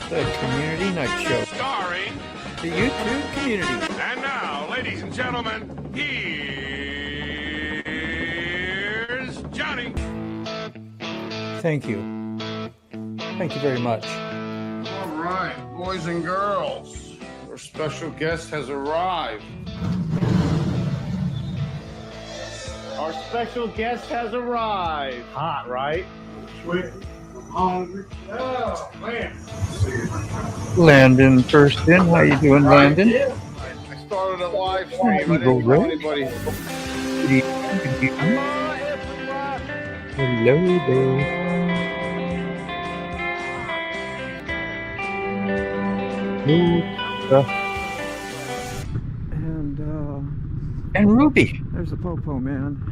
The Community Night Show. Starring the YouTube community. And now, ladies and gentlemen, here's Johnny. Thank you. Thank you very much. All right, boys and girls, our special guest has arrived. Our special guest has arrived. Hot, right? Sweet. I'm hungry. Oh, man. Landon first in. How you doing, Landon? I started a live stream. I didn't tell anybody. Hello there. And Ruby. There's the Popo man.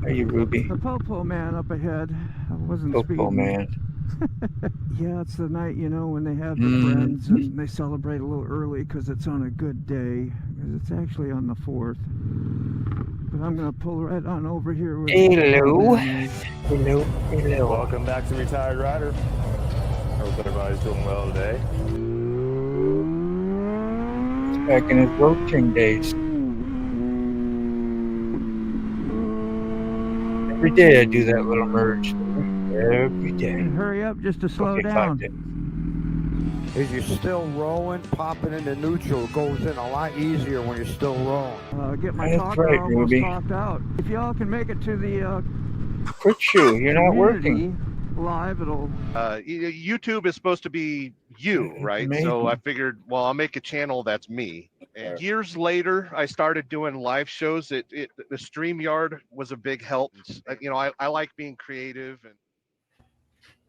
Are you Ruby? The Popo man up ahead. I wasn't Popo speeding. man. Yeah, it's the night, you know, when they have the friends and they celebrate a little early because it's on a good day. Because it's actually on the 4th. But I'm going to pull right on over here. With Hello. Hello. Hello. Welcome back to Retired Rider. Hope everybody's doing well today. It's back in his roaching days. Every day I do that little merge. Every day. And hurry up just to slow down. If you're still rolling, popping into neutral goes in a lot easier when you're still rolling. Get my That's talker right, almost Ruby. talked out. If y'all can make it to the Quit you. You're not working. live, it'll... YouTube is supposed to be you, right? Maybe. So I figured, well, I'll make a channel that's me. And years later, I started doing live shows. The StreamYard was a big help. You know, I like being creative. And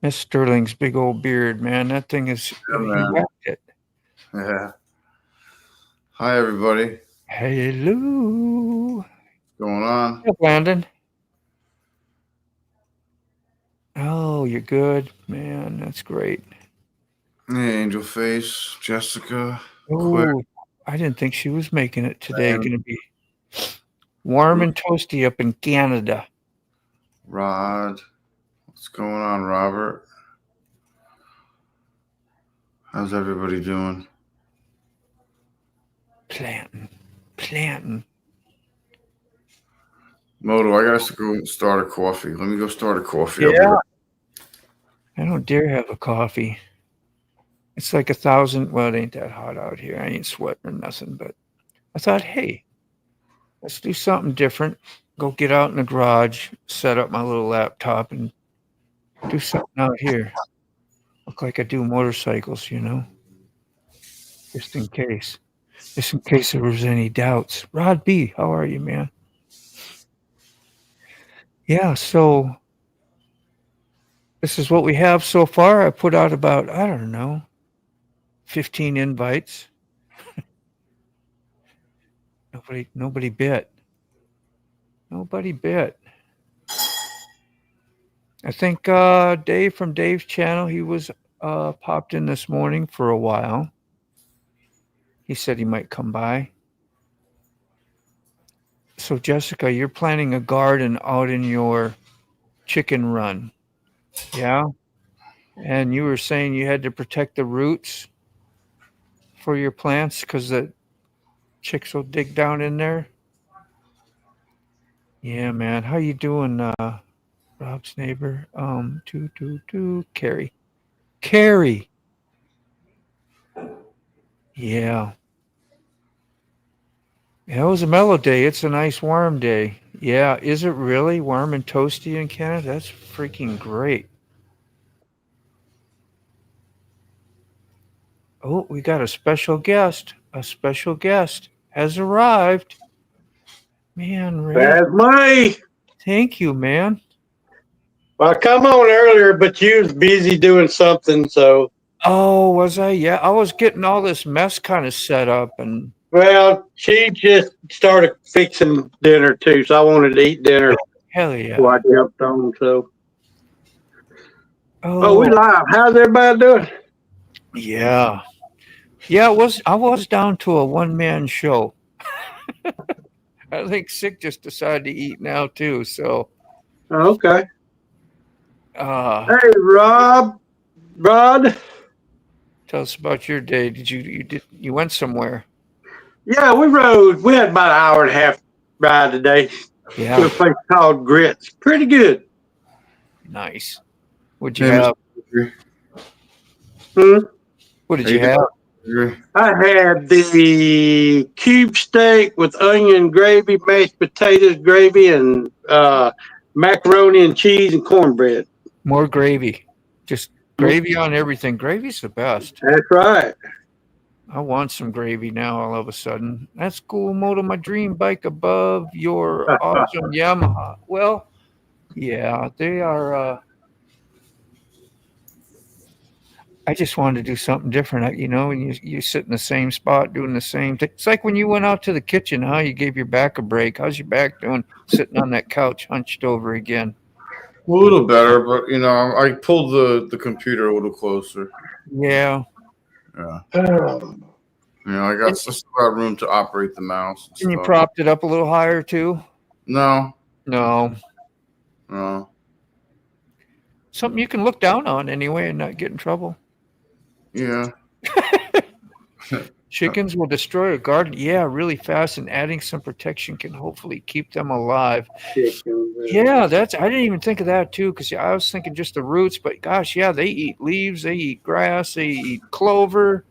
Miss Sterling's big old beard, man. That thing is... Yeah, man. He whacked it. Yeah. Hi, everybody. Hello. What's going on? Hey, Landon. Oh, you're good, man. That's great. Hey, Angel Face, Jessica. Oh, I didn't think she was making it today. Going to be warm and toasty up in Canada. Rod. What's going on, Robert? How's everybody doing? Planting. Moto, I got to go start a coffee. Let me go start a coffee. Yeah. I don't dare have a coffee. It's like 1,000. Well, it ain't that hot out here. I ain't sweating or nothing. But I thought, hey, let's do something different. Go get out in the garage, set up my little laptop, and do something out here. Look like I do motorcycles, you know, just in case there was any doubts. Rod B, how are you, man? Yeah, so this is what we have so far. I put out about, I don't know, 15 invites. Nobody bit. Nobody bit. I think Dave from Dave's channel, he was popped in this morning for a while. He said he might come by. So, Jessica, you're planting a garden out in your chicken run. Yeah? And you were saying you had to protect the roots for your plants because the chicks will dig down in there. Yeah, man. How you doing, Rob's neighbor? Carrie. Yeah. Yeah, it was a mellow day. It's a nice warm day. Yeah, is it really warm and toasty in Canada? That's freaking great. Oh, we got a special guest. A special guest has arrived. Man, Ray. That's me. Thank you, man. Well, I come on earlier, but you was busy doing something, so. Oh, was I? Yeah, I was getting all this mess kind of set up and... Well, she just started fixing dinner, too, so I wanted to eat dinner. Hell yeah. So I jumped on, so. Oh, we live. How's everybody doing? yeah. Yeah, I was down to a one-man show. I think Sick just decided to eat now, too, so... Okay. Tell Hey, Rod. Tell us about your day. You went somewhere? Yeah, we rode. We had about an hour and a half ride today to a Yeah, place called Grits. Pretty good. nice. What'd you Hey, have? Mr. Hmm? What did How you have? doing? I had the cube steak with onion gravy, mashed potatoes gravy, and macaroni and cheese and cornbread. More gravy. Just gravy on everything. Gravy's the best. That's right. I want some gravy now all of a sudden. That's cool, Moto. My dream bike above your awesome Yamaha. Well, yeah, they are. I just wanted to do something different, and you sit in the same spot doing the same thing. It's like when you went out to the kitchen, huh? You gave your back a break. How's your back doing sitting on that couch hunched over again? A little better, but I pulled the computer a little closer. Yeah. Yeah. I got just about room to operate the mouse. And you propped it up a little higher too? No. No. No. Something you can look down on anyway and not get in trouble. Yeah. Chickens will destroy a garden. Yeah, really fast, and adding some protection can hopefully keep them alive. Yeah, I didn't even think of that too, because I was thinking just the roots, but gosh, yeah, they eat leaves, they eat grass, they eat clover.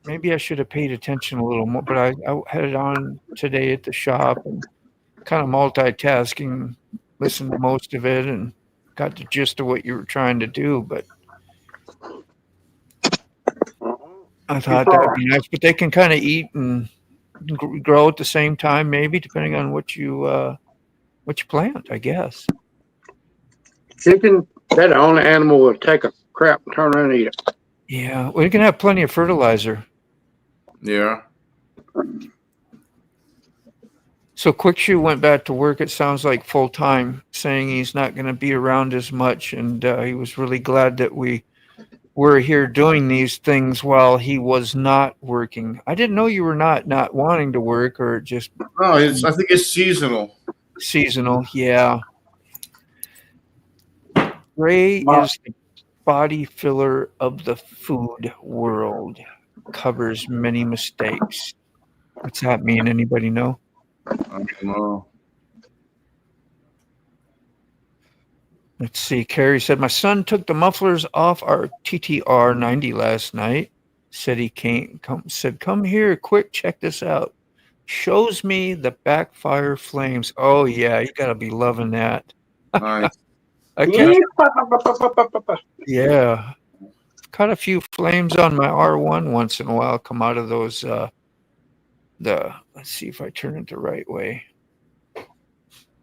Maybe I should have paid attention a little more, but I had it on today at the shop and kind of multitasking, listened to most of it and got the gist of what you were trying to do, but I thought that would be nice. But they can kind of eat and grow at the same time, maybe depending on what you plant, I guess. Chicken, they're the only animal will take a crap and turn around and eat it. Yeah, well, you can have plenty of fertilizer. Yeah. So Quickshoe went back to work, it sounds like full time, saying he's not going to be around as much. And he was really glad that we were here doing these things while he was not working. I didn't know you were not wanting to work or just. No, I think it's seasonal. Seasonal, yeah. Ray is the body filler of the food world. Covers many mistakes. What's that mean? Anybody know? I don't know. Let's see. Carrie said, my son took the mufflers off our TTR 90 last night. Said he can't come. Said, come here, quick, check this out. Shows me the backfire flames. Oh, yeah, you got to be loving that. Nice. Yeah. Caught a few flames on my R1 once in a while come out of those, let's see if I turn it the right way.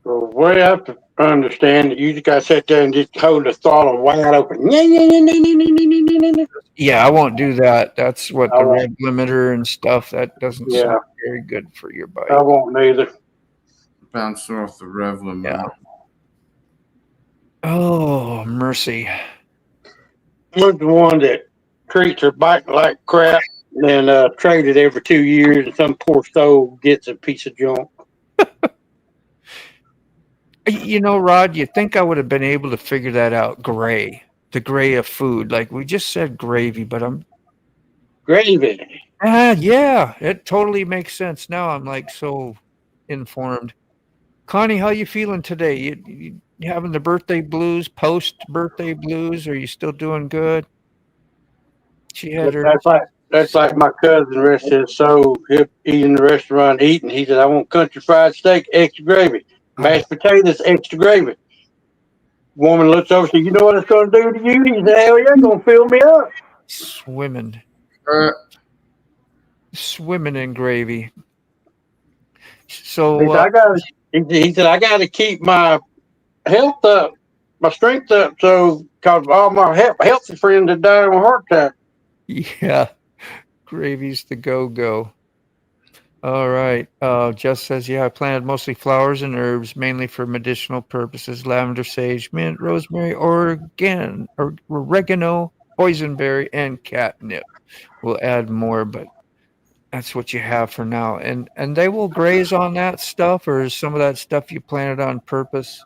The way I understand it, you just got to sit there and just hold the throttle wide open. Yeah, I won't do that. That's what the rev limiter and stuff, that doesn't sound very good for your bike. I won't either. Bounce off the rev limiter. Yeah. Oh, mercy. I'm the one that treats her bike like crap and trade it every 2 years, and some poor soul gets a piece of junk. Rod, you think I would have been able to figure that out? The gray of food. Like we just said gravy, but Gravy. Yeah, it totally makes sense. Now I'm like so informed. Connie, how you feeling today? You having the birthday blues, post-birthday blues? Are you still doing good? She had her. That's like my cousin rest his soul. He'll eat in the restaurant eating. He said, I want country fried steak, extra gravy. Mashed potatoes, extra gravy. Woman looks over and says, you know what it's going to do to you? He said, hell yeah, it's going to fill me up. Swimming in gravy. So he said, I got to keep my health up, my strength up, so because all my healthy friends are dying of a heart attack. Yeah, gravy's the go-go. All right. Jess says, yeah, I planted mostly flowers and herbs, mainly for medicinal purposes. Lavender, sage, mint, rosemary, oregano, boysenberry, and catnip. We'll add more, but that's what you have for now. And they will graze on that stuff, or is some of that stuff you planted on purpose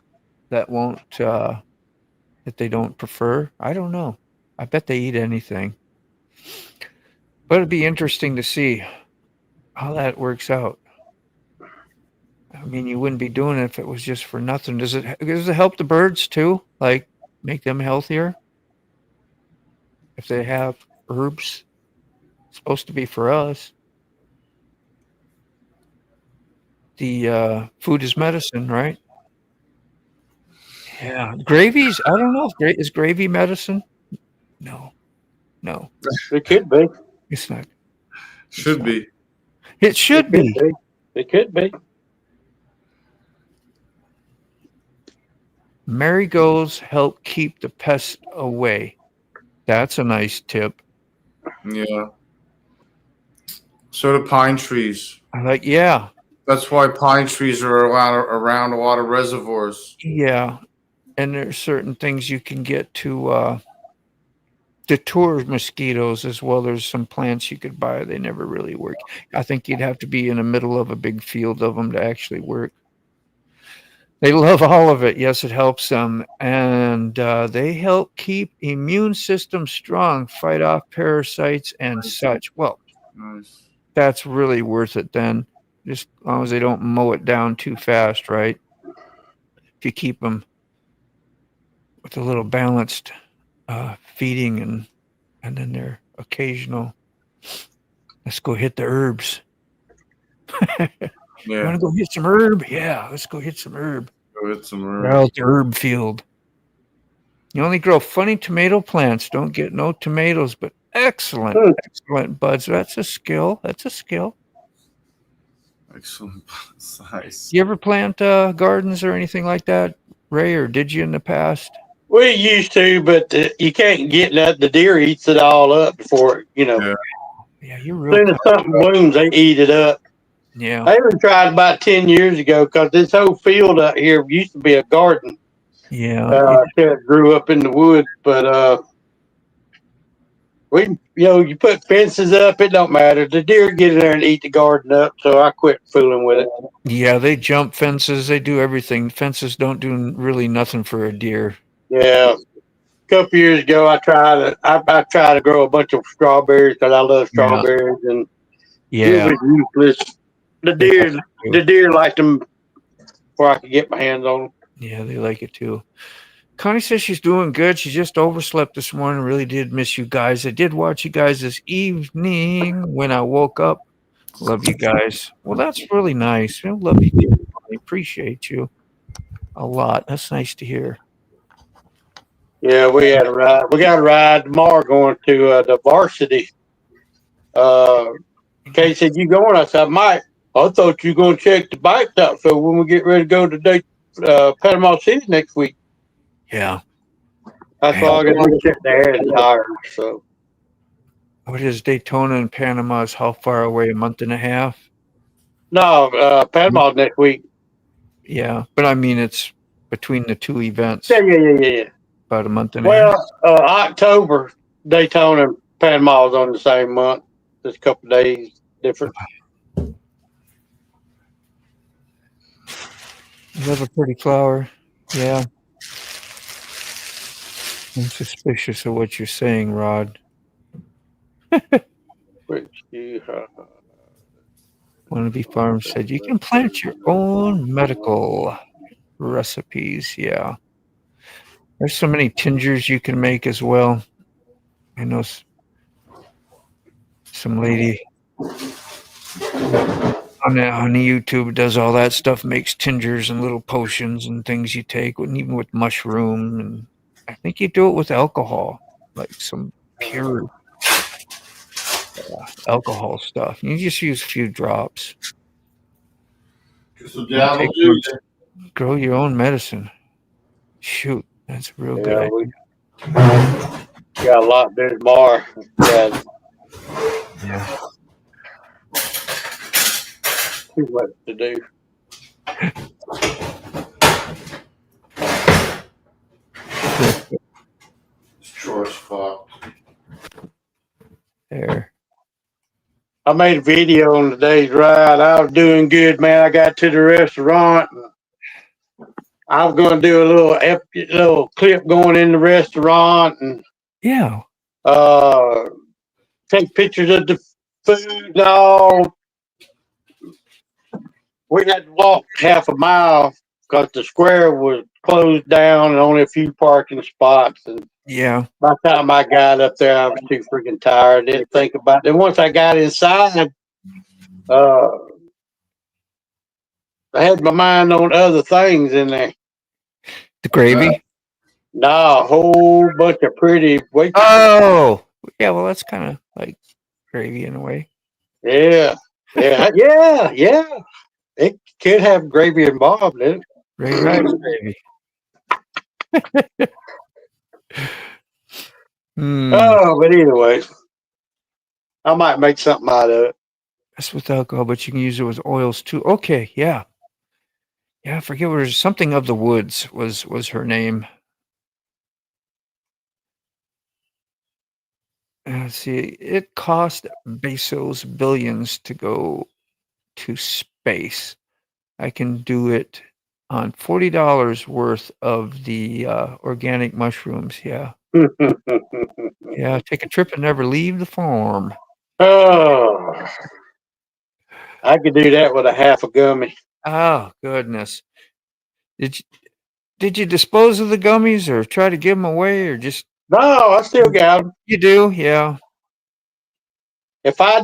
that won't, that they don't prefer? I don't know. I bet they eat anything. But it'd be interesting to see how that works out. I mean, you wouldn't be doing it if it was just for nothing. Does it help the birds too? Like make them healthier? If they have herbs, it's supposed to be for us. The food is medicine, right? Yeah, gravies. I don't know if is gravy medicine. No, It could be. it's not. Should be. It should be. It could be. Marigolds help keep the pests away. That's a nice tip. Yeah. So do pine trees. I like. Yeah, That's why pine trees are around a lot of reservoirs. yeah. And there's certain things you can get to deter mosquitoes as well. There's some plants you could buy. They never really work. I think you'd have to be in the middle of a big field of them to actually work. They love all of it. Yes, it helps them. And they help keep immune system strong, fight off parasites and such. Well, Nice. that's really worth it then. Just as long as they don't mow it down too fast, right? If you keep them with a little balanced feeding and then their occasional, let's go hit the herbs. You Yeah. want to go hit some herb? Yeah, let's go hit some herb. Go hit some We're herbs. out the herb field. You only grow funny tomato plants. Don't get no tomatoes, but excellent buds. That's a skill. That's a skill. Excellent. Nice. You ever plant gardens or anything like that, Ray, or did you in the past? We used to, but you can't get that. The deer eats it all up before, Yeah. Yeah, you're as soon real. as something blooms, they eat it up. Yeah. I even tried about 10 years ago because this whole field out here used to be a garden. Yeah. It grew up in the woods, but you put fences up, it don't matter. The deer get in there and eat the garden up, so I quit fooling with it. Yeah, they jump fences. They do everything. Fences don't do really nothing for a deer. Yeah. A couple years ago, I tried to grow a bunch of strawberries because I love strawberries, and Yeah. it was useless. The deer liked them before I could get my hands on them. Yeah, they like it too. Connie says she's doing good. She just overslept this morning. Really did miss you guys. I did watch you guys this evening when I woke up. Love you guys. Well, that's really nice. Love you too. I appreciate you a lot. That's nice to hear. Yeah, we had a ride. We got a ride tomorrow going to the varsity. Kay said, "You going?" I said, "I might." I thought you were going to check the bikes out. So when we get ready to go to Panama City next week, Yeah. that's all I got to check the air and tires. So What is Daytona and Panama? Is how far away? A month and a half? no, Panama's next week. Yeah, but I mean it's between the two events. Yeah. About a month and a half. Well, October, Daytona and Panama is on the same month. Just a couple days different. You love a pretty flower. Yeah. I'm suspicious of what you're saying, Rod. Wannabe Farm said you can plant your own medical recipes. Yeah. There's so many tingers you can make as well. I know some lady on the YouTube does all that stuff, makes tingers and little potions and things you take, and even with mushroom. And I think you do it with alcohol, like some pure alcohol stuff. You just use a few drops. Grow your own medicine. Shoot, that's real good. We got a lot to do tomorrow. Yeah. Too much to do. Sure as fuck. There. I made a video on today's ride. I was doing good, man. I got to the restaurant. I was going to do a little clip going in the restaurant, and Yeah. Take pictures of the food and all. We had to walk half a mile because the square was closed down and only a few parking spots. And Yeah. by the time I got up there, I was too freaking tired. Didn't think about it. Then once I got inside, I had my mind on other things in there. The gravy? Nah, a whole bunch of pretty waitresses. Oh, yeah. Well, that's kind of like gravy in a way. Yeah. It could have gravy involved in it. Ray Rice gravy. Oh, but anyway, I might make something out of it. That's with alcohol, but you can use it with oils too. Okay, yeah. Yeah, I forget what it was. Something of the Woods was her name. Let's see. It cost Bezos billions to go to space. I can do it on $40 worth of the organic mushrooms. Yeah. Yeah. Take a trip and never leave the farm. Oh, I could do that with a half a gummy. Oh, goodness. Did you dispose of the gummies or try to give them away or just? No, I still got them. You do? Yeah. If I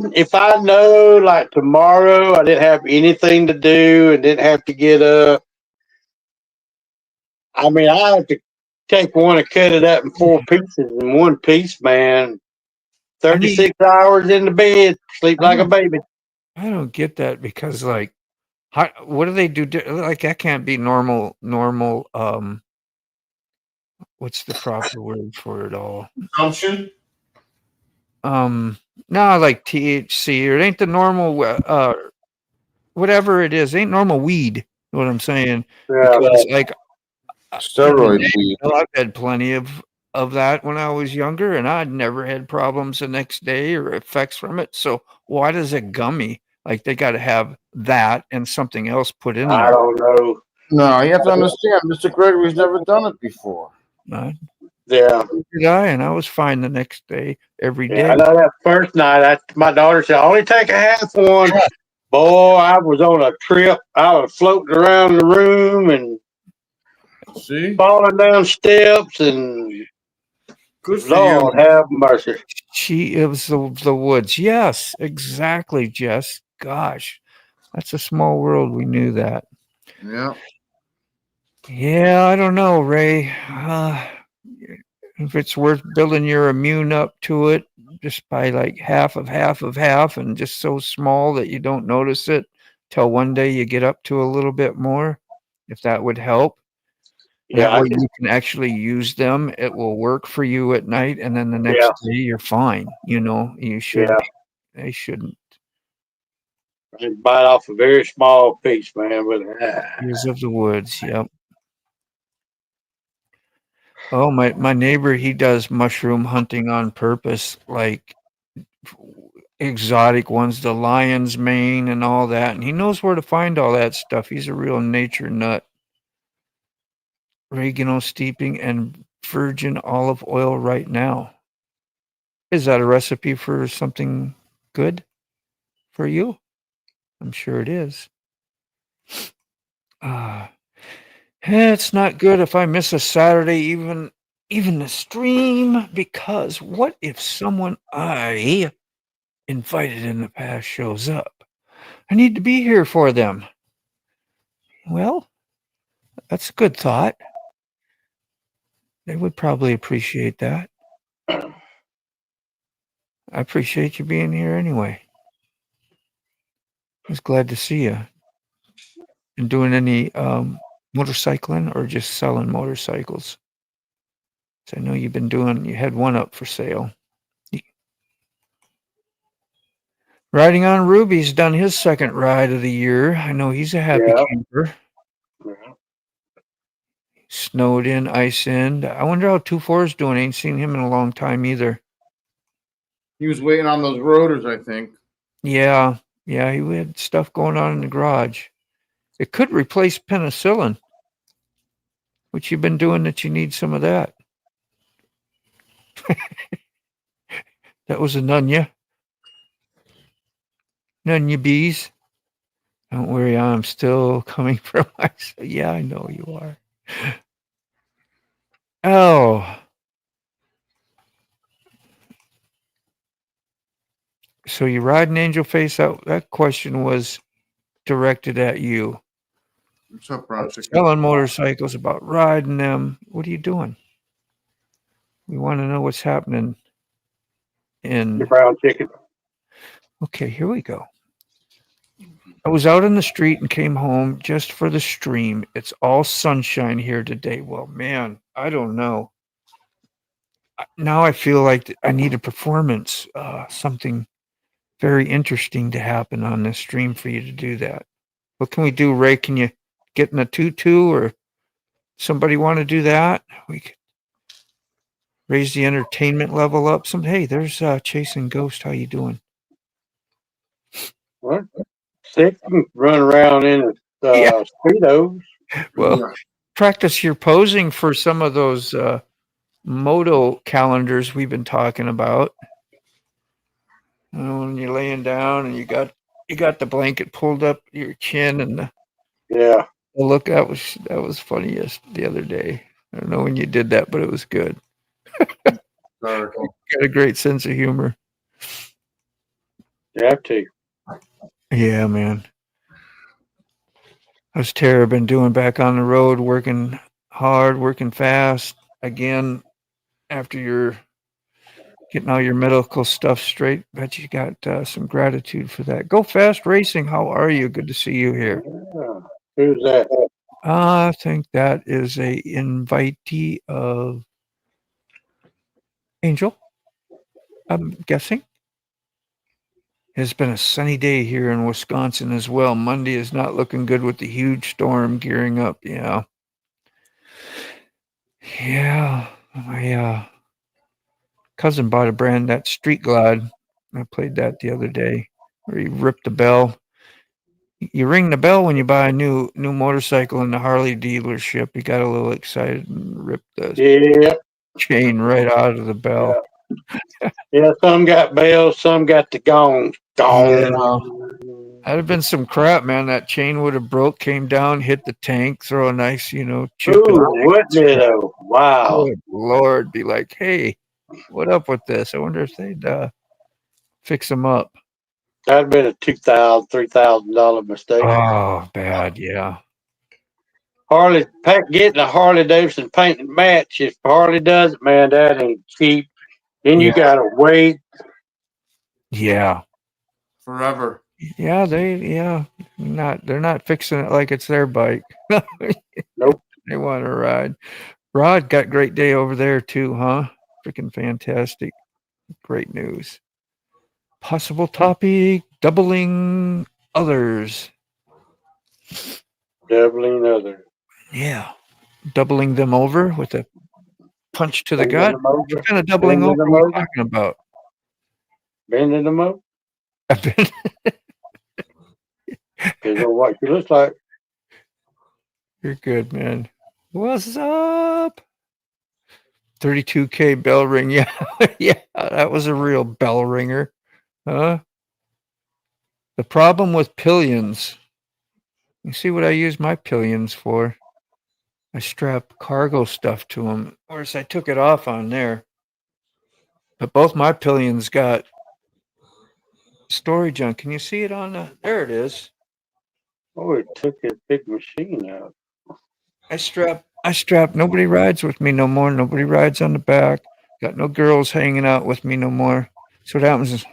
know like tomorrow I didn't have anything to do and didn't have to get up, I mean I have to take one and cut it up in 4 pieces in one piece, man. 36 hours in the bed, sleep like a baby. I don't get that because like, what do they do? Like that can't be normal. What's the proper word for it all? Consumption? No, like THC, or it ain't the normal, whatever it is, ain't normal weed. What I'm saying, Yeah, because like Steroid weed. I've had plenty of that when I was younger, and I'd never had problems the next day or effects from it. So why does a gummy like they got to have that and something else put in I there? don't know. No, you have to understand, Mr. Gregory's never done it before. Yeah. And I was fine the next day, every day. I know that first night, my daughter said, only take a half one. Boy, I was on a trip. I was floating around the room and falling down steps and Good for Lord you. have mercy. She was the woods. Yes, exactly, Jess. Gosh, that's a small world. We knew that. Yeah. Yeah, I don't know, Ray. If it's worth building your immune up to it just by like half of half and just so small that you don't notice it till one day you get up to a little bit more, if that would help. Yeah, that way you can actually use them. It will work for you at night, and then the next day you're fine. You know, you should. They shouldn't. Just bite off a very small piece, man. But Years of the woods. Yep. Oh, my neighbor, he does mushroom hunting on purpose, like exotic ones, the lion's mane and all that. And he knows where to find all that stuff. He's a real nature nut. Oregano steeping and virgin olive oil right now. Is that a recipe for something good for you? I'm sure it is. It's not good if I miss a Saturday, even the stream, because what if someone I invited in the past shows up? I need to be here for them. Well, that's a good thought. They would probably appreciate that. I appreciate you being here anyway. I was glad to see you. And doing any motorcycling or just selling motorcycles? So I know you had one up for sale. Riding on Ruby's done his second ride of the year. I know he's a happy camper. Yeah. Snowed in, ice in. I wonder how 2-4's doing. Ain't seen him in a long time either. He was waiting on those rotors, I think. Yeah, he had stuff going on in the garage. It could replace penicillin. What you been doing that you need some of that? That was a Nunya. Nunya bees. Don't worry, I'm still coming from myself. Yeah, I know you are. Oh. So you ride an angel face out? That question was directed at you. What's up, Brown Chicken? Selling motorcycles, about riding them. What are you doing? We want to know what's happening in... The brown chicken. Okay, here we go. I was out in the street and came home just for the stream. It's all sunshine here today. Well, man, I don't know. Now I feel like I need a performance, something very interesting to happen on this stream for you to do that. What can we do, Ray? Can you get in a tutu, or somebody want to do that? We could raise the entertainment level up. Hey, there's Chasing Ghost. How you doing? What? Sick and run around in Speedos. Well, practice your posing for some of those moto calendars we've been talking about. You know, when you're laying down and you got the blanket pulled up your chin, and the look, that was funny the other day. I don't know when you did that, but it was good. Got a great sense of humor. You have to. Yeah, man. How's Tara been doing back on the road, working hard, working fast? Again, after you're getting all your medical stuff straight, bet you got some gratitude for that. Go Fast Racing, how are you? Good to see you here. Yeah. Who's that? I think that is a invitee of Angel, I'm guessing. It's been a sunny day here in Wisconsin as well. Monday is not looking good with the huge storm gearing up. Yeah. My cousin bought a brand, that Street Glide. I played that the other day, where you rip the bell. You ring the bell when you buy a new motorcycle in the Harley dealership. You got a little excited and ripped the chain right out of the bell. Yeah, some got bells, some got the gong. Yeah. That'd have been some crap, man. That chain would have broke, came down, hit the tank, throw a nice, chip. Wouldn't it though? Wow. Good Lord, be like, hey, what up with this? I wonder if they'd fix them up. That'd been a $2,000, $3,000 mistake. Oh, bad, yeah. Getting a Harley Davidson painted match. If Harley does it, man, that ain't cheap. Then you gotta wait. Yeah. Forever. Yeah, they're not fixing it like it's their bike. Nope. They want to ride. Rod got great day over there too, huh? Freaking fantastic. Great news. Possible topic, doubling others. Doubling others. Yeah. Doubling them over with a punch to the gut. What kind of doubling Bending over are we talking about? Bending them up? Depends on what she looks like. You're good, man. What's up? 32K bell ring. Yeah. Yeah, that was a real bell ringer. Huh? The problem with pillions. You see what I use my pillions for? I strap cargo stuff to them. Of course, I took it off on there. But both my pillions got storage on. Can you see it on the... There it is. Oh, it took a big machine out. I strap. Nobody rides with me no more. Nobody rides on the back. Got no girls hanging out with me no more. So what happens is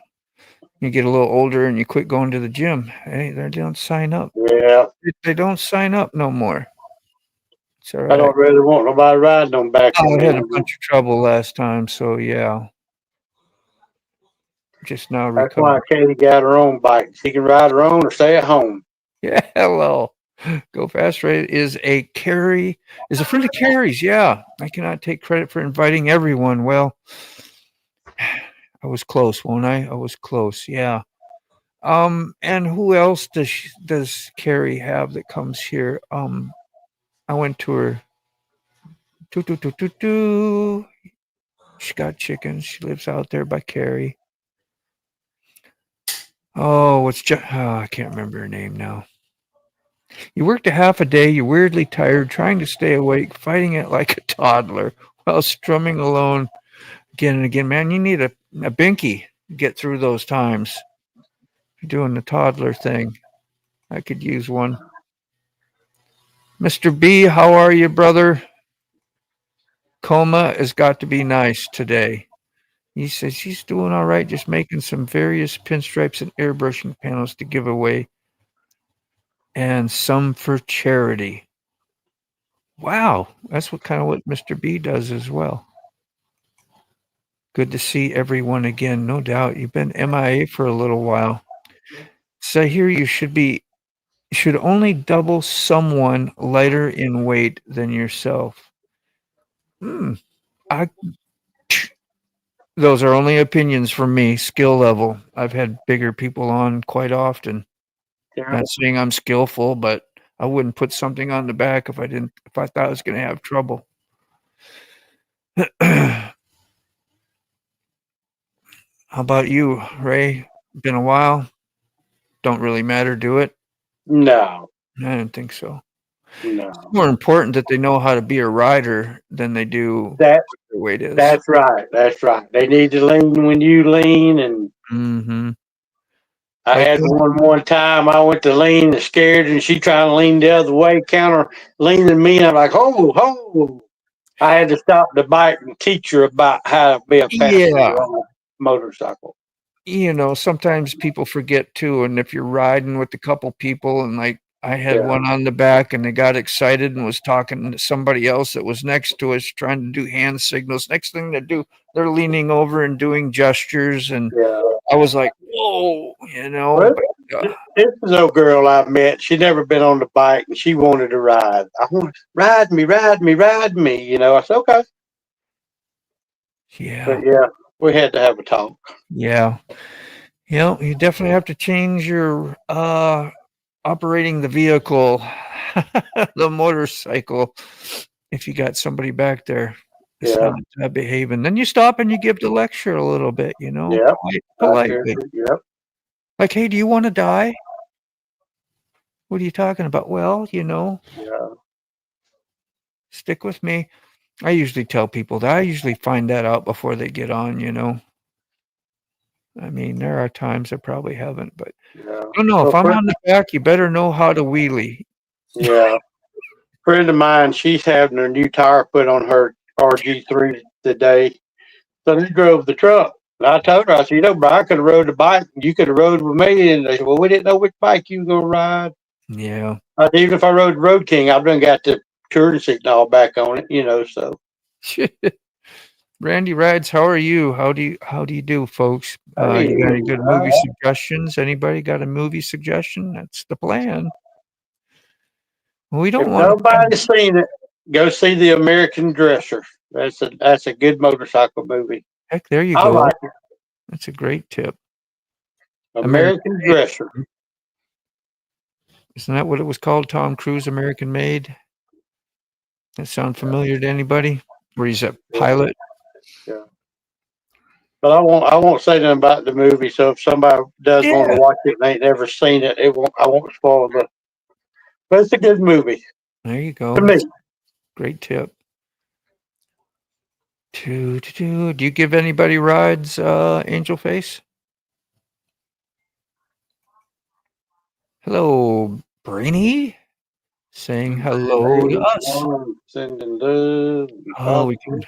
you get a little older and you quit going to the gym. Hey, they don't sign up. Yeah. They don't sign up no more. It's all right. I don't really want nobody riding on back. I had a bunch of trouble last time, so yeah. Just now That's recovered. why Katie got her own bike. She can ride her own or stay at home. Yeah, hello. Go Fast Rate is a friend of Carrie's. Yeah, I cannot take credit for inviting everyone. Well, I was close, won't I? I was close. Yeah. And who else does Carrie have that comes here? I went to her. She got chickens. She lives out there by Carrie. Oh, I can't remember her name now. You worked a half a day, you're weirdly tired, trying to stay awake, fighting it like a toddler while strumming alone again and again. Man, you need a binky to get through those times. You're doing the toddler thing. I could use one. Mr. B, how are you, brother? Coma has got to be nice today. He says he's doing all right, just making some various pinstripes and airbrushing panels to give away, and some for charity. Wow, that's what Mr. B does as well. Good to see everyone again, no doubt. You've been MIA for a little while. So I hear you should only double someone lighter in weight than yourself. Those are only opinions from me, skill level. I've had bigger people on quite often. Yeah. Not saying I'm skillful, but I wouldn't put something on the back if I thought I was going to have trouble. How about you, Ray? Been a while? Don't really matter, do it? No, I didn't think so. no. It's more important that they know how to be a rider than they do That what their weight is. that's right. That's right. They need to lean when you lean, and Mm-hmm. I Like had one time I went to lean and scared, and she trying to lean the other way, counter leaning me, and I'm like, oh. I had to stop the bike and teach her about how to be a passenger Yeah. on a motorcycle. Sometimes people forget too, and if you're riding with a couple people, and like I had Yeah. one on the back, and they got excited and was talking to somebody else that was next to us, trying to do hand signals. Next thing they do, they're leaning over and doing gestures, and Yeah. I was like, whoa, Well, this is a girl I met. She'd never been on the bike, and she wanted to ride. I want ride me. I said, okay. yeah, But yeah, we had to have a talk. yeah. You definitely have to change your operating the vehicle, the motorcycle, if you got somebody back there. It's Yeah. not behaving. Then you stop and you give the lecture a little bit, Yep. politely. Yep. Like, hey, do you want to die? What are you talking about? Well, Yeah. stick with me. I usually tell people that. I usually find that out before they get on, I mean, there are times I probably haven't, but Yeah. I don't know. If Well, I'm on the back, you better know how to wheelie. Yeah. Friend of mine, she's having her new tire put on her RG3 today. So they drove the truck. And I told her, I said, Brian, I could have rode the bike. You could have rode with me. And they said, well, we didn't know which bike you were going to ride. Yeah. I said, even if I rode Road King, I've done got the touring seat all back on it, so. Randy Rides, how are you? How do you do, folks? Hey, You got any good movie suggestions? Anybody got a movie suggestion? That's the plan. We don't If want nobody's seen it, go see The American Dresser. That's a good motorcycle movie. Heck, there you I go. like it. That's a great tip. American Dresser. Isn't that what it was called? Tom Cruise, American Made? That sound familiar to anybody? Where he's a pilot? Yeah. But I won't say nothing about the movie. So if somebody does want to watch it and ain't never seen it, I won't spoil it. But it's a good movie. There you go. To me. Great tip. Do you give anybody rides, Angel Face? Hello, Brainy. Saying hello to us. Sending love. Oh, we can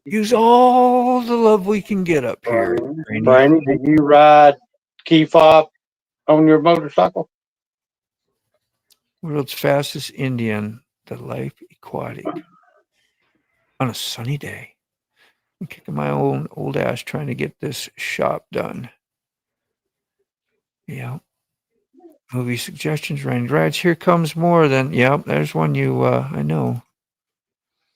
use all the love we can get up here. Brainy, do you ride key fob on your motorcycle? World's fastest Indian, the Life Aquatic. On a sunny day. I'm kicking my own old ass trying to get this shop done. Yeah. Movie suggestions, Randy Rides. Here comes more than, there's one I know.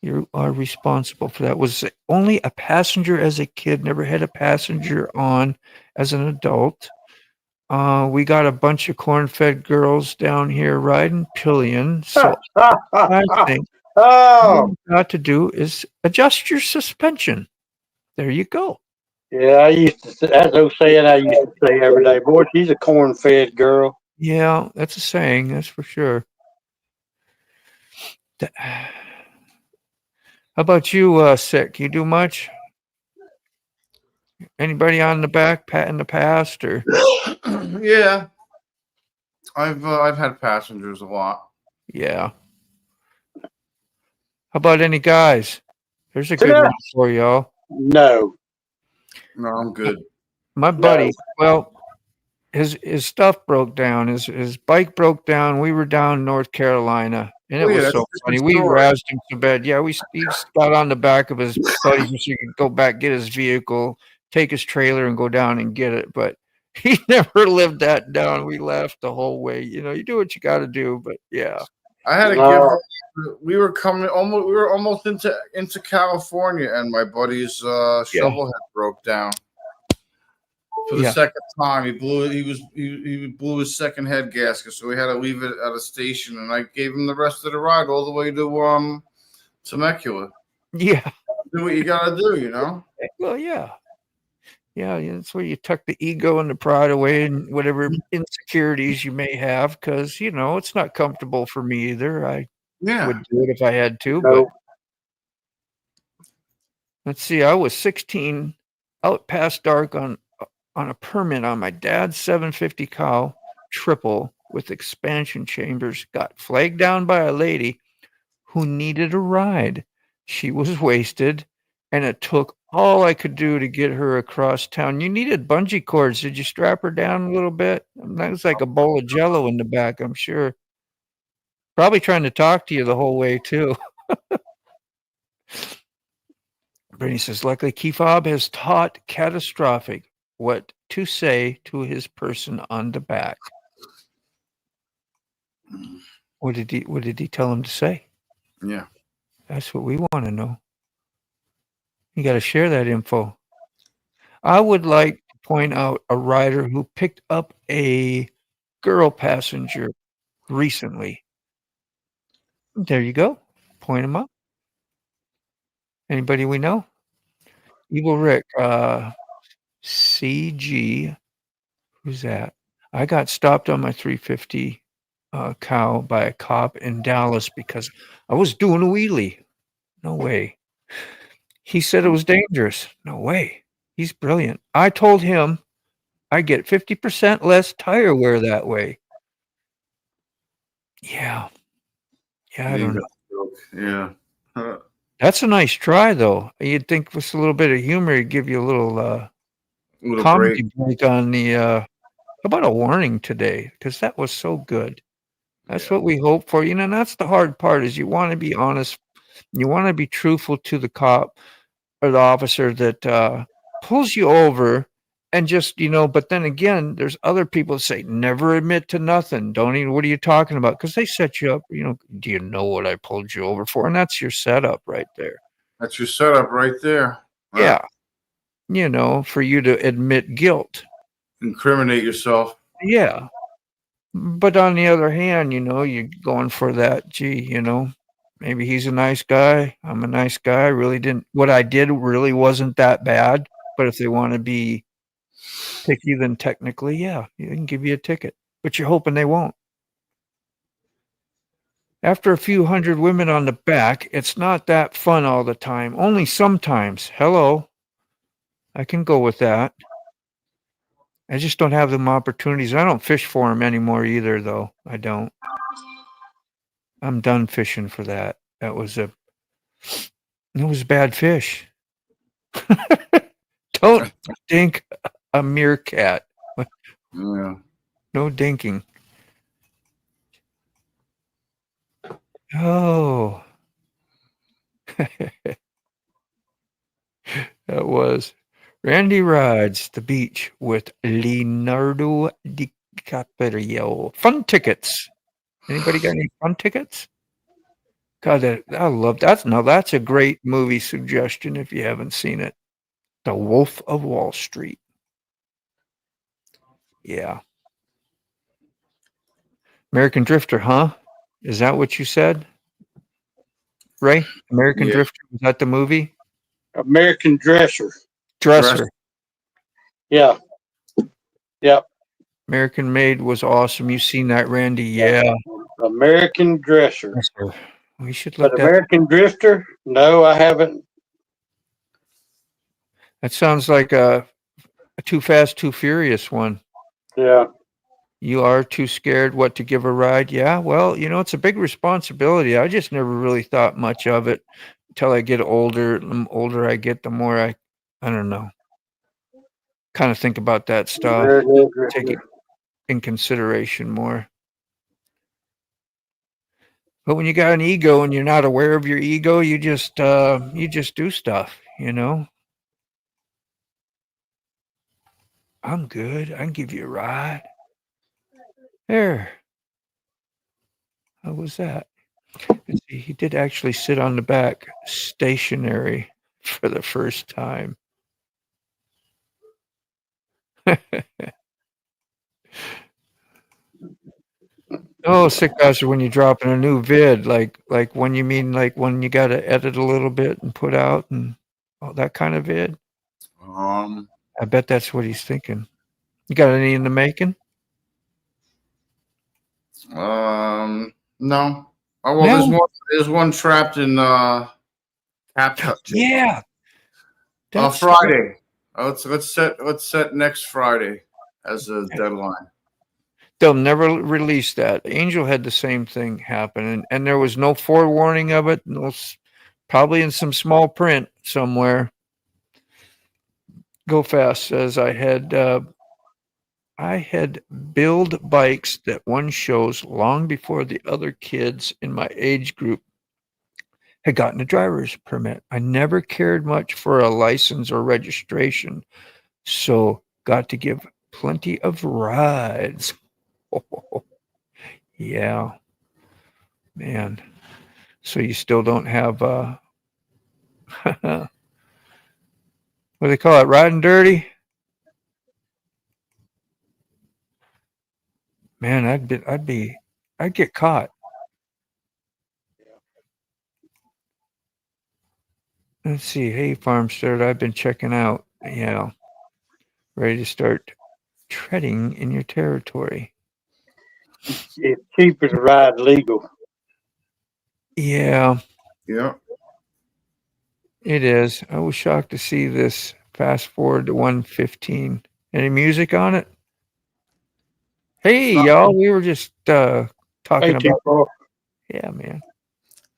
You are responsible for that. Was only a passenger as a kid, never had a passenger on as an adult. We got a bunch of corn-fed girls down here riding pillion. So I think all you got to do is adjust your suspension. There you go. Yeah, I used to. That's no saying I used to say every day. Boy, she's a corn-fed girl. Yeah, that's a saying. That's for sure. How about you, Sick? You do much? Anybody on the back pat in the past or? Yeah, I've had passengers a lot. Yeah. How about any guys? There's a good Yeah. one for y'all. No, No, I'm good. My buddy, well, his stuff broke down. His bike broke down. We were down in North Carolina, and it Oh, yeah, was that's so a funny. different We story. razzed him to bed. Yeah, he got on the back of his buddy so he could go back, get his vehicle, take his trailer, and go down and get it. But he never lived that down. We laughed the whole way. You know, you do what you got to do. But yeah, I had to No. give. We were almost into California, and my buddy's shovel head broke down. For the second time, he blew it. He blew his second head gasket, so we had to leave it at a station. And I gave him the rest of the ride all the way to Temecula. yeah. Do what you gotta do, you know. Well, yeah. Yeah, that's where you tuck the ego and the pride away and whatever insecurities you may have, because you know it's not comfortable for me either. I Yeah. would do it if I had to, No. but let's see. I was 16, out past dark on a permit on my dad's 750 cow triple with expansion chambers. Got flagged down by a lady who needed a ride. She was wasted, and it took all I could do to get her across town. You needed bungee cords. Did you strap her down a little bit? That was like a bowl of jello in the back, I'm sure. Probably trying to talk to you the whole way, too. Brittany says, luckily, Kefab has taught catastrophic what to say to his person on the back. What did he tell him to say? Yeah. That's what we want to know. You got to share that info. I would like to point out a rider who picked up a girl passenger recently. There you go. Point him up. Anybody we know? Evil Rick, CG. Who's that? I got stopped on my 350 cow by a cop in Dallas because I was doing a wheelie. No way. He said it was dangerous. No way. He's brilliant. I told him I get 50% less tire wear that way. Yeah. Yeah, I don't know. Yeah. That's a nice try, though. You'd think with a little bit of humor, it'd give you a little comedy break on the. How about a warning today? Because that was so good. That's what we hope for. You know, and that's the hard part is you want to be honest. You want to be truthful to the cop or the officer that pulls you over and just, you know, but then again, there's other people that say, never admit to nothing. Don't even, what are you talking about? Because they set you up, you know, do you know what I pulled you over for? And that's your setup right there. That's your setup right there. Right? Yeah. You know, for you to admit guilt. Incriminate yourself. Yeah. But on the other hand, you know, you're going for that, gee, you know, maybe he's a nice guy. I'm a nice guy. What I did really wasn't that bad. But if they want to be picky, then technically, yeah, they can give you a ticket. But you're hoping they won't. After a few hundred women on the back, it's not that fun all the time. Only sometimes. Hello. I can go with that. I just don't have them opportunities. I don't fish for them anymore either, though. I don't. I'm done fishing for that. It was bad fish. Don't dink a meerkat. Yeah. No dinking. Oh. That was Randy rides the beach with Leonardo DiCaprio. Fun tickets. Anybody got any fun tickets? God, I love that. Now that's a great movie suggestion if you haven't seen it. The Wolf of Wall Street. Yeah. American Drifter, huh? Is that what you said? Ray? American Drifter, was that the movie? American Dresser. Dresser. Yeah. Yep. American Made was awesome. You seen that, Randy? Yeah. American Dresser. Yes, sir. We should look But that. American Drifter? No, I haven't. That sounds like a Too Fast, Too Furious one. Yeah. You are too scared what to give a ride. Yeah, well, it's a big responsibility. I just never really thought much of it until I get older. The older I get, the more I don't know, kind of think about that stuff, take it in consideration more. But when you got an ego and you're not aware of your ego, you just do stuff, I'm good. I can give you a ride. There. How was that? Let's see, he did actually sit on the back stationary for the first time. Oh, sick bastard, when you're dropping a new vid, like when you mean like when you got to edit a little bit and put out and all that kind of vid? I bet that's what he's thinking. You got any in the making? No. Oh well, No. there's one trapped in CapCut. Yeah. Friday. Let's set next Friday as a deadline. They'll never release that. Angel had the same thing happen, and there was no forewarning of it. Probably in some small print somewhere. Go Fast says I had build bikes that won shows long before the other kids in my age group had gotten a driver's permit. I never cared much for a license or registration, so got to give plenty of rides. Oh, yeah, man. So you still don't have what do they call it? Riding dirty? Man, I'd get caught. Let's see. Hey, Farmstead, I've been checking out. Yeah. Ready to start treading in your territory. It's cheaper to ride legal. Yeah. Yeah. It is. I was shocked to see this fast forward to 1:15. Any music on it? Hey, y'all. We were just talking about. Yeah, man.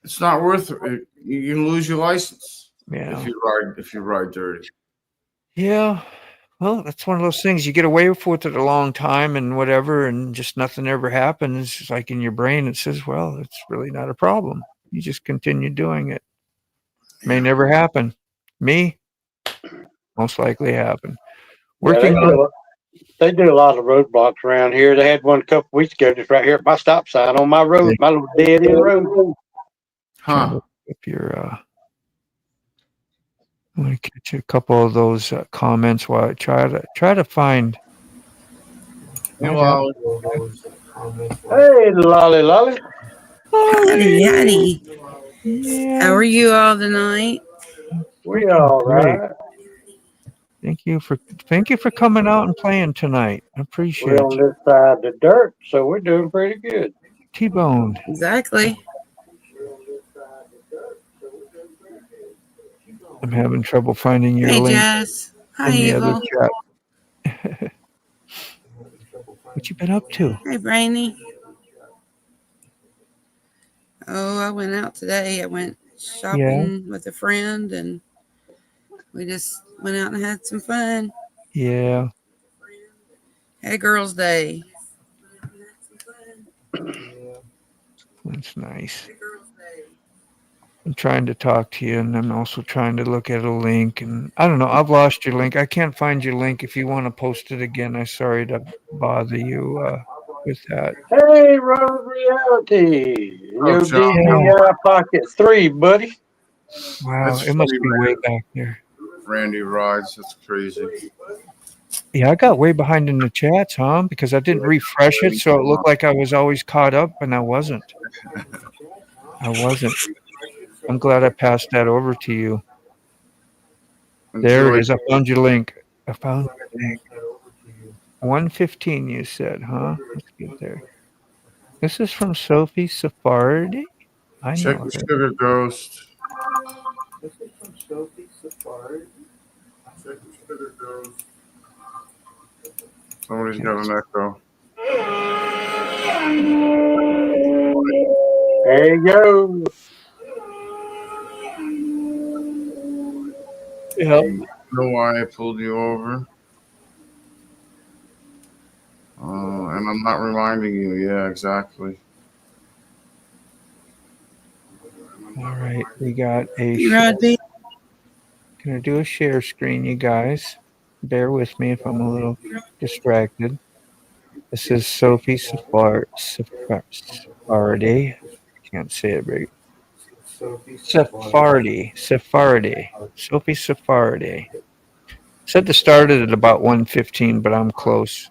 It's not worth it. You can lose your license. Yeah. If you ride dirty. Yeah. Well, that's one of those things. You get away with it a long time and whatever, and just nothing ever happens. It's like in your brain, it says, well, it's really not a problem. You just continue doing it. May never happen. Me, most likely happen. Working on. They do a lot of roadblocks around here. They had one a couple weeks ago just right here at my stop sign on my road, my little dead end road. Huh. If you're I'm going to catch a couple of those comments while I try to find. Hey, lolly. Howdy. Yeah. How are you all tonight? We all right. Thank you for coming out and playing tonight. I appreciate We're on this side of the dirt, so we're doing pretty good. T-boned. Exactly. I'm having trouble finding your hey, link Jess. Hi, in the Evil. other chat. What you been up to? Hey, Brainy. Oh, I went out today. I went shopping with a friend, and we just went out and had some fun. Yeah. Had a girls' day. That's nice. I'm trying to talk to you, and I'm also trying to look at a link. And I don't know. I've lost your link. I can't find your link. If you want to post it again, I'm sorry to bother you with that. Hey, Road Reality. Your DVI Pocket 3, buddy. Wow, it must be way back there. Randy rides. That's crazy. Yeah, I got way behind in the chats, huh? Because I didn't refresh it, so it looked like I was always caught up, and I wasn't. I'm glad I passed that over to you. There it is. I found your link. 1:15 you said, huh? Let's get there. This is from Sophie Sephardi. I Check know the her. Sugar Ghost. This is from Sophie Sephardi. Check the Sugar Ghost. Somebody's got an echo. There you go. Yeah. I don't know why I pulled you over. And I'm not reminding you. Yeah, exactly. All right, we got a. Rodney. Gonna do a share screen, you guys. Bear with me if I'm a little distracted. This is Sophie Sephardi. Can't say it very. Sephardi. Sophie Sephardi. Said to start it at about 1:15, but I'm close.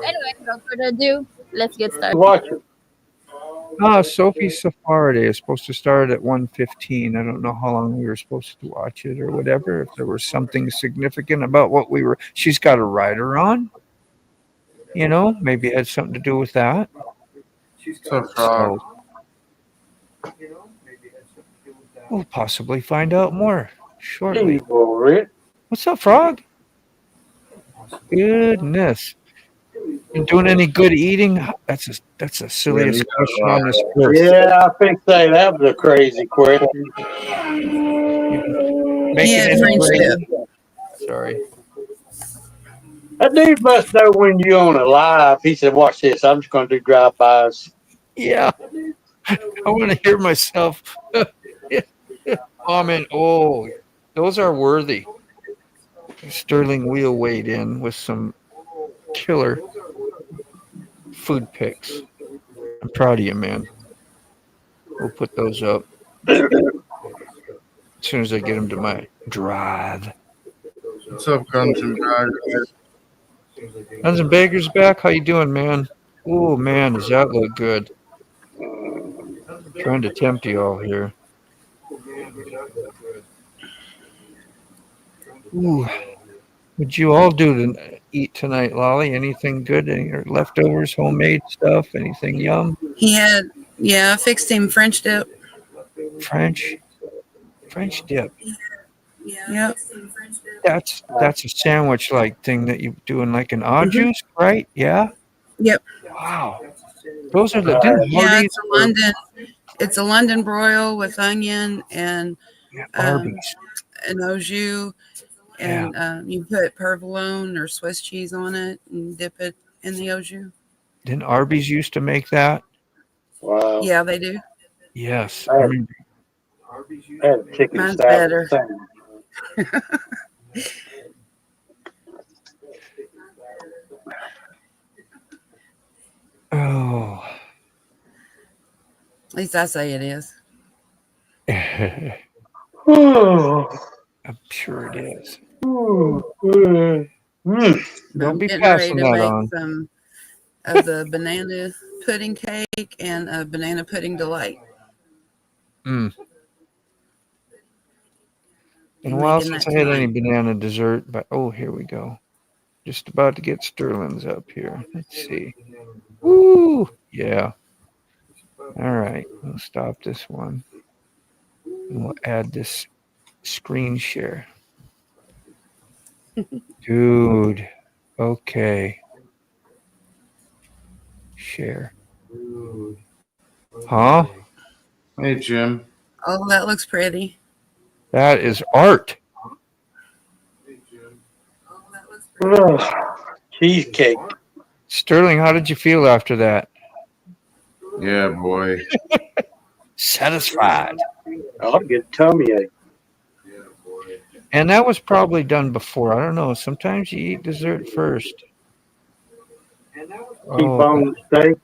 Anyway, without further ado, let's get started. Watch it. Sophie Sephardi is supposed to start at 1:15. I don't know how long we were supposed to watch it or whatever. If there was something significant about what we were. She's got a rider on. You know, maybe it had something to do with that. So, we'll possibly find out more shortly. What's up, Frog? Goodness. You doing any good eating? That's the silliest question on this earth. Yeah, I think that was a crazy question. Sorry. That dude must know when you're on a live. He said, watch this. I'm just going to do drive-bys. Yeah. I want to hear myself. Oh, those are worthy. Sterling wheel weighed in with some killer food pics. I'm proud of you, man. We'll put those up as soon as I get them to my drive. What's up, Guns and Baggers? Guns and Baggers back. How you doing, man? Oh, man, does that look good? Trying to tempt you all here. Ooh. What'd you all do to eat tonight, Lolly? Anything good? Any leftovers, homemade stuff? Anything yum? He had, I fixed him French dip. French dip. Yep. That's a sandwich-like thing that you do in like an au jus, right? Yeah. Yep. Wow. Those are the. It's a London broil with onion and an au jus. And you put provolone or Swiss cheese on it and dip it in the au jus. Didn't Arby's used to make that? Wow. Yeah, they do. Yes. Mine's better. Oh. At least I say it is. I'm sure it is. Don't be passing that on. Some of the banana pudding cake and a banana pudding delight. Been a while since I had any banana dessert, but here we go. Just about to get Sterling's up here. Let's see. Woo! Yeah. All right. We'll stop this one. And we'll add this screen share. Dude. Okay. Share. Huh? Hey, Jim. Oh, that looks pretty. That is art. Cheesecake. Sterling, how did you feel after that? Yeah, boy. Satisfied. I'll get tummy ache. And that was probably done before. I don't know. Sometimes you eat dessert first. T-bone steak.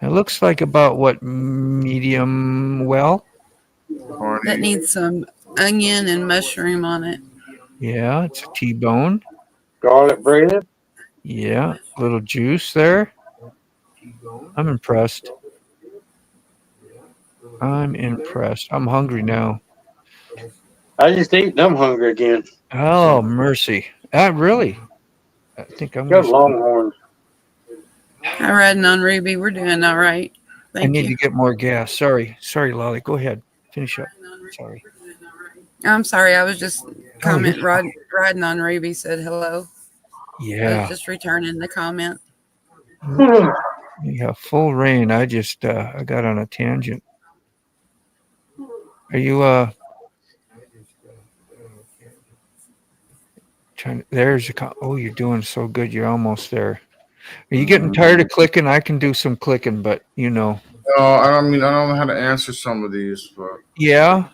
It looks like about what, medium well? That needs some onion and mushroom on it. Yeah, it's a T-bone. Garlic bread. Yeah, little juice there. I'm impressed. I'm hungry now. I just ate. I'm hungry again. Oh, mercy. Really? I think I'm Got gonna. Longhorns. Hi, riding on Ruby. We're doing all right. I need Thank to you. get more gas. Sorry, Lolly. Go ahead. Finish up. Sorry. I'm sorry. I was just you're riding on Ruby said hello. I was Yeah. just returning the comment. Yeah. Full rain. I just I got on a tangent. Are you trying? There's a. Oh, you're doing so good. You're almost there. Are you getting tired of clicking? I can do some clicking, but you know. No, I don't know how to answer some of these, but Yeah.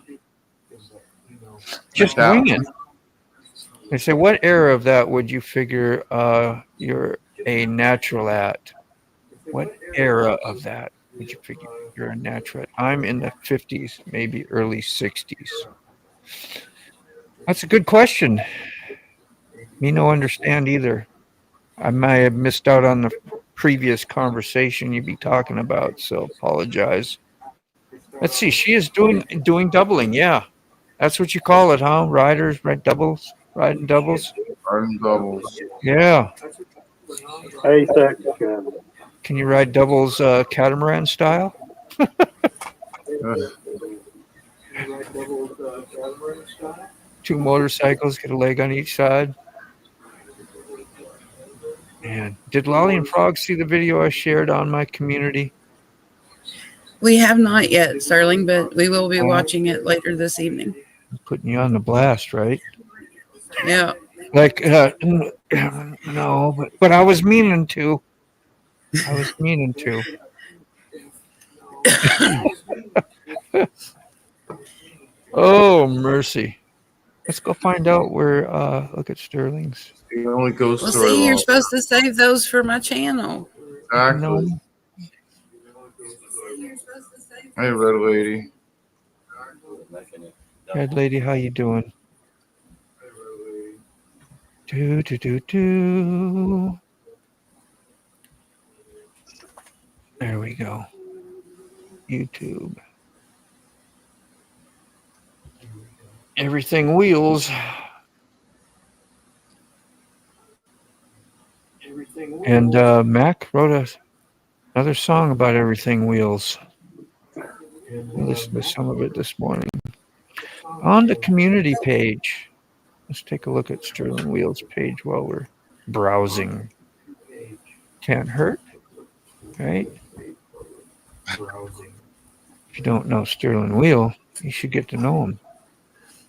Just that wing it. I say, what era of that would you figure you're a natural at? What era of that would you figure you're a natural at? I'm in the 50s, maybe early 60s. That's a good question. Me no understand either. I might have missed out on the previous conversation you'd be talking about, so apologize. Let's see. She is doing doubling. Yeah, that's what you call it, huh? Riders, riding doubles. Riding doubles. Yeah. Hey, seconds. Can you ride doubles catamaran style? Two motorcycles, get a leg on each side. Man, did Lolly and Frog see the video I shared on my community? We have not yet, Sterling, but we will be watching it later this evening. I'm putting you on the blast, right? Yeah. Like, no, but I was meaning to. Oh, mercy. Let's go find out where, look at Sterling's. It only goes Well, to see, you're supposed to save those for my channel. Exactly. No. Hey, Red Lady. Red Lady, how you doing? Do. There we go. YouTube. Everything wheels. And Mac wrote another song about everything wheels. I listened to some of it this morning. On the community page. Let's take a look at Sterling Wheels page while we're browsing. Can't hurt, right? If you don't know Sterling Wheel, you should get to know him.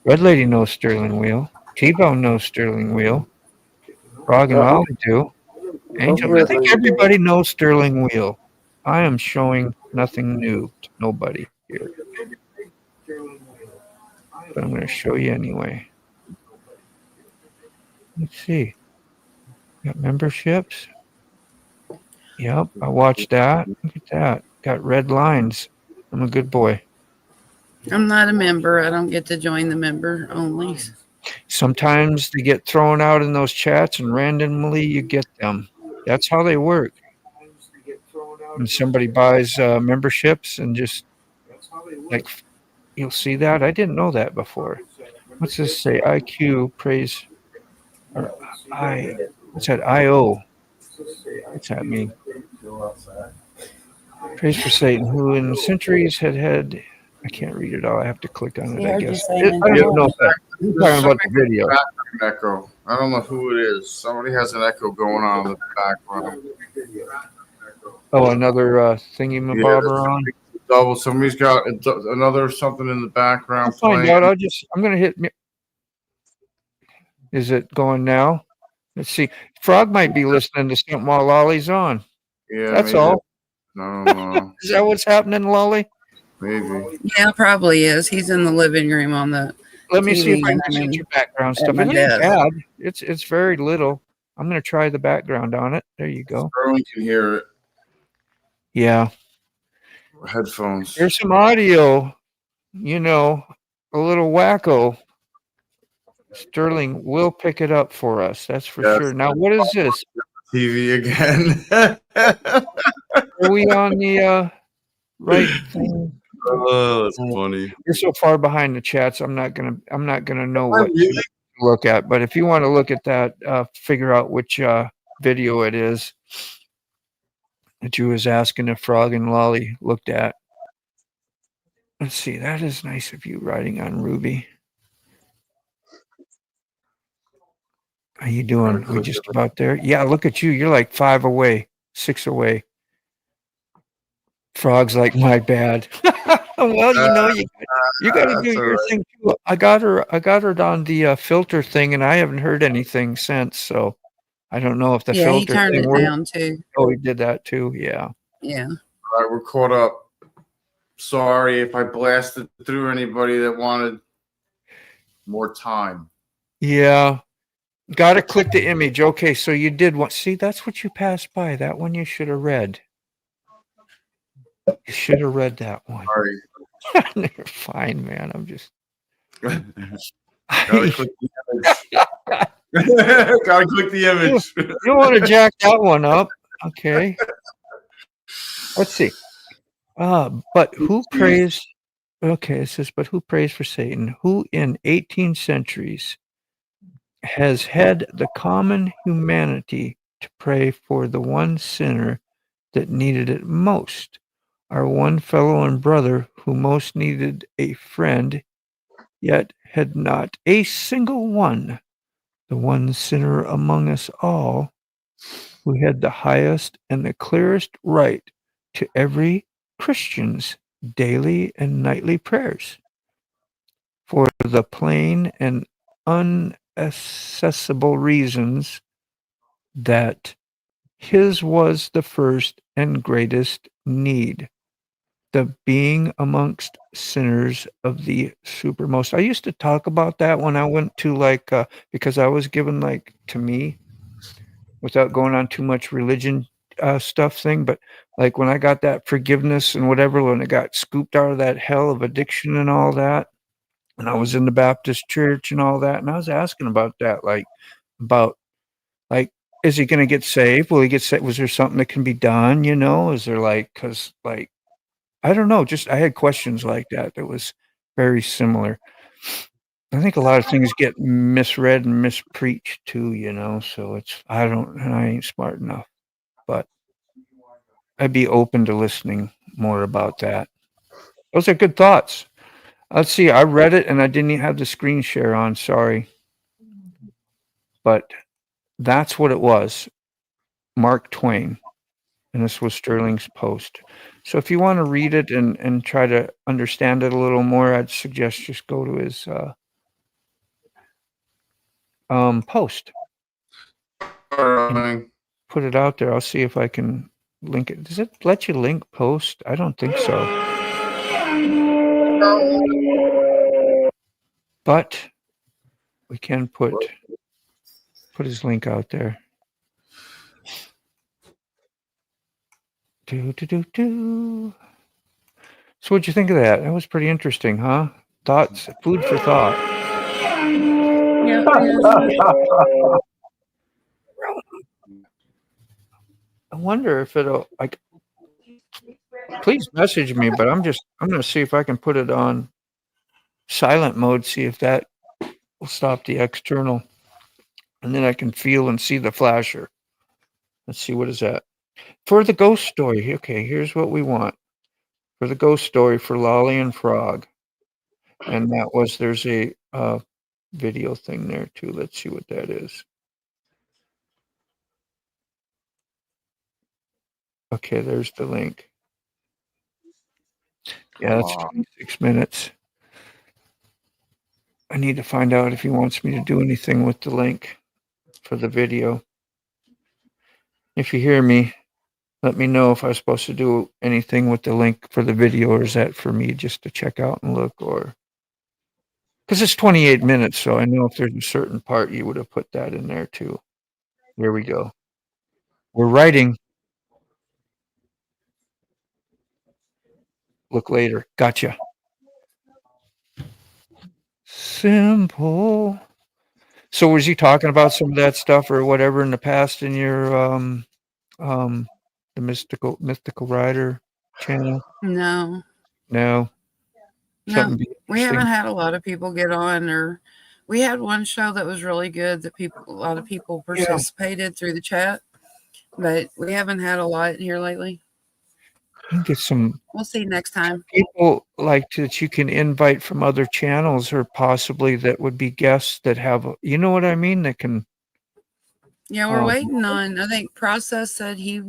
Red Lady knows Sterling Wheel. T-Bone knows Sterling Wheel. Frog and Lolly do. Angel, I think everybody knows Sterling Wheel. I am showing nothing new to nobody here. But I'm going to show you anyway. Let's see. Got memberships. Yep, I watched that. Look at that. Got red lines. I'm a good boy. I'm not a member. I don't get to join the member only. Sometimes they get thrown out in those chats and randomly you get them. That's how they work. When somebody buys memberships and just like, you'll see that. I didn't know that before. What's this say? IQ praise. Or what's that? IO. What's that mean? Praise for Satan, who in centuries had. I can't read it all. I have to click on it, I guess. I don't know if I'm talking about the video. Echo. I don't know who it is. Somebody has an echo going on in the background. Oh, another thingy-mabobber on. Double. Somebody's got another something in the background. I'll find out. I'm going to hit. Is it going now? Let's see. Frog might be listening to something while Lolly's on. Yeah, that's maybe. all. No. Is that what's happening, Lolly? Maybe. Yeah, probably is. He's in the living room on the. Let me TV see if I can get your background stuff. It ain't bad. It's very little. I'm going to try the background on it. There you go. Sterling can hear it. Yeah. Headphones. There's some audio. You know, a little wacko. Sterling will pick it up for us. That's for sure. Now, what is this? TV again. Are we on the right thing? Oh, that's funny. You're so far behind the chats. I'm not gonna know what. Really? to look at. But if you want to look at that, figure out which video it is that you was asking if Frog and Lolly looked at. Let's see. That is nice of you riding on Ruby. How you doing? We just about there? Yeah, look at you. You're like 5 away, 6 away. Frog's like, my bad. Well, you got to do your thing too. I got her on the filter thing, and I haven't heard anything since. So I don't know if the filter he turned thing it worked. down too. Oh, he did that too. Yeah. Yeah. All right, we're caught up. Sorry if I blasted through anybody that wanted more time. Yeah. Got to click the image. Okay, so you did what? See, that's what you passed by. That one you should have read. You should have read that one. Sorry. You're fine, man. I'm just. Gotta click the image. Gotta click the image. You want to jack that one up? Okay. Let's see. But who prays? Okay, it says, but who prays for Satan? Who in 18 centuries has had the common humanity to pray for the one sinner that needed it most? Our one fellow and brother who most needed a friend, yet had not a single one. The one sinner among us all who had the highest and the clearest right to every Christian's daily and nightly prayers. For the plain and unaccessible reasons that his was the first and greatest need. The being amongst sinners of the supermost. I used to talk about that when I went to because I was given to me, without going on too much religion stuff thing, but like when I got that forgiveness and whatever, when I got scooped out of that hell of addiction and all that, and I was in the Baptist church and all that, and I was asking about that, is he going to get saved? Will he get saved? Was there something that can be done? Is there because I don't know. Just I had questions like that. That was very similar. I think a lot of things get misread and mispreached too. So I ain't smart enough, but I'd be open to listening more about that. Those are good thoughts. Let's see. I read it and I didn't even have the screen share on. Sorry, but that's what it was. Mark Twain. And this was Sterling's post. So if you want to read it and try to understand it a little more, I'd suggest just go to his post. Put it out there. I'll see if I can link it. Does it let you link post? I don't think so. But we can put his link out there. So what'd you think of that? That was pretty interesting, huh? Thoughts, food for thought. Yeah. I wonder if it'll please message me, but I'm going to see if I can put it on silent mode, see if that will stop the external, and then I can feel and see the flasher. Let's see, what is that? For the ghost story, okay, here's what we want. For the ghost story for Lolly and Frog. And there's a video thing there too. Let's see what that is. Okay, there's the link. Yeah, that's 26 minutes. I need to find out if he wants me to do anything with the link for the video. If you hear me, let me know if I'm supposed to do anything with the link for the video, or is that for me just to check out and look, or because it's 28 minutes, so I know if there's a certain part you would have put that in there too. There we go. We're writing. Look later. Gotcha. Simple. So was you talking about some of that stuff or whatever in the past in your the mystical rider channel? No. No. We haven't had a lot of people get on or We had one show that was really good that a lot of people participated through the chat, but we haven't had a lot here lately. You get some. We'll see next time. People that you can invite from other channels, or possibly that would be guests that have, you know what I mean? That can. Yeah, we're waiting on. I think Process said he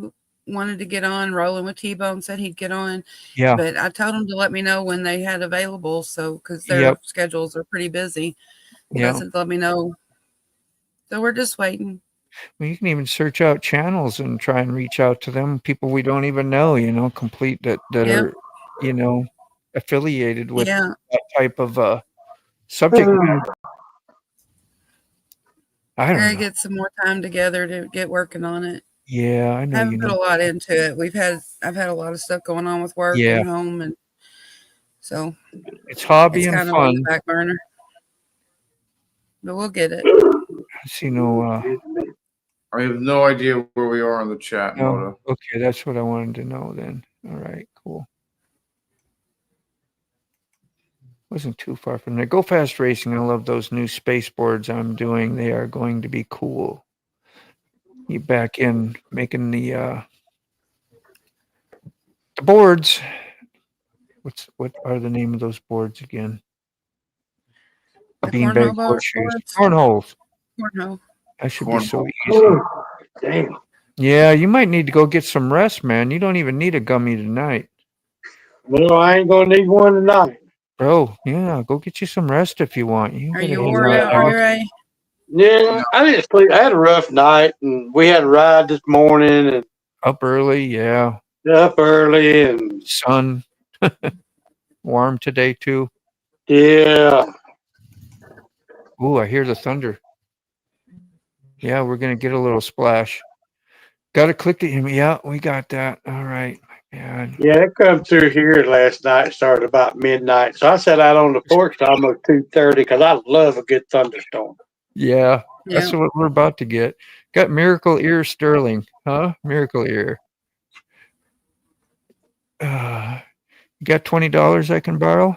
wanted to get on. Rolling with T-Bone said he'd get on. Yeah. But I told him to let me know when they had available, so because their schedules are pretty busy. Yeah. I said, let me know. So we're just waiting. Well, you can even search out channels and try and reach out to them. People we don't even know, complete that are, affiliated with that type of subject matter. I don't know. Get some more time together to get working on it. Yeah, I know. I haven't put a lot into it. I've had a lot of stuff going on with work and home, and so it's hobby and kind fun. Of on the back burner, but we'll get it. I see no. I have no idea where we are on the chat, Moto. Okay, that's what I wanted to know then. All right, cool. Wasn't too far from there. Go Fast Racing. I love those new space boards I'm doing. They are going to be cool. You back in making the boards. What are the name of those boards again? Beanbag horseshoes. Cornholes. Cornhole. That should be so easy. Damn. Yeah, you might need to go get some rest, man. You don't even need a gummy tonight. Well, I ain't gonna need one tonight. Bro, yeah, go get you some rest if you want. Are you wore out, Ray? Yeah, I didn't sleep. I had a rough night, and we had a ride this morning, and up early, yeah. Up early, and sun warm today too. Yeah. Ooh, I hear the thunder. Yeah, we're gonna get a little splash. Got to click it. Yeah, we got that. All right. Man. Yeah, it come through here last night. Started about midnight, so I sat out on the porch till almost 2:30 because I love a good thunderstorm. Yeah, that's what we're about to get. Got Miracle Ear Sterling, huh? Miracle Ear. You got $20 I can borrow?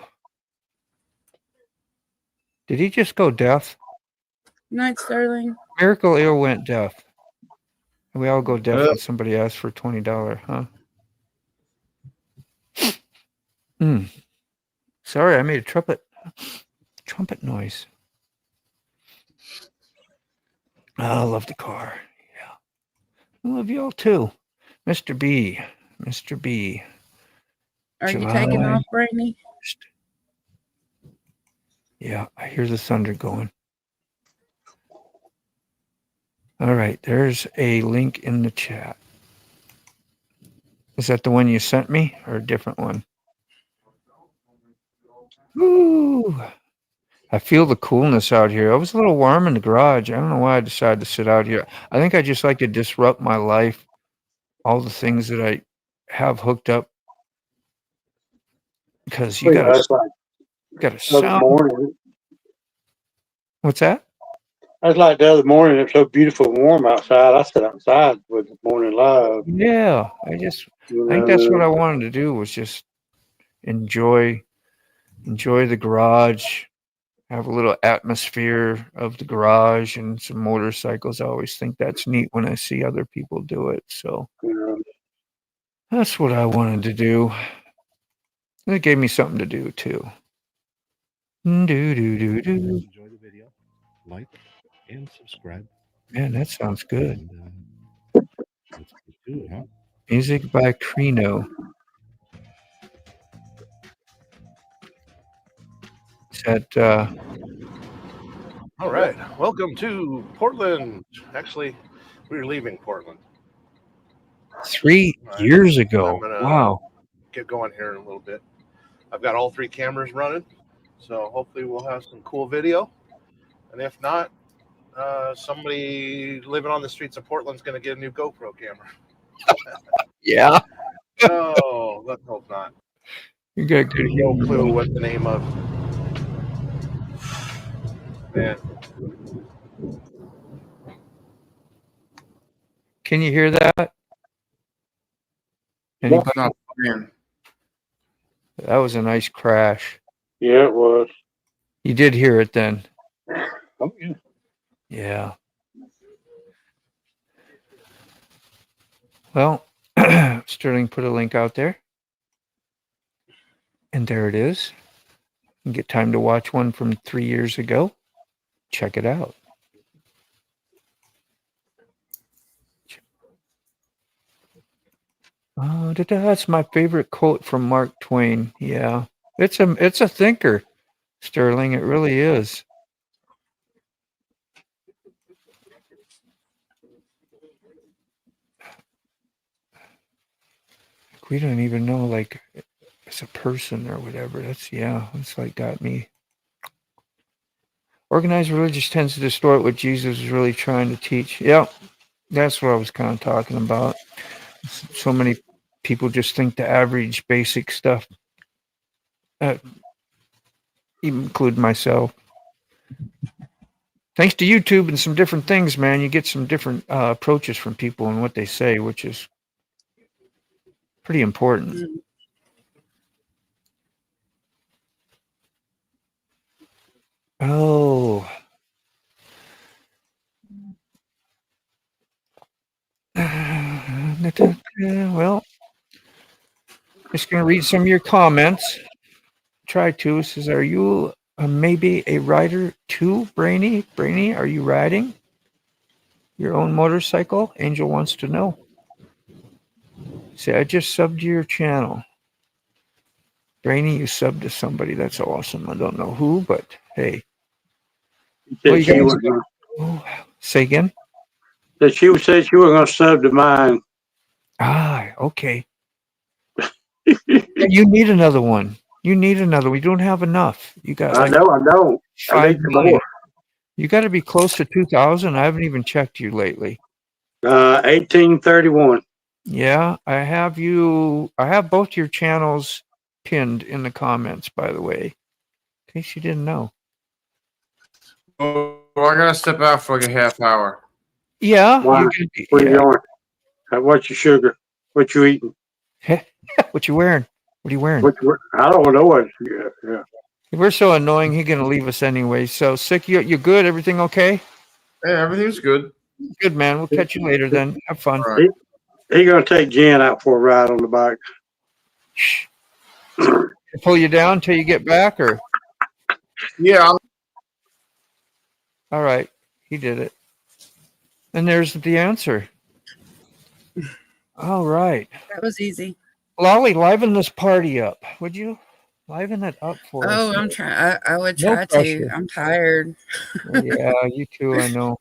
Did he just go deaf? Night, Sterling. Miracle Ear went deaf. We all go deaf when somebody asks for $20, huh? Sorry, I made a trumpet noise. I love the car. Yeah. I love y'all too. Mr. B. Mr. B. Are you taking off, Brainy? Yeah, I hear the thunder going. All right, there's a link in the chat. Is that the one you sent me or a different one? Ooh, I feel the coolness out here. I was a little warm in the garage. I don't know why I decided to sit out here. I think I just like to disrupt my life, all the things that I have hooked up. Because you got to sound. What's that? That's like the other morning. It was so beautiful and warm outside. I sat outside with the morning live. Yeah, I think that's what I wanted to do was just enjoy the garage, have a little atmosphere of the garage and some motorcycles. I always think that's neat when I see other people do it. So that's what I wanted to do. And it gave me something to do too. Enjoy the video, like and subscribe. Man, that sounds good. And, let's get to it, huh? Music by Crino. Is that all right. Welcome to Portland. Actually, we were leaving Portland 3 years ago. Wow. Get going here in a little bit. I've got all 3 cameras running, so hopefully we'll have some cool video. And if not, somebody living on the streets of Portland's going to get a new GoPro camera. Yeah. Oh, let's hope not. You got good. No clue what the name of. Man. Can you hear that? Anybody? Not playing. That was a nice crash. Yeah, it was. You did hear it then. Yeah. Well, Sterling put a link out there. And there it is. You get time to watch one from 3 years ago. Check it out. That's my favorite quote from Mark Twain. Yeah. It's a thinker, Sterling. It really is. We don't even know, like, it's a person or whatever. It's like got me. Organized religion tends to distort what Jesus is really trying to teach. Yeah, that's what I was kind of talking about. So many people just think the average basic stuff, include myself. Thanks to YouTube and some different things, man, you get some different approaches from people and what they say, which is pretty important. Oh. Well, just going to read some of your comments. Try to. It says, are you maybe a rider too, Brainy? Brainy, are you riding your own motorcycle? Angel wants to know. Say, I just subbed to your channel. Brainy, you subbed to somebody. That's awesome. I don't know who, but hey. Well, you guys, say again? That she said she was going to sub to mine. Okay. You need another one. You need another. We don't have enough. You got. I know. 5 million. You got to be close to 2,000. I haven't even checked you lately. 1831. Yeah, I have you. I have both your channels pinned in the comments, by the way, in case you didn't know. Oh, I gotta step out for like a half hour. Yeah. Where you going? What's your sugar? What you eating? What you wearing? What are you wearing? I don't know what. Yeah. We're so annoying. He's gonna leave us anyway. So sick. You good? Everything okay? Hey, everything's good. Good, man. We'll catch you later then. Have fun. Right. He gonna take Jen out for a ride on the bike. Shh. Pull you down till you get back, or? Yeah. All right. He did it. And there's the answer. All right. That was easy. Lolly, liven this party up. Would you liven it up for us? Oh, I'm trying. I would try to. I'm tired. Yeah, you too. I know.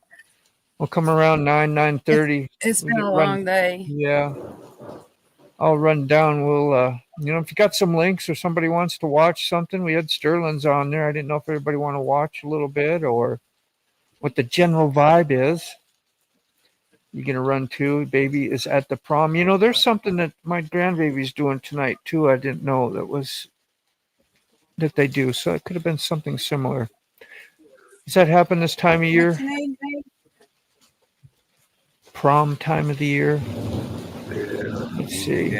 We'll come around 9:30. It's been a long day. Yeah. I'll run down. We'll, if you got some links or somebody wants to watch something, we had Sterling's on there. I didn't know if everybody want to watch a little bit or what the general vibe is. You're going to run too. Baby is at the prom. There's something that my grandbaby's doing tonight too. I didn't know that they do. So it could have been something similar. Does that happen this time of year? Prom time of the year. Let's see.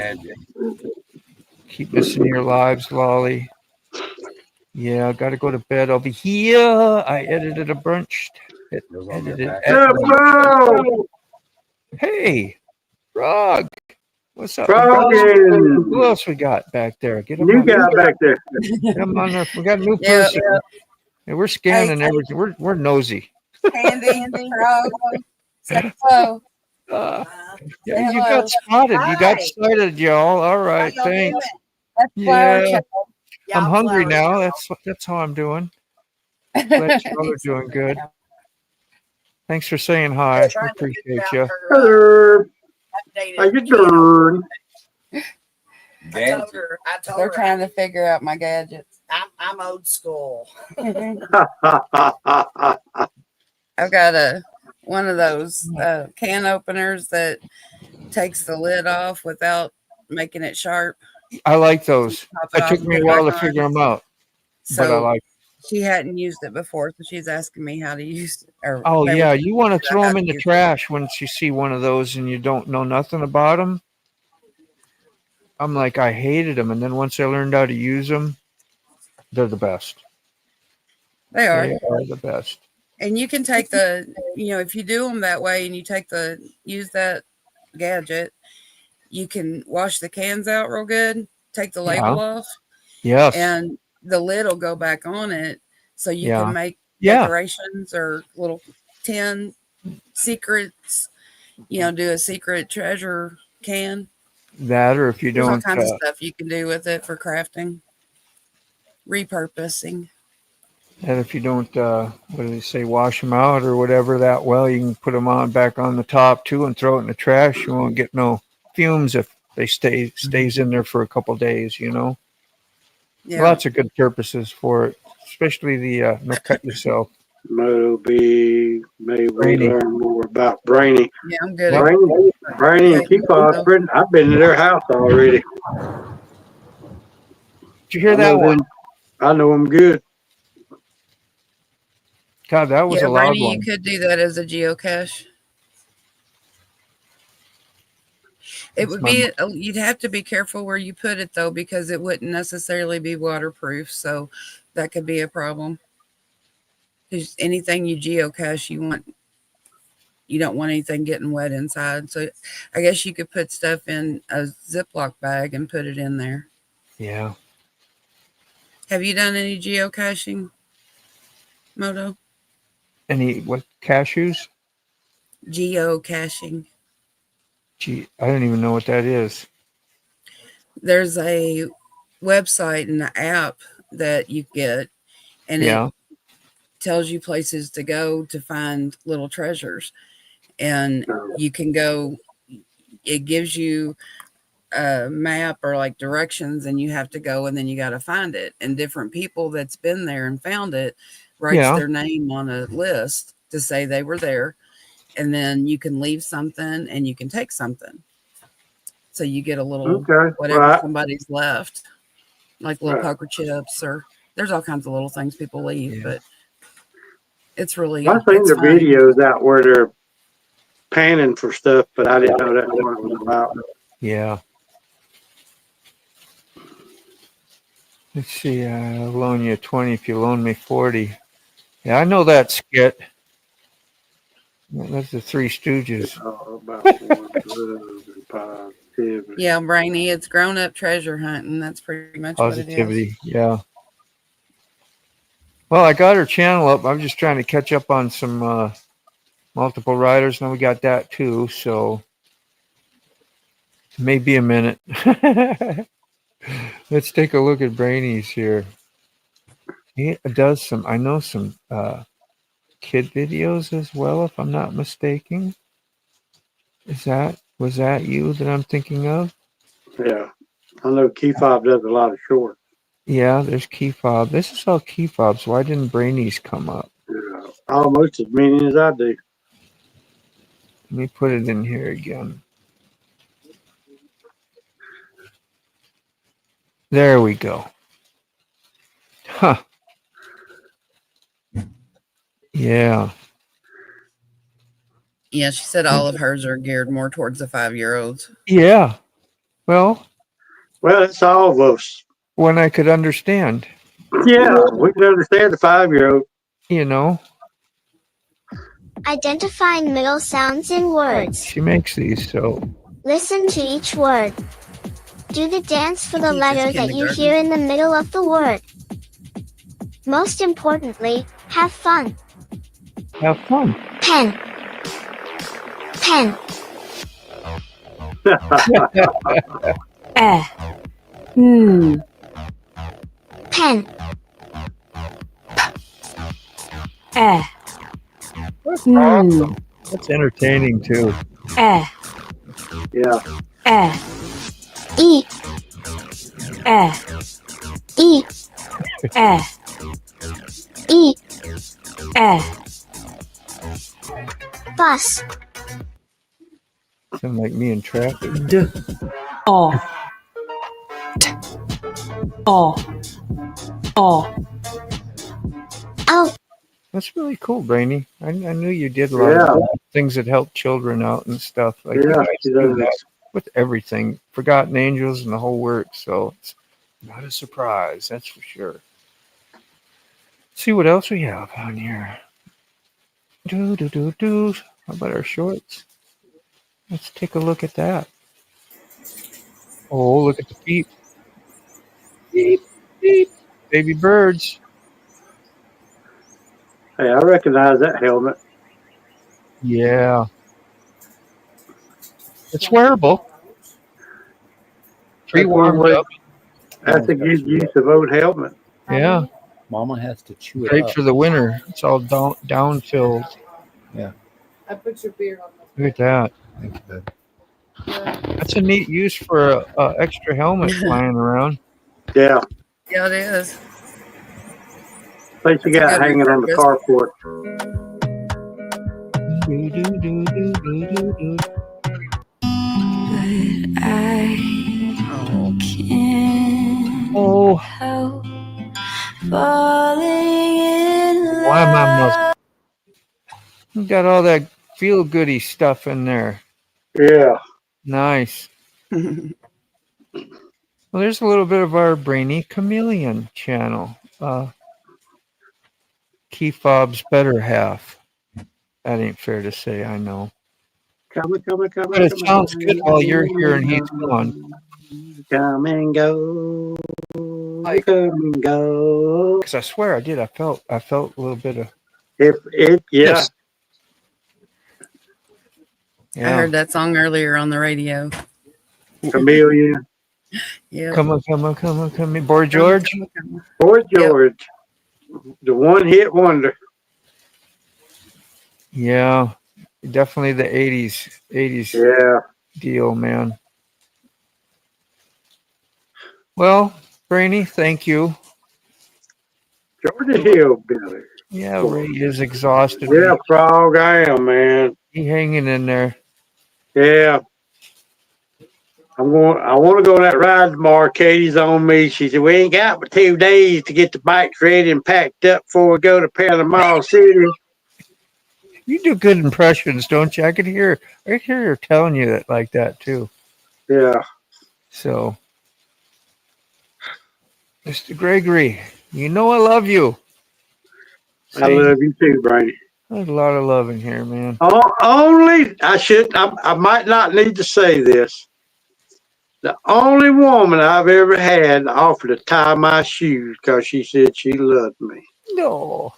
Keep missing your lives, Lolly. Yeah, I got to go to bed. I'll be here. I edited a brunch. Hey, Frog. What's up? Froggy. Who else we got back there? Get him You got back there. Get him on there. We got a new person. Yeah, we're scanning everything. We're nosy. Andy, Frog. Say hello. Yeah, you got spotted. You got spotted, y'all. All right, thanks. Yeah, I'm hungry now. That's how I'm doing. Glad y'all are doing good. Thanks for saying hi. I appreciate you. Hello. How you doing? I told her they're trying to figure out my gadgets. I'm old school. I've got one of those can openers that takes the lid off without making it sharp. I like those. It took me a while to figure them out, but I like. She hadn't used it before, so she's asking me how to use it. Oh yeah, you want to throw them in the trash once you see one of those and you don't know nothing about them. I'm like, I hated them, and then once I learned how to use them, they're the best. They are. They are the best. And you can take if you do them that way and you use that gadget, you can wash the cans out real good, take the label off. Yes. And the lid will go back on it. So you can make decorations or little tin secrets, do a secret treasure can. That, or if you There's all don't, kinds of stuff you can do with it for crafting, repurposing. that if you don't, what do they say, wash them out or whatever that well, you can put them back on the top too and throw it in the trash. You won't get no fumes if they stays in there for a couple days, Yeah. Lots of good purposes for it, especially the no cut yourself. Moto B, maybe we learn more about Brainy. Yeah, I'm good. Brainy and Keepaw, I've been to their house already. Did you hear that one? I know them good. God, that was a loud Brainy, one. you could do that as a geocache. It would be, you'd have to be careful where you put it though, because it wouldn't necessarily be waterproof. So that could be a problem. Because anything you geocache, you don't want anything getting wet inside. So I guess you could put stuff in a Ziploc bag and put it in there. Yeah. Have you done any geocaching, Moto? Any, what, cashews? Geocaching. Gee, I don't even know what that is. There's a website and an app that you get, and it tells you places to go to find little treasures. And you can go, it gives you a map or like directions, and you have to go and then you got to find it. And different people that's been there and found it writes their name on a list to say they were there. And then you can leave something and you can take something. So you get a little whatever somebody's left, like little poker chips, or there's all kinds of little things people leave, but it's really I've seen the videos out where they're panning for stuff, but I didn't know that's what it was about. Yeah. Let's see, I'll loan you 20 if you loan me 40. Yeah, I know that skit. That's the Three Stooges. Yeah, Brainy, it's grown-up treasure hunting. That's pretty much Positivity, what it is. Yeah. Well, I got her channel up. I'm just trying to catch up on some multiple riders. Now we got that too, so maybe a minute. Let's take a look at Brainy's here. He does some, I know some kid videos as well, if I'm not mistaken. Was that you that I'm thinking of? Yeah. I know Key Fob does a lot of shorts. Yeah, there's Key Fob. This is all Key Fobs. Why didn't Brainy's come up? Yeah. Almost as many as I do. Let me put it in here again. There we go. Huh. Yeah. Yeah, she said all of hers are geared more towards the 5-year-olds. Yeah. Well, it's all of us. When I could understand. Yeah, we can understand the 5-year-old. You know. Identifying middle sounds in words. She makes these, so. Listen to each word. Do the dance for the letter that you hear in the middle of the word. Most importantly, have fun. Have fun. Pen. Pen. Pen. That's awesome. That's entertaining too. Yeah. E. E. E. Bus. Sound like me in traffic. Oh. Oh. That's really cool, Brainy. I knew you did a lot of things that help children out and stuff. Like you guys do that with everything. Forgotten Angels and the whole works. So it's not a surprise, that's for sure. Let's see what else we have on here. Do do do do. How about our shorts? Let's take a look at that. Oh, look at the feet. Beep, beep. Baby birds. Hey, I recognize that helmet. Yeah. It's wearable. That's one Pre-warmed way. up. That's a good use of old helmet. Yeah. Mama has to chew it Great up. for the winter. It's all down filled. Yeah. I put your beer on Look at that. Thank you, babe. That's a neat use for a extra helmet flying around. Yeah. Yeah, it is. Place you got hanging on the carport. Do, do, do, do, do, do, do. Oh. Why am I muzzled? You got all that feel goody stuff in there. Yeah. Nice. Well, there's a little bit of our Brainy Chameleon channel. Key Fob's better half. That ain't fair to say, I know. Come But it sounds good while you're here and he's gone. Come and go. Come and go. Because I swear I did. I felt a little bit of. Yeah. Yes. I heard that song earlier on the radio. Chameleon. Yeah. Come on. Boy George. Boy George. The one hit wonder. Yeah. Definitely the 80s deal, man. Well, Brainy, thank you. Georgia Hillbilly. Yeah, Ray is exhausted. Yeah, Frog, I am, man. He hanging in there. Yeah. I want to go on that ride tomorrow. Katie's on me. She said, we ain't got but 2 days to get the bikes ready and packed up before we go to Panama City. You do good impressions, don't you? I could hear her telling you that like that too. Yeah. So, Mr. Gregory, you know I love you. I love you too, Brady. There's a lot of love in here, man. Only I might not need to say this. The only woman I've ever had offered to tie my shoes because she said she loved me. No.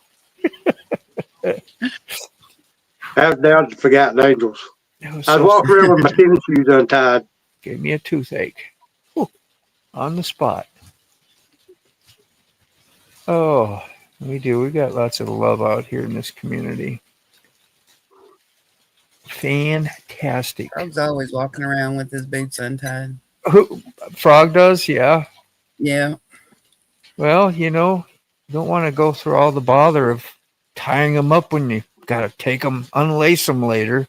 That was down to Forgotten Angels. I was so walking around with my tennis shoes untied. Gave me a toothache. Whew. On the spot. Oh, we do. We got lots of love out here in this community. Fantastic. Frog's always walking around with his boots untied. Frog does, yeah. Yeah. Well, you don't want to go through all the bother of tying them up when you got to take them, unlace them later.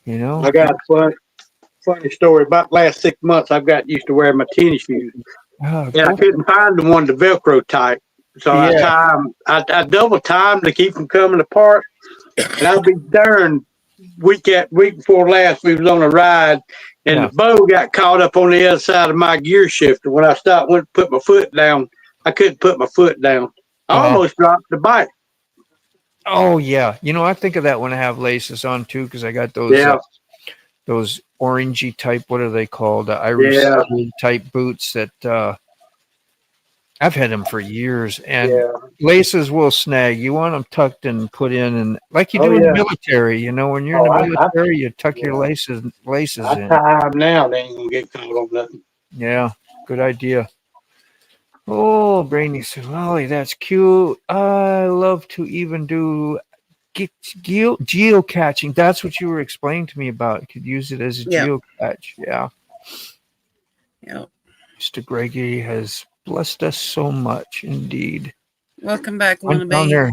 I got a funny story. About the last 6 months, I've got used to wearing my tennis shoes. And I couldn't find the one, the Velcro type. So I double tie them to keep them coming apart. And I'll be darned, week before last, we was on a ride, and the bow got caught up on the other side of my gear shifter. When I stopped, went to put my foot down, I couldn't put my foot down. I almost dropped the bike. Oh, yeah. I think of that when I have laces on, too, because I got those orangey type, what are they called? Irish type boots that I've had them for years. And laces will snag. You want them tucked and put in, and like you do in the military. When you're in the military, you tuck your laces in. I tie them now. They ain't going to get caught on nothing. Yeah, good idea. Oh, Brainy said, Lolly, that's cute. I love to even do geocaching. That's what you were explaining to me about. You could use it as a geocache. Yeah. Yeah. Mr. Gregory has blessed us so much, indeed. Welcome back, Down there.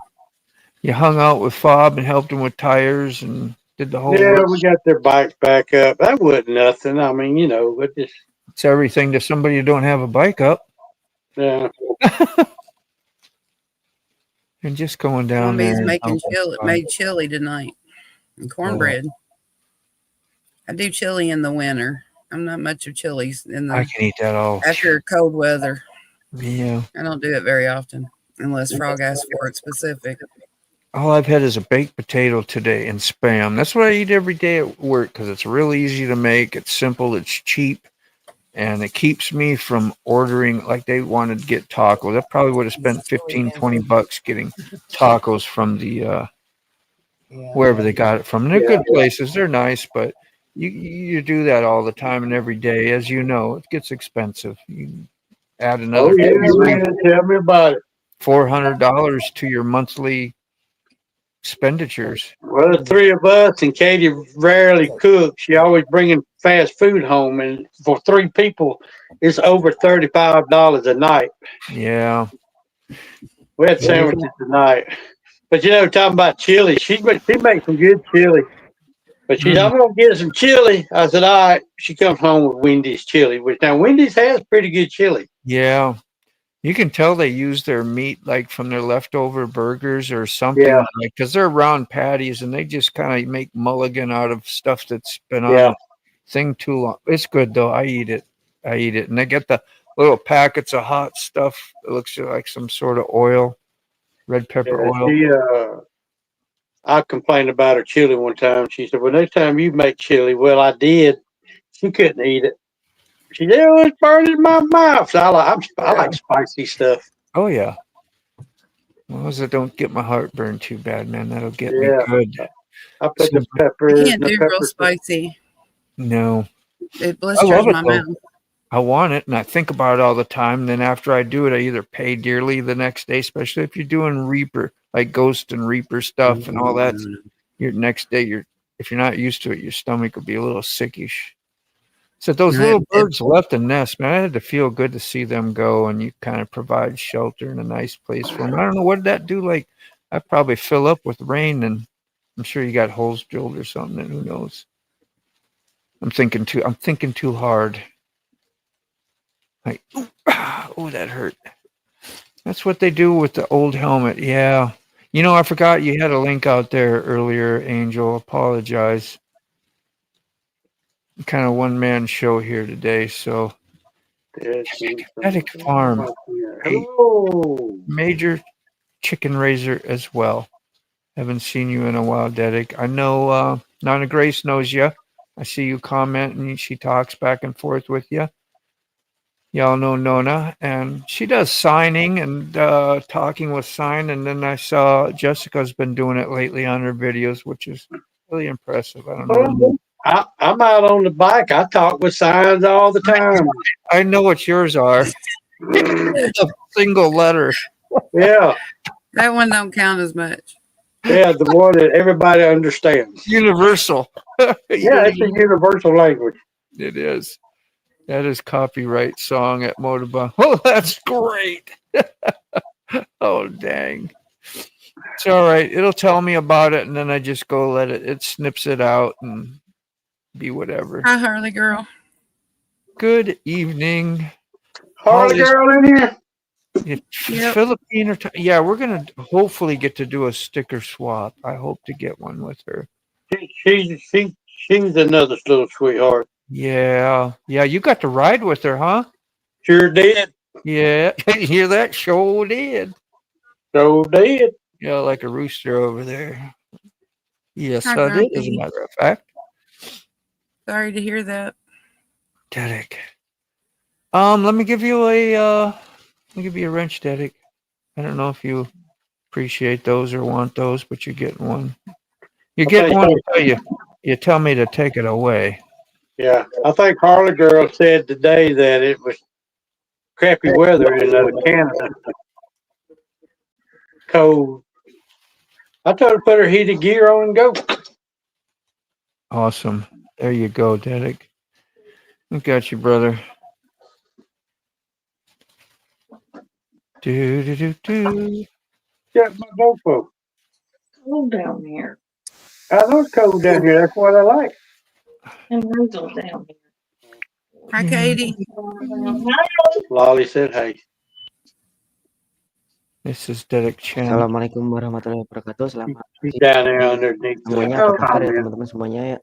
You hung out with Fob and helped him with tires and did the whole we got their bikes back up. That wasn't nothing. I mean, it's everything to somebody who don't have a bike up. Yeah. And just going down Mommy's there. made chili tonight and cornbread. I do chili in the winter. I'm not much of chilies I can eat that all after cold weather. Yeah. I don't do it very often unless Frog asks for it specific. all I've had is a baked potato today and Spam. That's what I eat every day at work because it's real easy to make. It's simple. It's cheap. And it keeps me from ordering like they wanted to get tacos. I probably would have spent 15, 20 bucks getting tacos from the wherever they got it from. And they're good places. They're nice, but you do that all the time and every day. As you know, it gets expensive. You add another man, tell me about it. $400 to your monthly expenditures. Well, the three of us, and Katie rarely cooks. She always bringing fast food home, and for three people, it's over $35 a night. Yeah, we had sandwiches tonight. But talking about chili, she makes some good chili. But she's, I'm gonna get some chili. I said, all right. She comes home with Wendy's chili, which now Wendy's has pretty good chili. Yeah. You can tell they use their meat like from their leftover burgers or something, like because they're round patties and they just kind of make mulligan out of stuff that's been on the thing too long. It's good though. I eat it. And they get the little packets of hot stuff. It looks like some sort of oil, red pepper oil. I complained about her chili one time. She said, well, next time you make chili, well, I did. She couldn't eat it. She said, oh, it's burning in my mouth. So I like spicy stuff. Oh, yeah. As long as I don't get my heartburn too bad, man, that'll get me good. I put the pepper. I can't do real spicy. No. It blisters my mouth. I want it, and I think about it all the time. And then after I do it, I either pay dearly the next day, especially if you're doing Reaper, like Ghost and Reaper stuff and all that. Your next day, if you're not used to it, your stomach will be a little sickish. So those little birds left the nest, man. I had to feel good to see them go, and you kind of provide shelter and a nice place for them. I don't know, what did that do? Like, I probably fill up with rain, and I'm sure you got holes drilled or something, and who knows? I'm thinking too hard. Like, oh, that hurt. That's what they do with the old helmet. Yeah. I forgot you had a link out there earlier, Angel. Apologize. Kind of one-man show here today, so Attic Farm, major chicken raiser as well. Haven't seen you in a while, Dedic. I know Nana Grace knows you. I see you comment and she talks back and forth with you. Y'all know Nona, and she does signing and talking with sign. And then I saw Jessica's been doing it lately on her videos, which is really impressive. I don't know. I'm out on the bike. I talk with signs all the time. I know what yours are. It's a single letter. Yeah. That one don't count as much. Yeah, the one that everybody understands. Universal. Yeah, it's a universal language. It is. That is copyright song at Motovloggers. Oh, that's great. Oh, dang. It's all right. It'll tell me about it, and then I just go let it snips it out and be whatever. Hi, Harley girl. Good evening. Harley girl in here? Yep. Philippine yeah, we're going to hopefully get to do a sticker swap. I hope to get one with her. She's another little sweetheart. Yeah. Yeah, you got to ride with her, huh? Sure did. Yeah. You hear that? Sure did. Sure did. Yeah, like a rooster over there. Yes, Hi, I did, as a matter of fact. Sorry to hear that. Dedic. Let me give you a wrench, Dedic. I don't know if you appreciate those or want those, but you're getting one. You're getting one until you tell me to take it away. Yeah, I think Harley girl said today that it was crappy weather in Canada. Cold. I told her to put her heated gear on and go. Awesome. There you go, Dedic. I got you, brother. Do. Got my GoPro. Cold down here. I know it's cold down here. That's what I like. And Hazel down here. Hi, Katie. Lolly said, hey. This is Dedic Chen. Assalamualaikum warahmatullahi wabarakatuh. Selamat down there underneath semuanya. Apa kabar ya teman-teman semuanya?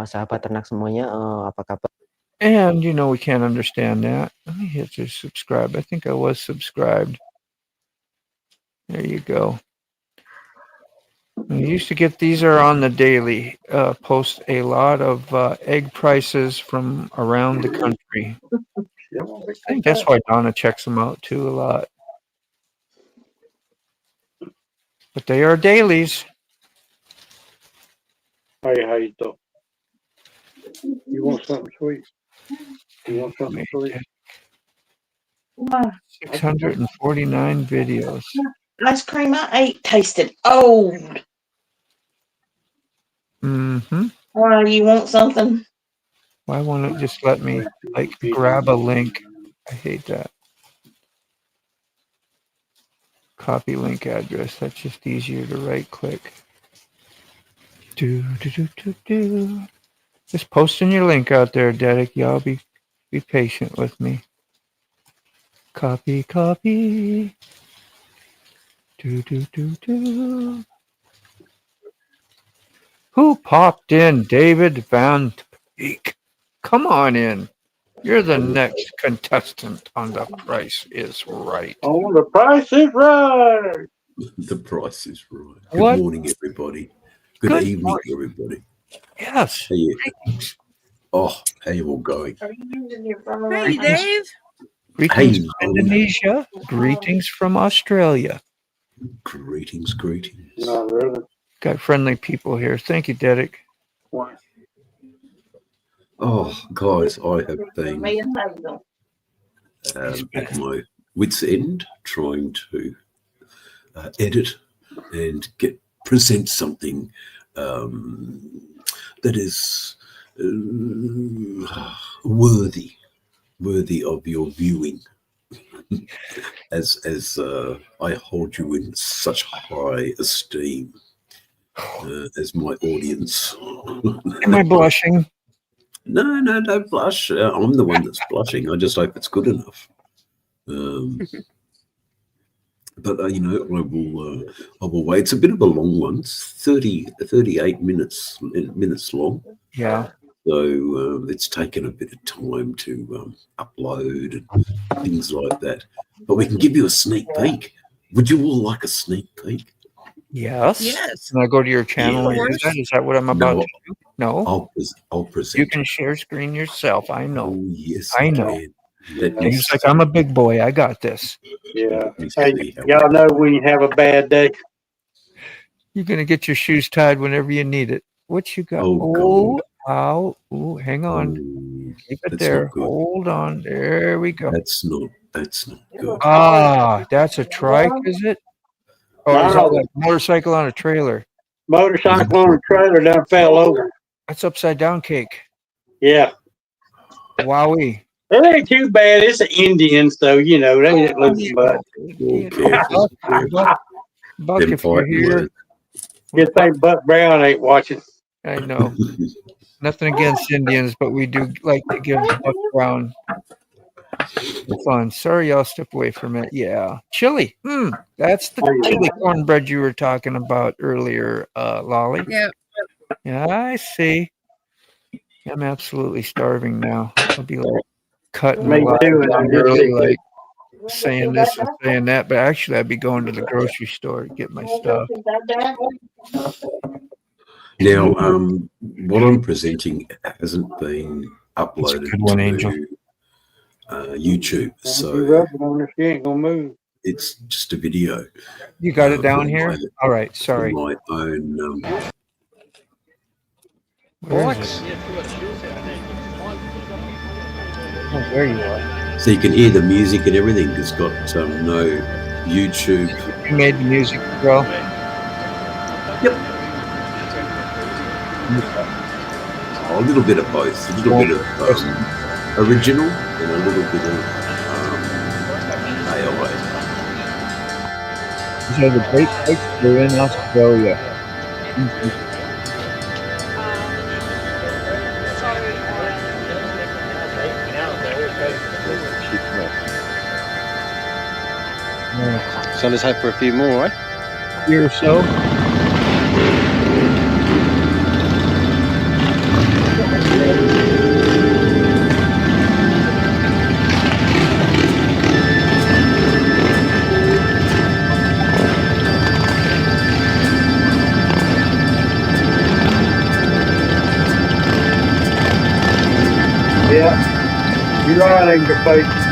Sahabat ternak semuanya, apa kabar? And we can't understand that. Let me hit to subscribe. I think I was subscribed. There you go. We used to get these are on the daily. Post a lot of egg prices from around the country. I think that's why Donna checks them out too a lot. But they are dailies. Hey, how you doing? You want something sweet? You want something sweet? 649 videos. Ice cream I ate tasted old. Mm-hmm. Why, you want something? Why won't it just let me like grab a link? I hate that. Copy link address. That's just easier to right click. Just posting your link out there, Derek. Y'all be patient with me. Copy. Who popped in? David Van Peek. Come on in. You're the next contestant on The Price is Right. Oh, The Price is Right. The Price is Right. What? Good morning, everybody. Good evening, morning. everybody. Yes. How you? Oh, how you all going? Hey, Dave. Greetings from Indonesia. Greetings from Australia. Greetings. Not really. Got friendly people here. Thank you, Derek. Why? Oh, guys, I have been at my wit's end trying to edit and present something that is worthy of your viewing, as I hold you in such high esteem as my audience. Am I blushing? No, don't blush. I'm the one that's blushing. I just hope it's good enough. But you know, I will wait. It's a bit of a long one. It's 38 minutes long. Yeah. So it's taken a bit of time to upload and things like that. But we can give you a sneak peek. Would you all like a sneak peek? Yes. Yes. Can I go to your channel and do that? Is that what I'm about to do? No. I'll present. You can share screen yourself. I know. Oh, yes, I know. It's like I'm a big boy. I got this. Yeah. Hey, y'all know when you have a bad day. You're gonna get your shoes tied whenever you need it. What you got? Oh, hang on. Keep it there. Hold on. There we go. That's not good. Ah, that's a trike, is it? Oh, is that like a motorcycle on a trailer? Motorcycle on a trailer done fell over. That's upside down cake. Yeah. Wowie. It ain't too bad. It's the Indians, though. You know, they didn't lose much. Buck, if you're here. Good thing Buck Brown ain't watching. I know. Nothing against Indians, but we do like to give Buck Brown fun. Sorry, I'll step away from it. Yeah. Chili. That's the chili cornbread you were talking about earlier, Lolly. Yeah. Yeah, I see. I'm absolutely starving now. I'll be like cutting my life down early, like saying this and saying that, but actually I'd be going to the grocery store to get my stuff. Now, what I'm presenting hasn't been uploaded to YouTube, so she ain't gonna move. It's just a video. You got it down here? All right, sorry. My own. Where is it? Oh, there you are. So you can hear the music and everything. It's got no YouTube. You made the music as well? Yep. A little bit of both. A little bit of original and a little bit of AI. These are the great bikes. They're in Australia. So let's hope for a few more, right? Here or so. Yeah. You're on the fight.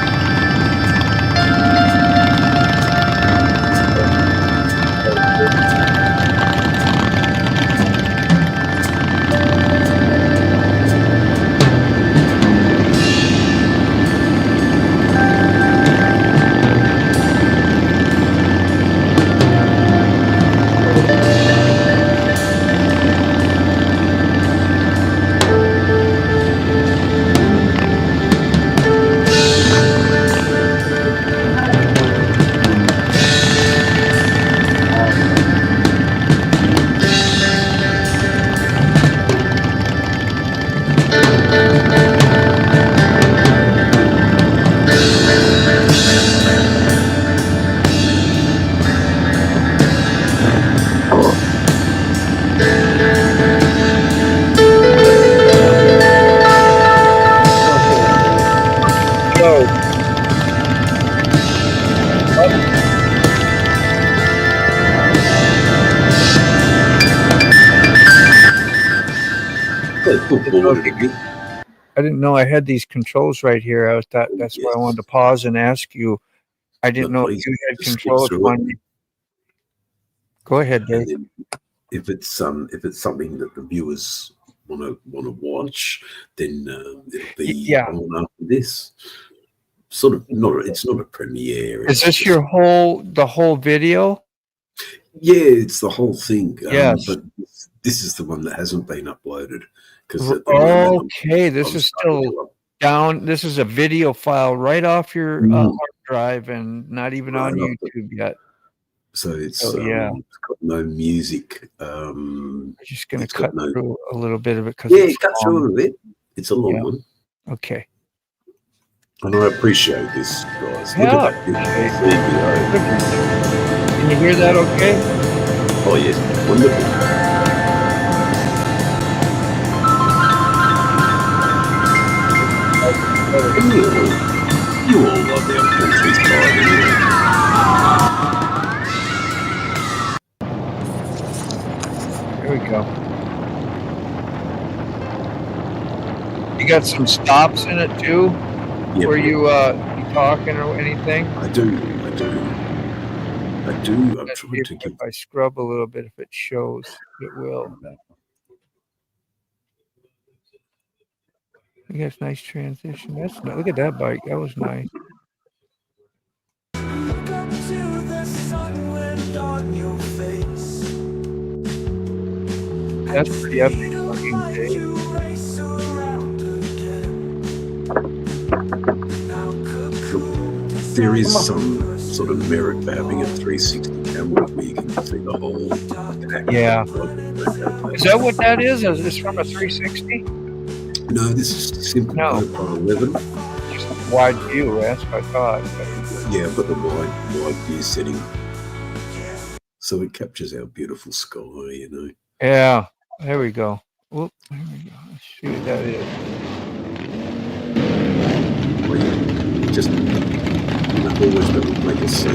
I didn't know I had these controls right here. I thought that's why I wanted to pause and ask you. I didn't know if you had controls on me. Go ahead, Dave. If it's something that the viewers want to watch, then it'll be on after this. Sort of not. It's not a premiere. Is this your the whole video? Yeah, it's the whole thing. Yes. But this is the one that hasn't been uploaded. Okay, this is still down. This is a video file right off your hard drive and not even on YouTube yet. So it's got no music. I'm just going to cut through a little bit of it. Cut through a little bit. It's a long one. Okay. And I appreciate this, guys. Look Yeah. at that video. Can you hear that okay? Oh, yes. Wonderful. You all love their country's There we go. You got some stops in it too? Yep. Where you talking or anything? I do. I'm trying to if I scrub a little bit, if it shows, it will. I guess nice transition. Look at that bike. That was nice. That's pretty epic fucking day. There is some sort of merit for having a 360 camera where you can see the whole pack. Yeah. Is that what that is? Is this from a 360? No, this is simply GoPro 11. Just a wide view, that's what I thought. Yeah, I've got the wide view setting. So it captures our beautiful sky, you know. Yeah, there we go. Whoop, there we go. Let's see what that is. Just always got to make a scene.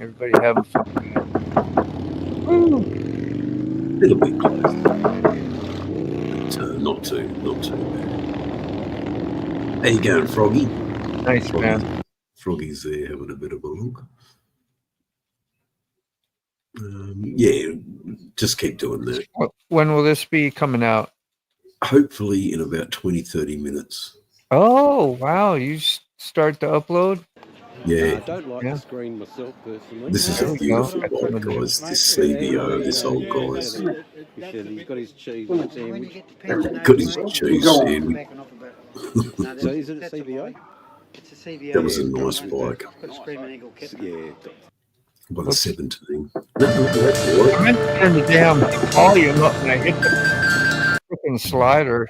Everybody having fun. Little bit close. But, not too bad. How you going, Froggy? Nice, man. Froggy's there having a bit of a look. Yeah, just keep doing that. When will this be coming out? Hopefully in about 20-30 minutes. Oh, wow. You start to upload? Yeah. I don't like the screen myself personally. This is a beautiful bike, guys. This CVO, this old guy's. He's got his cheese sandwich. Got his cheese sandwich. So is it a CVO? It's a CVO. That was a nice bike. Got a Screaming Eagle kit. Yeah. By the 17. I meant to turn the damn volume up and I hit the freaking slider.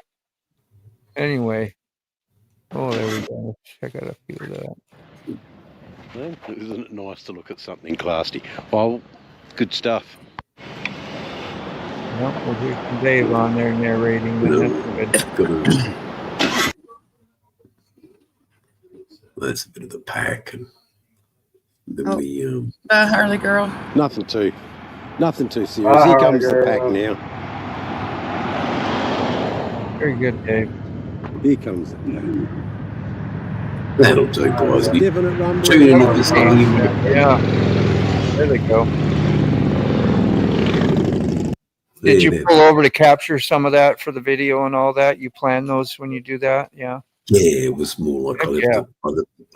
Anyway. Oh, there we go. Check out a few of that. Well, isn't it nice to look at something classy? Well, good stuff. Well, we'll hear from Dave on there narrating. That's good. That's a bit of the pack. And then we, Harley girl. Nothing too. Nothing too serious. Here comes the pack now. Very good, Dave. Here comes the pack. That'll do, boys. Definite rumble. Tune in at this time. Yeah. There they go. Did you pull over to capture some of that for the video and all that? You plan those when you do that? Yeah. Yeah, it was more like I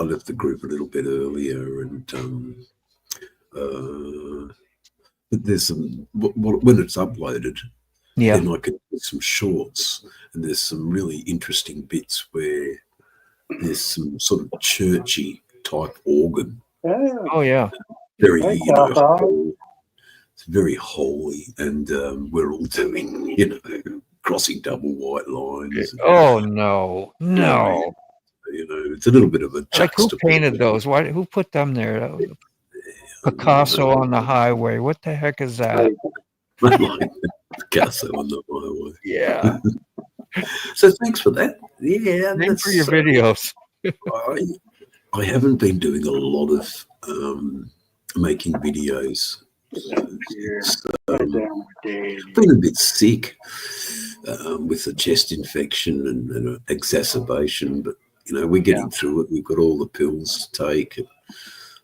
left the group a little bit earlier, and but there's some when it's uploaded, then I can do some shorts, and there's some really interesting bits where there's some sort of churchy type organ. Oh yeah, very it's very holy, and we're all doing crossing double white lines. Oh no. It's a little bit of a like who painted those? Who put them there? Picasso on the highway. What the heck is that? Picasso on the highway. Yeah. So thanks for that. Yeah, thanks for your videos. I haven't been doing a lot of making videos. Been a bit sick with a chest infection and an exacerbation, but we're getting through it. We've got all the pills to take.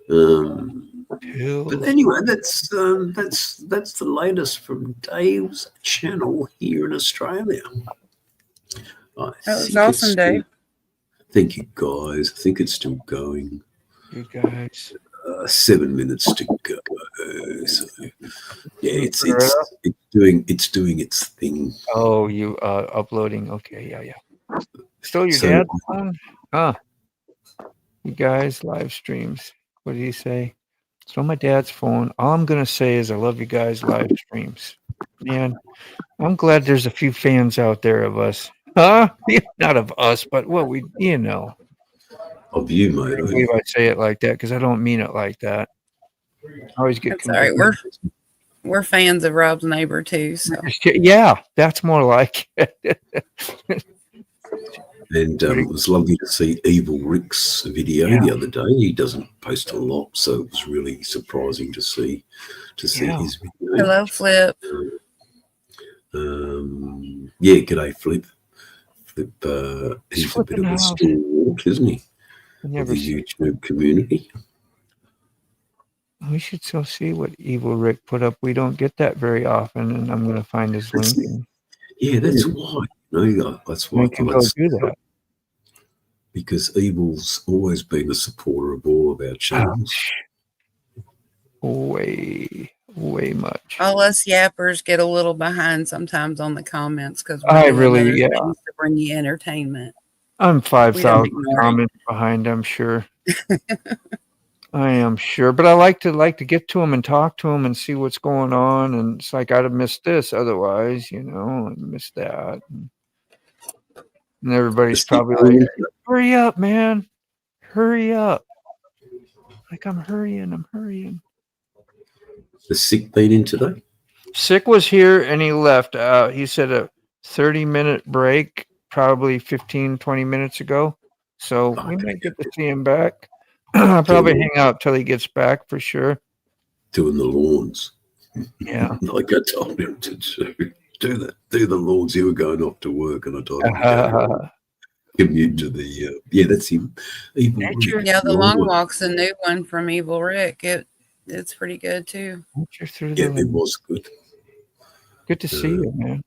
But anyway, that's the latest from Dave's channel here in Australia. That was awesome, Dave. Thank you, guys. I think it's still going. You guys. 7 minutes to go. So yeah, it's doing its thing. Oh, you uploading? Okay, yeah. Still your dad's phone? You guys live streams. What did he say? Still my dad's phone. All I'm gonna say is I love you guys live streams. Man, I'm glad there's a few fans out there of us. Huh? Not of us, but of you, mate. I believe I say it like that because I don't mean it like that. I always get sorry. We're fans of Rob's neighbor too. So yeah, that's more like it. And it was lovely to see Evil Rick's video the other day. He doesn't post a lot, so it was really surprising to see his video. Hello, Flip. G'day, Flip. Flip, he's a bit of a stalwart, isn't he? Of the YouTube community. We should still see what Evil Rick put up. We don't get that very often, and I'm going to find his link. Yeah, that's why. That's why. We can go do that. Because Evil's always been a supporter of all of our channels. Way much. All us yappers get a little behind sometimes on the comments because I really to bring you entertainment. I'm 5,000 comments behind, I'm sure. I am sure, but I like to get to them and talk to them and see what's going on. And it's like I'd have missed this otherwise, and missed that. And everybody's probably like, "Hurry up, man! Hurry up!" Like I'm hurrying. The Sick been in today? Sick was here and he left. He said a 30-minute break, probably 15-20 minutes ago. So we might get to see him back. I'll probably hang out till he gets back for sure. Doing the lawns. Yeah. Like I told him to do that. Do the lawns. You were going off to work and I told him to commute to the that's him. Evil Rick. Yeah, the long walk's a new one from Evil Rick. It's pretty good too. Yeah, it was good. Good to see you, man.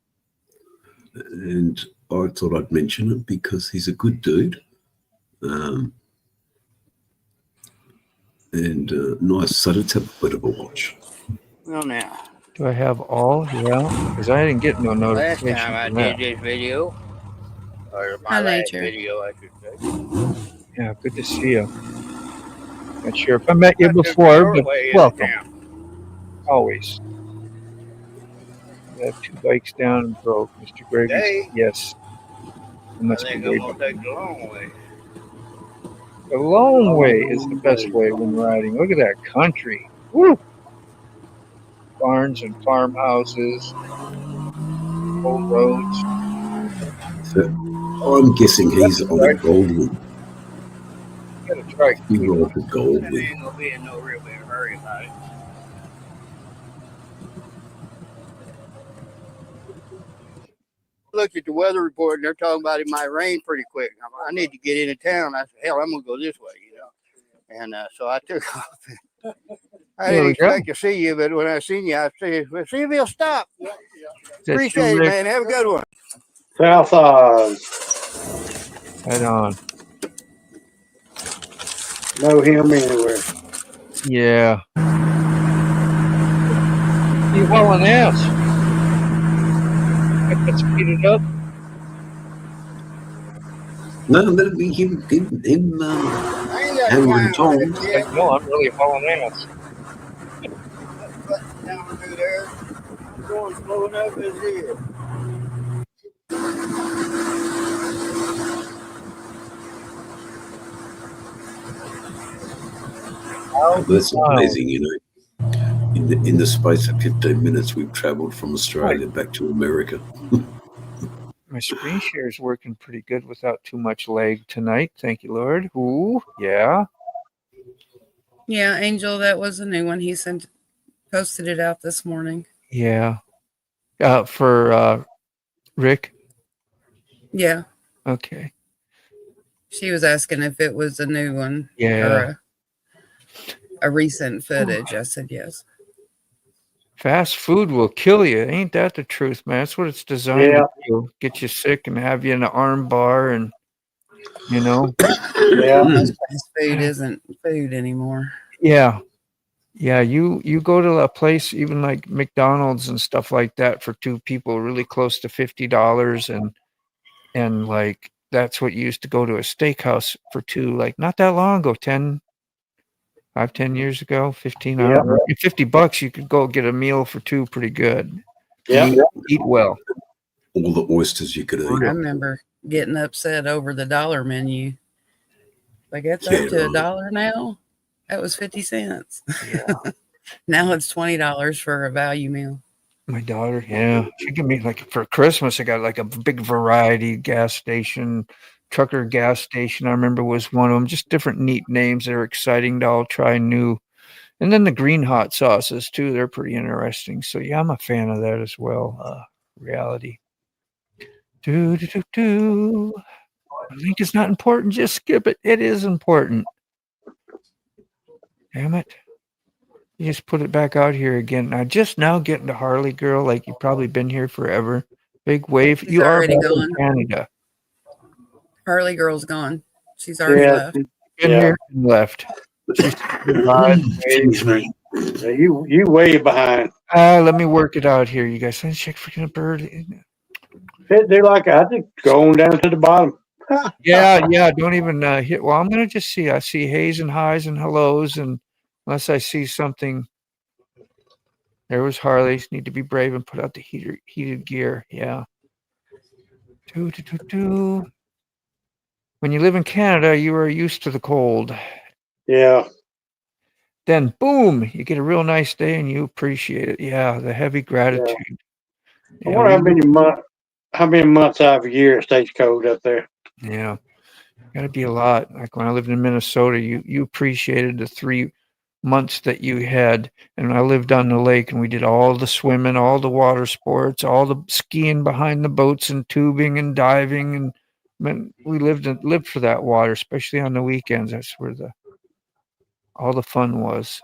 And I thought I'd mention it because he's a good dude. And nice. So let's have a bit of a watch. Well, now. Do I have all? Yeah, because I didn't get no notification. Last time I did this video, or my last video, I should say. Yeah, good to see you. Not sure if I met you before, but welcome. Always. I have 2 bikes down and broke, Mr. Gravy. Hey. Yes. I think I'm going to take the long way. The long way is the best way when riding. Look at that country. Woo! Barns and farmhouses, old roads. So I'm guessing he's on a Goldwyn. Got to try. He rode the Goldwyn. I ain't going to be in no real big hurry about it. looked at the weather report and they're talking about it might rain pretty quick. I need to get into town. I said, hell, I'm gonna go this way, you know. And so I took off. I didn't expect to see you, but when I seen you, I said, well, see if he'll stop. Appreciate it, man. Have a good one. South Oz. Right on. Know him anywhere. Yeah. You hauling ass. Let's speed it up. No, that'd be him hammering Tom. No, I'm really hauling ass. Down through there. I'm going slow enough as it is. That's amazing, you know. In the space of 15 minutes, we've travelled from Australia back to America. My screen share is working pretty good without too much lag tonight. Thank you, Lord. Ooh, yeah. Yeah, Angel, that was a new one. He posted it out this morning. Yeah. For Rick? Yeah. Okay. She was asking if it was a new one. Yeah. Or a recent footage. I said yes. Fast food will kill you. Ain't that the truth, man? That's what it's designed to do. Get you sick and have you in an arm bar and, you know. Yeah. Most fast food isn't food anymore. Yeah. Yeah, you go to a place even like McDonald's and stuff like that for two people, really close to $50, and like that's what you used to go to a steakhouse for two, like not that long ago, 10 years ago, 15. I don't know. $50, you could go get a meal for two pretty good. Yeah. Eat well. All the oysters you could eat. I remember getting upset over the dollar menu. Like it's up to $1 now. That was 50 cents. Yeah. Now it's $20 for a value meal. My daughter, yeah. She gave me like for Christmas, I got like a big variety gas station, trucker gas station. I remember was one of them, just different neat names that are exciting to all try new. And then the green hot sauces too. They're pretty interesting. So yeah, I'm a fan of that as well. Reality. The link is not important. Just skip it. It is important. Damn it. You just put it back out here again. Now, just now getting to Harley Girl, like you've probably been here forever. Big wave. She's you are already back gone. in Canada. Harley Girl's gone. She's already left. Been here and left. Excuse me. You way behind. Let me work it out here, you guys. Let's check freaking a bird. They're like, I think, going down to the bottom. Yeah. Don't even hit. Well, I'm going to just see. I see hays and highs and hellos, and unless I see something. There was Harley's. Need to be brave and put out the heated gear. Yeah. When you live in Canada, you are used to the cold. Yeah. Then, boom, you get a real nice day and you appreciate it. Yeah, the heavy gratitude. I wonder how many months out of a year it stays cold up there. Yeah. Got to be a lot. Like when I lived in Minnesota, you appreciated the 3 months that you had. And I lived on the lake and we did all the swimming, all the water sports, all the skiing behind the boats and tubing and diving. And we lived for that water, especially on the weekends. That's where all the fun was.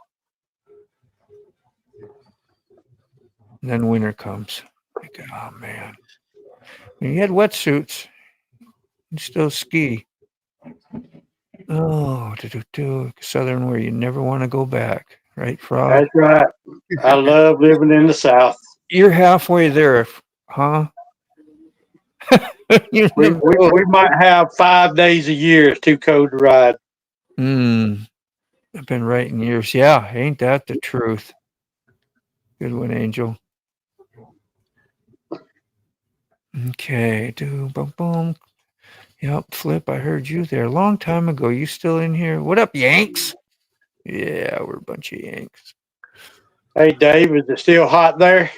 And then winter comes. Like, oh man. When you had wetsuits, you still ski. Oh, Southern where you never want to go back, right, Frog? That's right. I love living in the South. You're halfway there, huh? we might have 5 days a year. It's too cold to ride. I've been right in years. Yeah, ain't that the truth? Good one, Angel. Okay, boom, boom. Yep, Flip, I heard you there a long time ago. You still in here? What up, Yanks? Yeah, we're a bunch of Yanks. Hey, Dave, is it still hot there?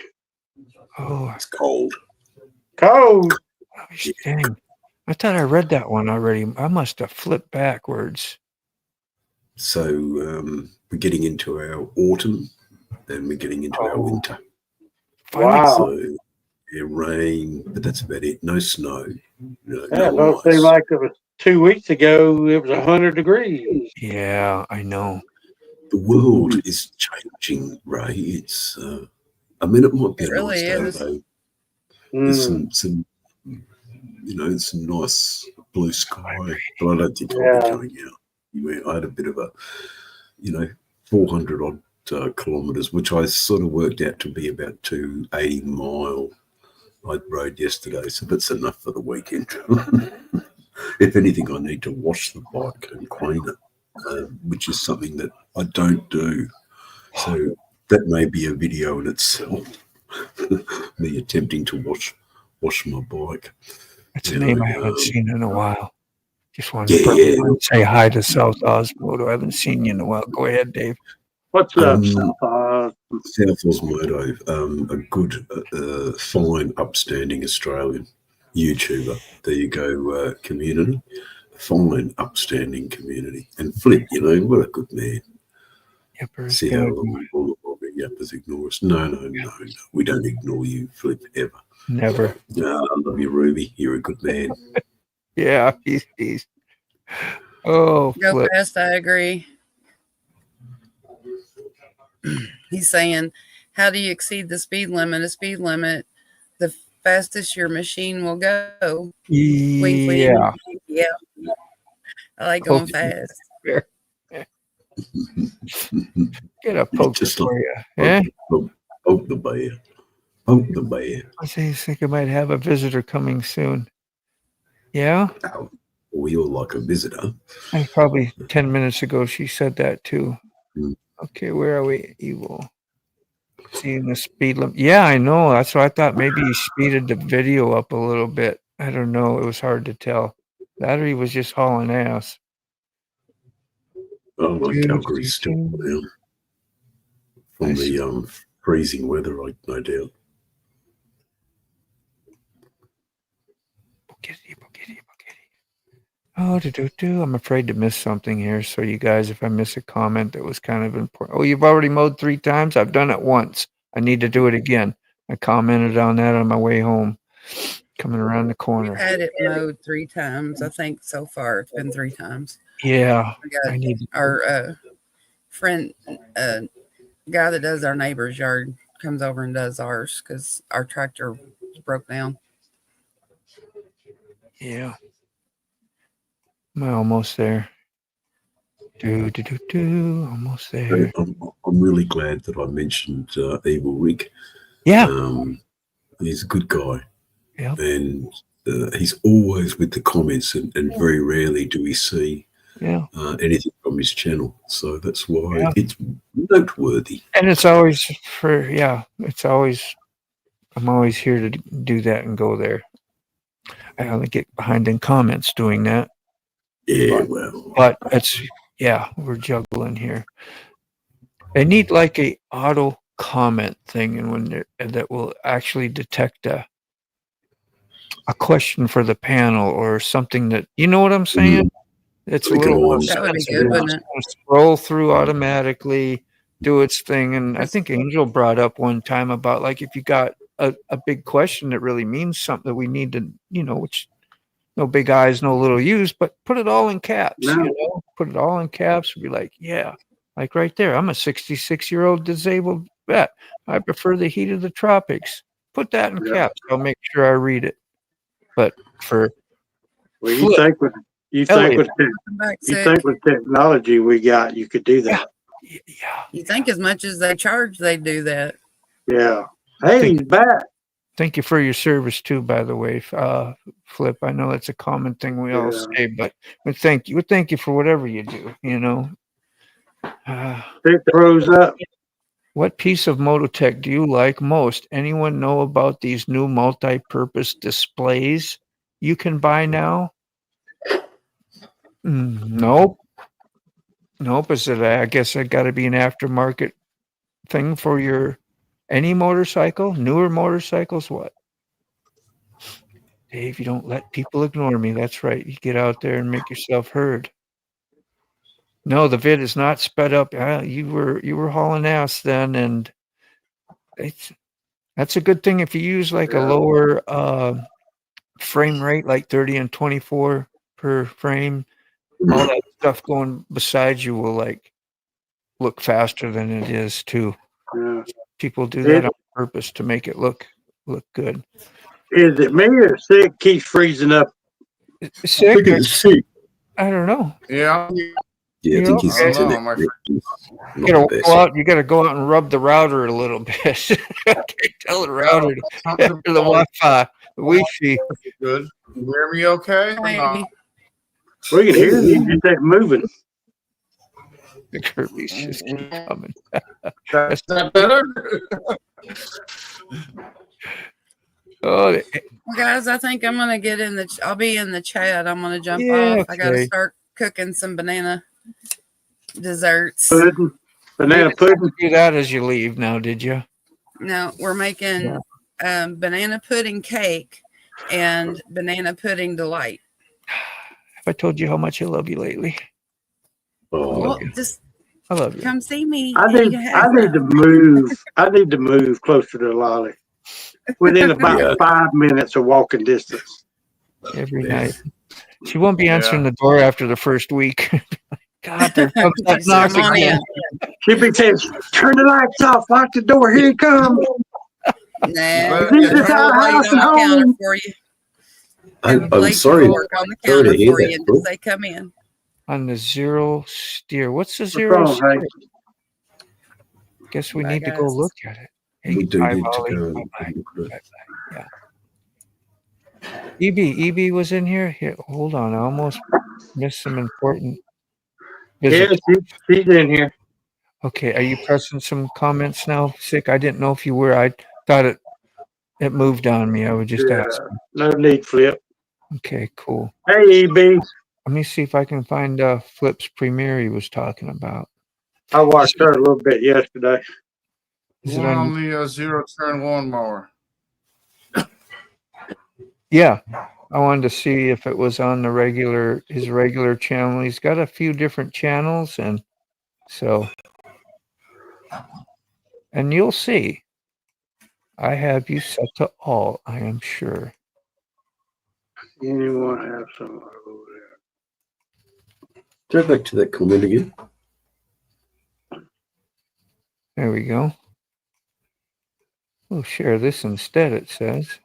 Oh, it's cold. Cold? Oh, dang. I thought I read that one already. I must have flipped backwards. So we're getting into our autumn and we're getting into our winter. Wow. So, rain, but that's about it. No snow. Yeah, No don't seem like it was 2 weeks ago. It was 100 degrees. Yeah, I know. The world is changing, Ray. It's, I mean, it might be It a really nice is. day, though. There's some, you know, some nice blue sky, but I don't think I'll be going out. Anyway, I had a bit of a, 400 odd kilometres, which I sort of worked out to be about 280 mile I rode yesterday, so that's enough for the weekend. If anything, I need to wash the bike and clean it, which is something that I don't do. So that may be a video in itself. Me attempting to wash my bike. That's a name I haven't seen in a while. Just wanted to say hi to South Osmodo. I haven't seen you in a while. Go ahead, Dave. What's up, South South Osmodo, a good, fine, upstanding Australian YouTuber. There you go, community. Fine, upstanding community. And Flip, what a good man. Yappers. See how all the yappers ignore us? No. We don't ignore you, Flip, ever. Never. No, I love you, Ruby. You're a good man. Yeah, he's. Oh, Go Flip. fast, I agree. He's saying, how do you exceed the speed limit? A speed limit, the fastest your machine will go. Wink, wink. Yeah. I like going fast. Get a poke for you. Yeah? Poke the bear. Poke the bear. I think I might have a visitor coming soon. Yeah? We all like a visitor. And probably 10 minutes ago she said that too. Okay, where are we? Evil. Seeing the speed limit. Yeah, I know. That's what I thought. Maybe he speeded the video up a little bit. I don't know. It was hard to tell. That or he was just hauling ass. Oh, my Calgary's still down from the freezing weather, no doubt. Oh, I'm afraid to miss something here. So you guys, if I miss a comment that was kind of important. Oh, you've already mowed 3 times? I've done it once. I need to do it again. I commented on that on my way home, coming around the corner. We've had it mowed 3 times. I think so far it's been 3 times. Yeah. I got our friend, guy that does our neighbor's yard comes over and does ours because our tractor broke down. Yeah. Am I almost there? Almost there. I'm really glad that I mentioned Evil Rick. Yeah. He's a good guy. Yeah. And he's always with the comments, and very rarely do we see anything from his channel. So that's why it's noteworthy. And it's always I'm always here to do that and go there. I only get behind in comments doing that. Yeah, but it's we're juggling here. I need like a auto comment thing, and that will actually detect a question for the panel or something that you know what I'm saying. It's a little more that would be good, wouldn't it? Scroll through automatically, do its thing, and I think Angel brought up one time about like if you got a big question that really means something that we need to which. No big eyes, no little U's, but put it all in caps. Put it all in caps. Be like, like right there. I'm a 66-year-old disabled vet. I prefer the heat of the tropics. Put that in caps. I'll make sure I read it. But for you think with technology we got, you could do that. Yeah. You think as much as they charge, they do that. Yeah. Hey, he's back. Thank you for your service too, by the way, Flip. I know that's a common thing we all say, but thank you. Thank you for whatever you do. Pick the pros up. What piece of Mototech do you like most? Anyone know about these new multi-purpose displays you can buy now? Nope. Is it? I guess it got to be an aftermarket thing for any motorcycle, newer motorcycles. What? Dave, you don't let people ignore me. That's right. You get out there and make yourself heard. No, the vid is not sped up. You were hauling ass then, and I That's a good thing if you use like a lower frame rate, like 30 and 24 per frame. All that stuff going beside you will like look faster than it is too. Yeah. People do that on purpose to make it look good. Is it me or Sick keeps freezing up? Sick? I think it's Sick. I don't know. Yeah. Yeah, I think his okay. internet. You gotta go out and rub the router a little bit. Tell the router to the Wi-Fi, the Wi-Fi. Good. You hear me okay? Or not? We can hear you. Get that moving. The Kirby's just coming. That's that better? Oh, guys, I think I'm gonna get in the. I'll be in the chat. I'm gonna jump Yeah, off. I gotta okay. start cooking some banana desserts. Banana pudding. Do that as you leave now, did you? No, we're making banana pudding cake and banana pudding delight. Have I told you how much I love you lately? Oh, Well, just I love you. come see me. I need to move. I need to move closer to Lolly. Within about 5 minutes of walking distance. Every night. She won't be answering the door after the first week. God, there comes that knock again. She'll be saying, turn the lights off, lock the door, here he comes. Nah, This is our house at home. for you. I'm sorry. Work on the counter for you and just say, come in. On the zero steer. What's the zero steer? Guess we need to go look at it. Hey, We do need to Ollie. go. Yeah. EB was in here. Here, hold on. I almost missed some important. Yeah, she's in here. Okay, are you pressing some comments now, Sick? I didn't know if you were. I thought it moved on me. I would just ask. No need, Flip. Okay, cool. Hey, EB. Let me see if I can find Flip's premiere he was talking about. I watched her a little bit yesterday. Is it One on? on the zero-turn lawnmower. Yeah, I wanted to see if it was on the his regular channel. He's got a few different channels, and so, and you'll see. I have you set to all, I am sure. Anyone have some over Go back to that comment again. There we go. We'll share this instead, it says.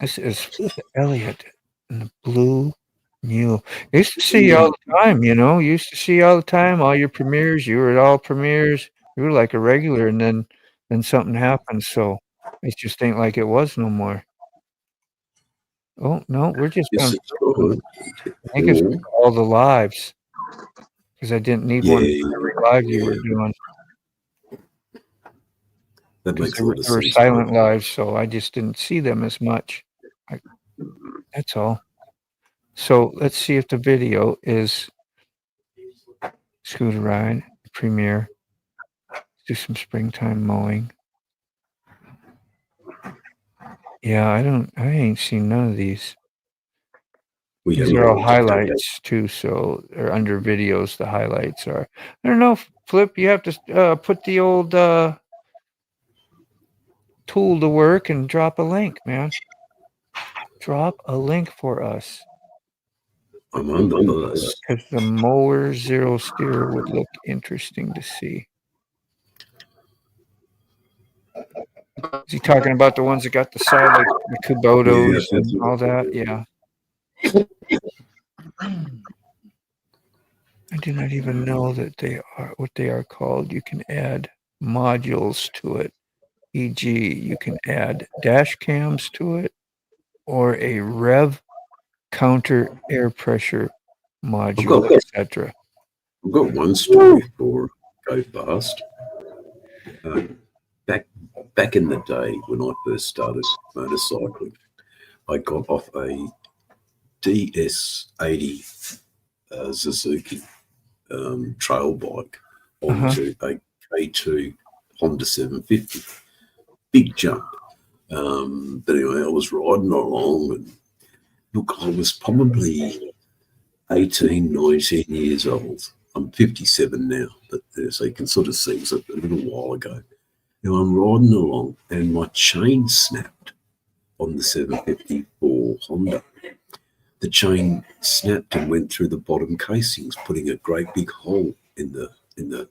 This is Flip Elliott and the Blue Mule. I used to see you all the time, Used to see you all the time, all your premieres. You were at all premieres. You were like a regular, and then something happened, so it just ain't like it was no more. Oh, no, we're just Yes, going I think it's all the lives, because I didn't need one every live you were doing. That makes They a lot of were sense. silent lives, so I just didn't see them as much. That's all. So let's see if the video is scooter ride, premiere. Do some springtime mowing. Yeah, I ain't seen none of these. These are all highlights too, so they're under videos. The highlights are. I don't know, Flip. You have to put the old tool to work and drop a link, man. Drop a link for us. I'm on the bus. Because the mower zero steer would look interesting to see. Is he talking about the ones that got the side, like the Kubotas and all that? Yeah. I do not even know that they are what they are called. You can add modules to it. E.g., you can add dash cams to it or a rev counter air pressure module, etc. I've got one story for Go Fast. Back in the day when I first started motorcycling, I got off a DS80 Suzuki trail bike onto a K2 Honda 750. Big jump. But anyway, I was riding along, and look, I was probably 18, 19 years old. I'm 57 now, but so you can sort of see it was a little while ago. Now I'm riding along and my chain snapped on the 754 Honda. The chain snapped and went through the bottom casings, putting a great big hole in the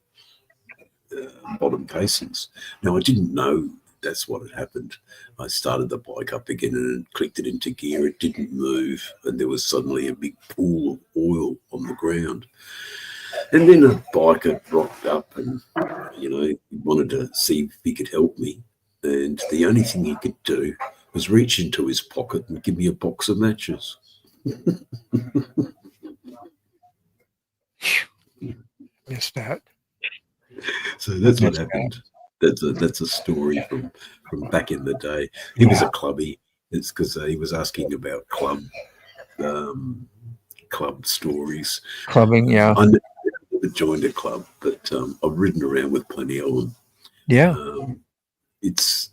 bottom casings. Now I didn't know that's what had happened. I started the bike up again and clicked it into gear. It didn't move, and there was suddenly a big pool of oil on the ground. And then a biker rocked up and, he wanted to see if he could help me. And the only thing he could do was reach into his pocket and give me a box of matches. Missed that. So that's what happened. That's a story from back in the day. He was a clubby. It's because he was asking about club stories. Clubbing, yeah. I never joined a club, but I've ridden around with plenty of them. Yeah. It's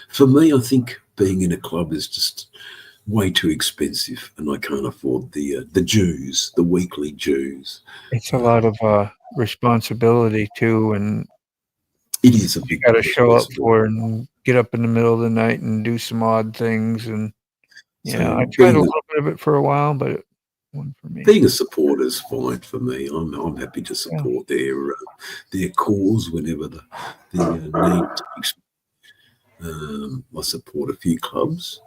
for me, I think being in a club is just way too expensive, and I can't afford the dues, the weekly dues. It's a lot of responsibility too, and it is a big. You got to show up for and get up in the middle of the night and do some odd things, and I tried a little bit of it for a while, but it wasn't for me. Being a supporter is fine for me. I'm happy to support their cause whenever the need takes. I support a few clubs.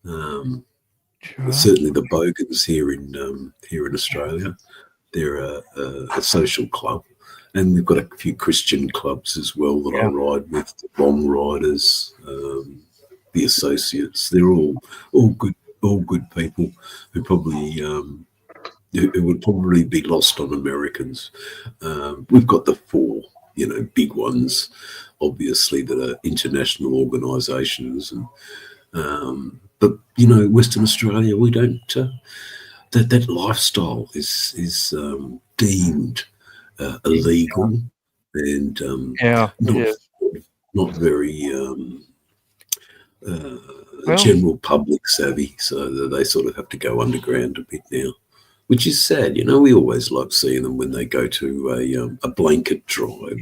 Certainly the Bogans here in Australia. They're a social club, and we've got a few Christian clubs as well that I ride with. The Long Riders, the Associates. They're all good people who probably who would probably be lost on Americans. We've got the four, big ones, obviously, that are international organisations, and but Western Australia, we don't. That lifestyle is deemed illegal and not very general public savvy. So they sort of have to go underground a bit now, which is sad. We always like seeing them when they go to a blanket drive,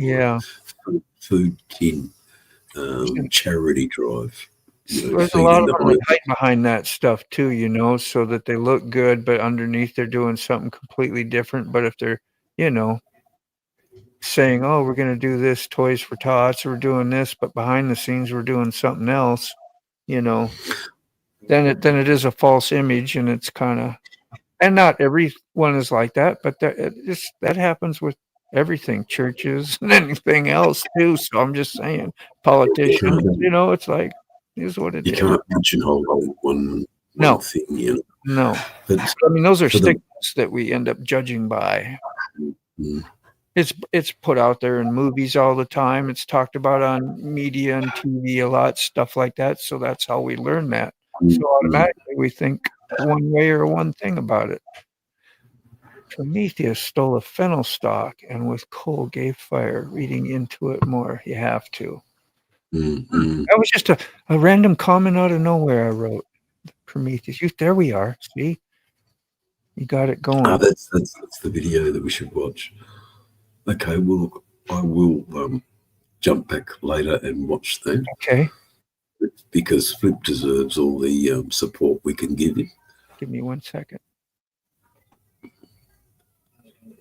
food tin, charity drive. There's a lot of them that hide behind that stuff too, so that they look good, but underneath they're doing something completely different. But if they're, saying, "Oh, we're going to do this, Toys for Tots, we're doing this," but behind the scenes we're doing something else, then it is a false image, and it's kind of, and not everyone is like that, but that happens with everything, churches and anything else too. So I'm just saying, politicians, it's like. Is what it is. You can't pigeonhole one thing, No. But I mean, those are stigmas that we end up judging by. It's put out there in movies all the time. It's talked about on media and TV a lot, stuff like that. So that's how we learn that. So automatically we think one way or one thing about it. Prometheus stole a fennel stalk and with coal gave fire. Reading into it more, you have to. That was just a random comment out of nowhere I wrote. Prometheus. There we are. See? You got it going. That's the video that we should watch. Okay, well, I will jump back later and watch that. Okay. Because Flip deserves all the support we can give him. Give me 1 second.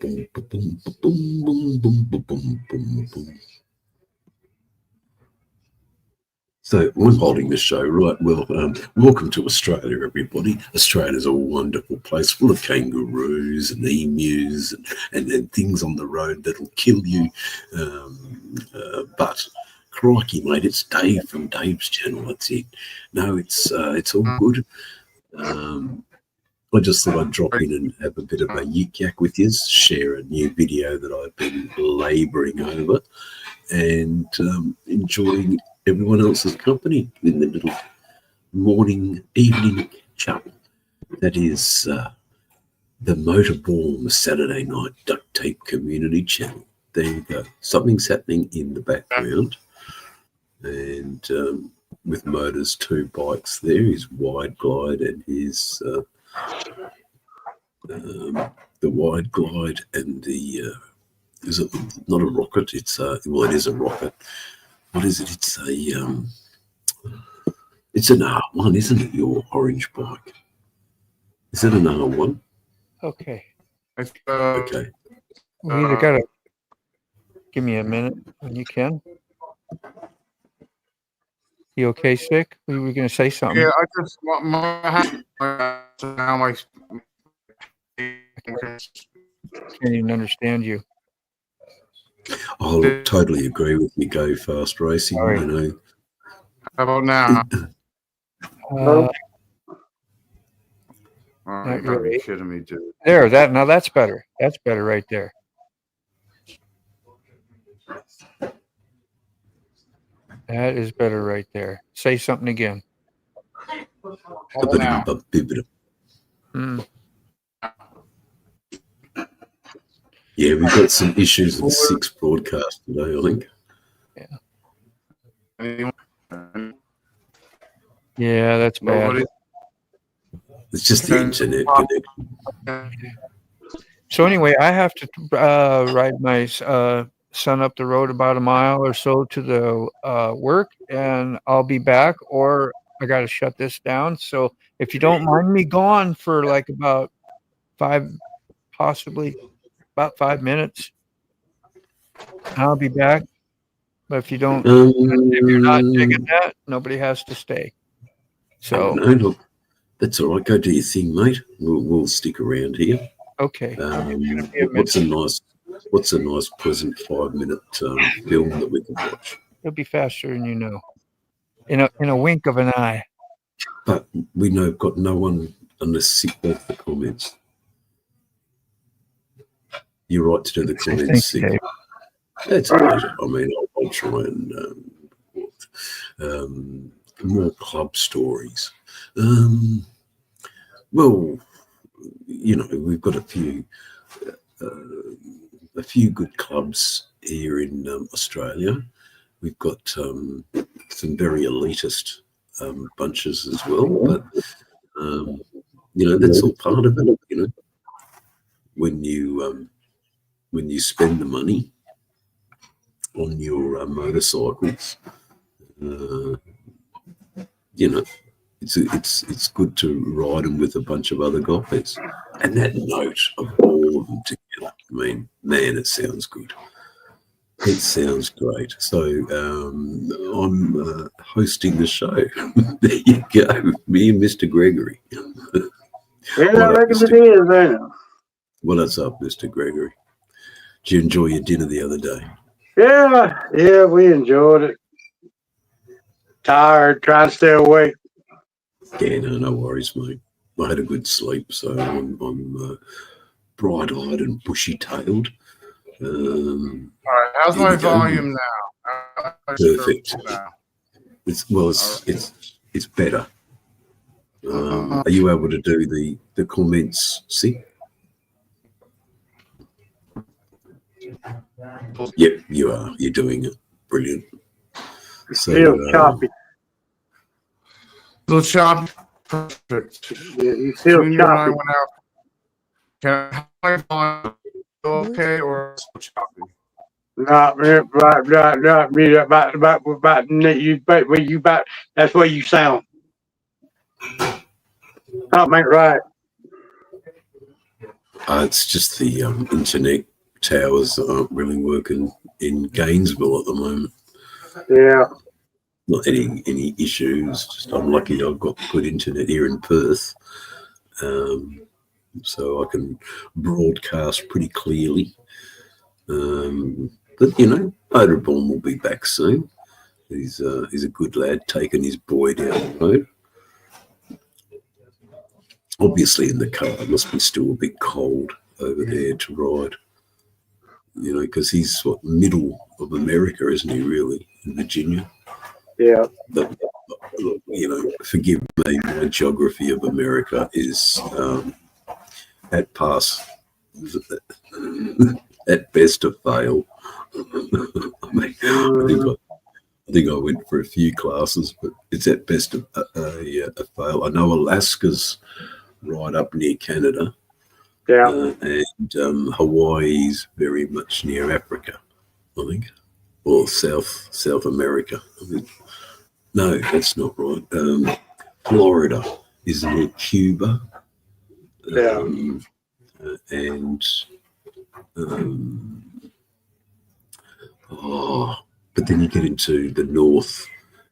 Boom, boom, boom, boom, boom, boom, boom, boom, boom. So I'm holding this show, right? Well, welcome to Australia, everybody. Australia's a wonderful place full of kangaroos and emus and things on the road that'll kill you. But crikey, mate, it's Dave from Dave's channel. That's it. No, it's all good. I just thought I'd drop in and have a bit of a yik-yak with you, share a new video that I've been labouring over and enjoying everyone else's company in the little evening chat. That is the Motorborn Saturday Night Duct Tape Community Channel. There you go. Something's happening in the background. And with Motor's two bikes there, his Wide Glide and his the Wide Glide and the is it not a rocket? It's it is a rocket. what is it? It's an R1, isn't it? Your orange bike. Is it an R1? Okay. Okay. We either got to give me a minute when you can. You okay, Sick? We were going to say something. Yeah, I just now my Can't even understand you. I'll totally agree with you. Go fast racing. Right. You know. How about now? Oh, you gotta be kidding me, dude. There, now that's better. That's better right there. That is better right there. Say something again. Yeah, we've got some issues with 6 broadcast today, I think. Yeah, that's bad. It's just the internet connection. So anyway, I have to ride my son up the road about a mile or so to the work, and I'll be back, or I got to shut this down. So if you don't mind me gone for like about 5 minutes, I'll be back. But if you don't, if you're not digging that, nobody has to stay. So no, look, that's all right. Go do your thing, mate. We'll stick around here. Okay. What's a nice, pleasant 5-minute film that we can watch? It'll be faster than you know. In a wink of an eye. But we know got no one unless Sick off the comments. You're right to do the comments, Sick. That's a pleasure. I mean, I'll try and more club stories. Well, you know, we've got a few good clubs here in Australia. We've got some very elitist bunches as well, but you know, that's all part of it. You know, when you spend the money on your motorcycles, you know, it's good to ride them with a bunch of other guys. And that note of all of them together, I mean, man, it sounds good. It sounds great. So I'm hosting the show. There you go, me and Mr. Gregory. What's up, Mr. Gregory? Did you enjoy your dinner the other day? Yeah, we enjoyed it. Tired, trying to stay awake. Yeah, no worries, mate. I had a good sleep, so I'm bright-eyed and bushy-tailed. All right, how's my volume now? Perfect. It's better. Are you able to do the comments, see? Yep, you are. You're doing it. Brilliant. So, choppy. Little choppy. Perfect. Yeah, you feel Junior and I choppy. went out. Can I volume okay or choppy? Not me. About you. That's where you sound. Something ain't right. It's just the internet towers aren't really working in Gainesville at the moment. Yeah. Not any issues. Just I'm lucky I've got good internet here in Perth, so I can broadcast pretty clearly. But you know, Motorborn will be back soon. He's a good lad, taking his boy down the road. Obviously, in the car, it must be still a bit cold over there to ride. You know, because he's middle of America, isn't he? Really, in Virginia. Yeah. But you know, forgive me, my geography of America is at pass, at best a fail. I mean, I think I went for a few classes, but it's at best a fail. I know Alaska's right up near Canada. Yeah. And Hawaii's very much near Africa, I think. or South America. I mean, no, that's not right. Florida, isn't it? Cuba. And but then you get into the north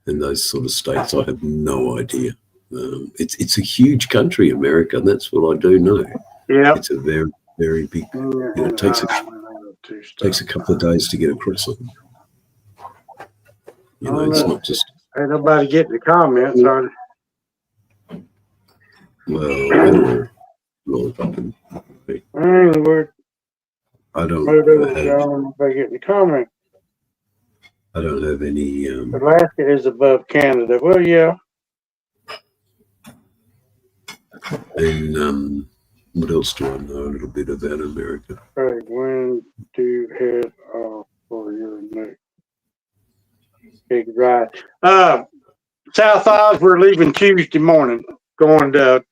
and those sort of states. I have no idea. It's a huge country, America. And that's what I do know. Yeah, it's a very, very big. You know, it takes a couple of days to get across it. You know, it's not just. Ain't nobody getting the comments, are they? Well, I don't get the comment. I don't have any. Alaska is above Canada. Well, yeah. And what else do I know a little bit about America? Right, when do head off for your next big ride? South Oz, we're leaving Tuesday morning, going to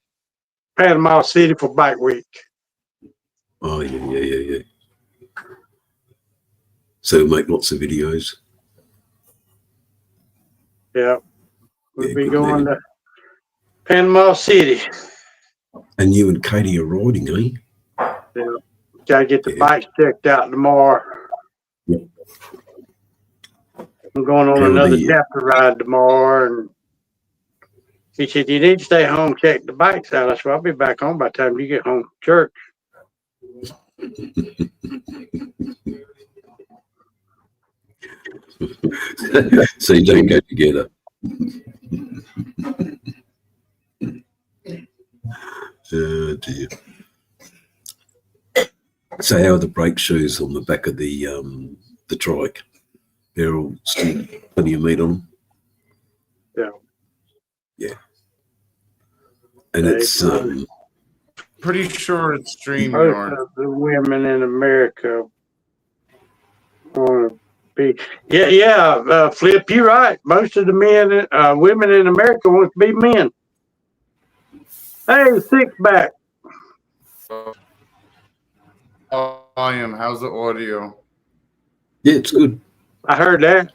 Panama City for Bike Week. Oh, yeah. So make lots of videos. Yeah. We'll be going to Panama City. And you and Katie are riding, eh? Yeah. Gotta get the bikes checked out tomorrow. Yep. I'm going on another chapter ride tomorrow, and he said, you need to stay home, check the bikes out. I said, I'll be back home by the time you get home from church. So you don't go together. Oh dear. So how are the brake shoes on the back of the trike? They're all still plenty of meat on them? Yeah. Yeah. And it's pretty sure it's StreamYard. Most of the women in America want to be. Yeah. Flip, you're right. Most of the women in America want to be men. Hey, six back. Volume. How's the audio? Yeah, it's good. I heard that.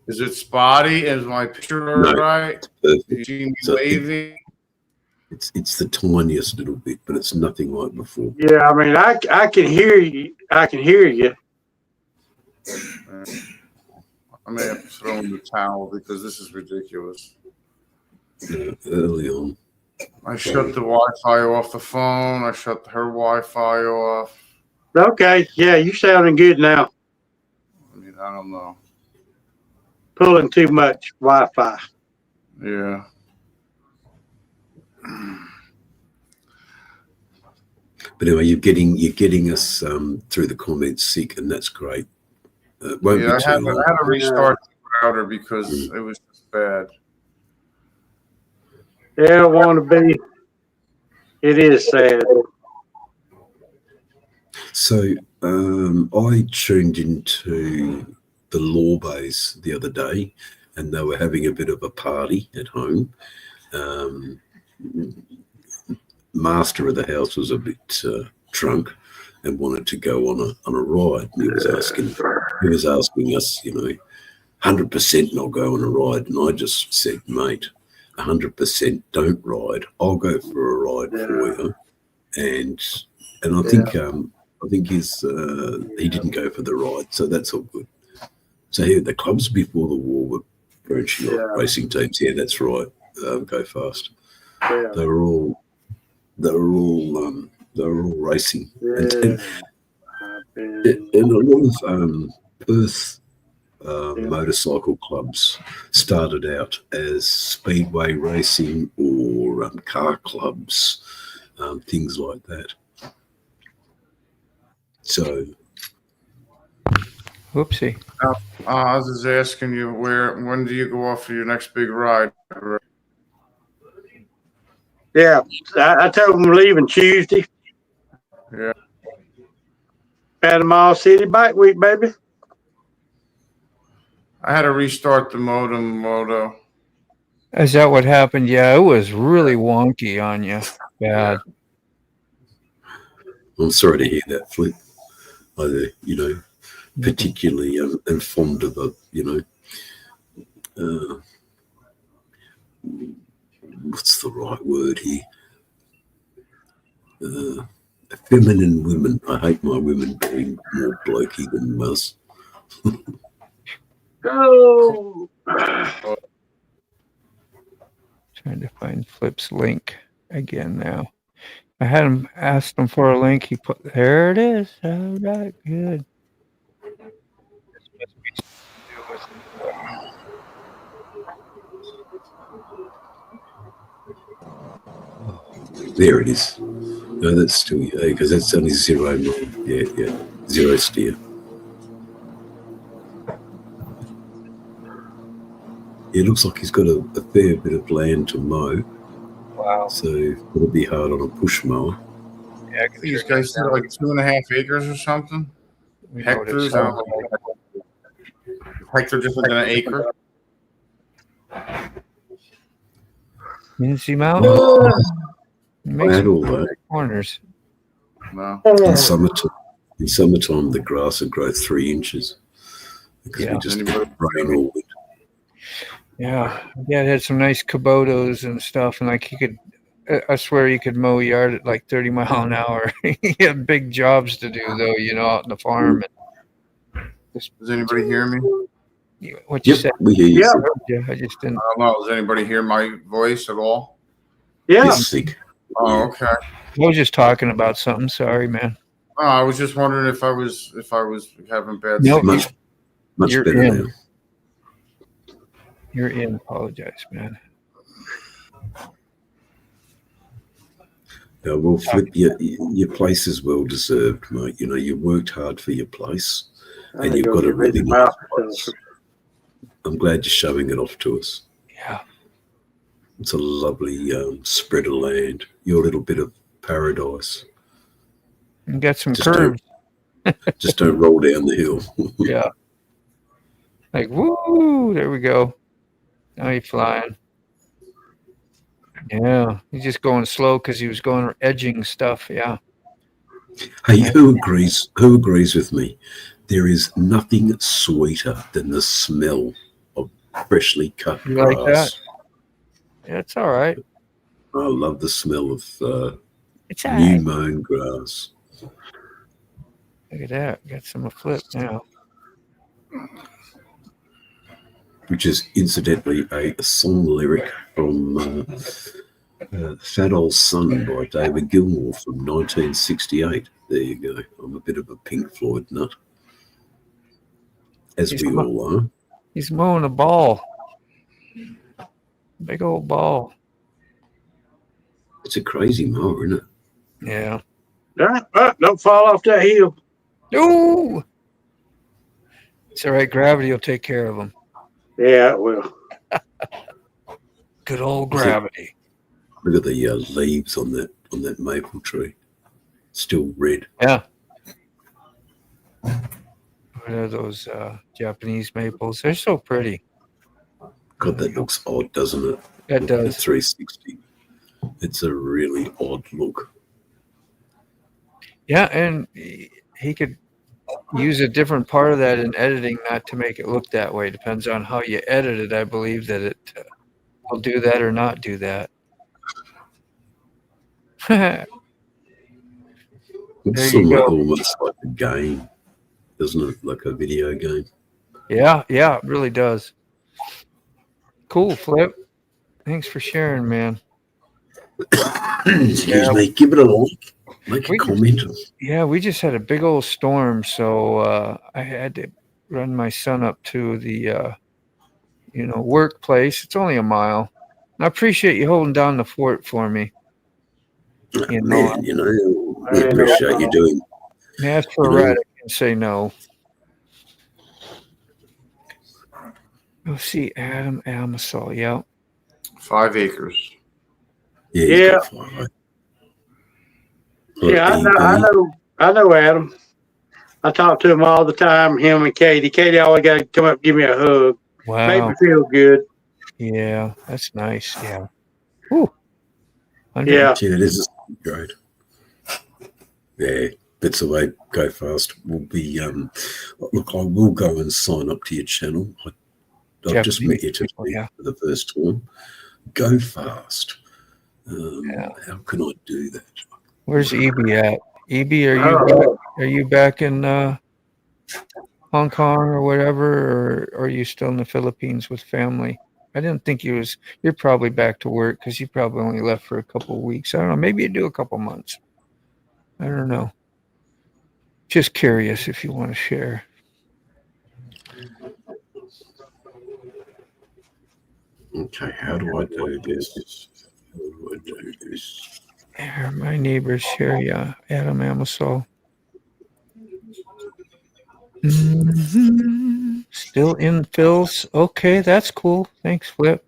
Is it spotty? Is my picture right? You see me waving? It's the tiniest little bit, but it's nothing like before. Yeah, I mean, I can hear you. I can hear you. I may have to throw in the towel because this is ridiculous. Early on. I shut the Wi-Fi off the phone. I shut her Wi-Fi off. Okay, yeah, you sounding good now. I mean, I don't know. Pulling too much Wi-Fi. Yeah. But anyway, you're getting us through the comments sick, and that's great. Won't be too long. I had to restart the router because it was just bad. Yeah, I want to be. It is sad. So I tuned into the Law Base the other day, and they were having a bit of a party at home. Master of the house was a bit drunk and wanted to go on a ride. And he was asking us, 100% not go on a ride. And I just said, mate, 100% don't ride. I'll go for a ride for you. And I think he didn't go for the ride, so that's all good. So here, the clubs before the war were branching off racing teams. Yeah, that's right. Go fast. Yeah. They were all racing, and a lot of Perth motorcycle clubs started out as speedway racing or car clubs, things like that. So, whoopsie. I was just asking you when do you go off for your next big ride? Yeah, I told them we're leaving Tuesday. Yeah. Panama City Bike Week, baby. I had to restart the modem, Moto. Is that what happened? Yeah, it was really wonky on you. Bad. I'm sorry to hear that, Flip. particularly am fond of what's the right word here? Feminine women. I hate my women being more blokey than us. Go. Trying to find Flip's link again now. I had him asked him for a link. He put there it is. All right, good. There it is. No, that's still because that's only 0 mile. Yeah, 0 steer. It looks like he's got a fair bit of land to mow. Wow. So it'll be hard on a push mower. Yeah, These guys said like 2.5 acres or something. Hectares. Hectare different than an acre. Mincy Mountain. Makes I had all that. Corners. No. In summertime, the grass would grow 3 inches because we just rain all winter. Yeah, it had some nice Kubotas and stuff, and like he could, I swear you could mow a yard at like 30 miles an hour. He had big jobs to do though, out in the farm. Does anybody hear me? What you said? We hear you. Yeah, I just didn't. I don't know. Does anybody hear my voice at all? Yeah. Sick. Oh, okay. I was just talking about something. Sorry, man. Oh, I was just wondering if I was having bad. Nope. Much You're better in. now. You're in. Apologize, man. Well, Flip, your place is well deserved, mate. You worked hard for your place, and you've got a really nice place. I'm glad you're showing it off to us. Yeah. It's a lovely spread of land. Your little bit of paradise. You got some curves. Just don't roll down the hill. Yeah. Like, woo, there we go. Now he's flying. Yeah, he's just going slow because he was going edging stuff. Yeah. Hey, who agrees with me? There is nothing sweeter than the smell of freshly cut You grass. like that? Yeah, it's all right. I love the smell of It's all new right. mown grass. Look at that. Got some Flip now. Which is incidentally a song lyric from Fat Old Son by David Gilmour from 1968. There you go. I'm a bit of a Pink Floyd nut, as we all are. He's mowing a ball. Big old ball. It's a crazy mower, isn't it? Yeah. Don't fall off that hill. Ooh! It's all right. Gravity will take care of him. Yeah, it will. Good old gravity. Look at the leaves on that maple tree. Still red. Yeah. What are those Japanese maples? They're so pretty. God, that looks odd, doesn't it? It does. The 360. It's a really odd look. Yeah, and he could use a different part of that in editing, not to make it look that way. Depends on how you edit it. I believe that it will do that or not do that. It's There you go. almost like a game, doesn't it? Like a video game. Yeah, it really does. Cool, Flip. Thanks for sharing, man. Excuse me. Give it a like. Make a comment. Yeah, we just had a big old storm, so I had to run my son up to the workplace. It's only a mile. I appreciate you holding down the fort for me. Man, we appreciate you doing. Ask for a ride, I can say no. Let's see, Adam Amisol. Yeah. 5 acres. Yeah. Yeah, I know Adam. I talk to him all the time, him and Katie. Katie always got to come up and give me a hug. Wow. Make me feel good. Yeah, that's nice. Yeah. Ooh. Yeah. Gee, that is great. Yeah. That's the way Go Fast will be. Look, I will go and sign up to your channel. I've just met you today for the first time. Go Fast. How can I do that? Where's EB at? EB, are you back in Hong Kong or whatever, or are you still in the Philippines with family? I didn't think you was. You're probably back to work because you probably only left for a couple of weeks. I don't know. Maybe you do a couple months. I don't know. Just curious if you want to share. Okay, how do I do this? How do I do this? Here, my neighbors here, yeah. Adam Amasol. Still in Phil's. Okay, that's cool. Thanks, Flip.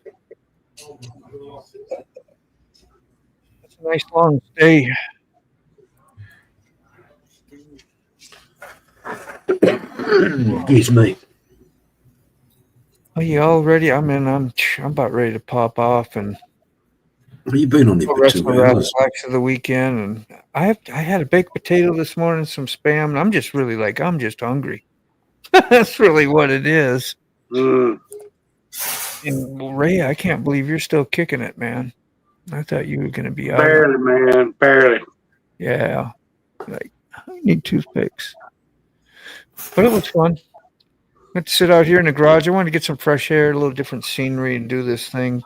That's a nice long stay. Excuse me. Are you all ready? I mean, I'm about ready to pop off and. You've been on there for 2 hours. Of the weekend, and I had a baked potato this morning, some spam, and I'm just hungry. That's really what it is. And Ray, I can't believe you're still kicking it, man. I thought you were going to be out. Barely, man, barely. Yeah, like I need toothpicks, but it was fun. I had to sit out here in the garage. I wanted to get some fresh air, a little different scenery, and do this thing.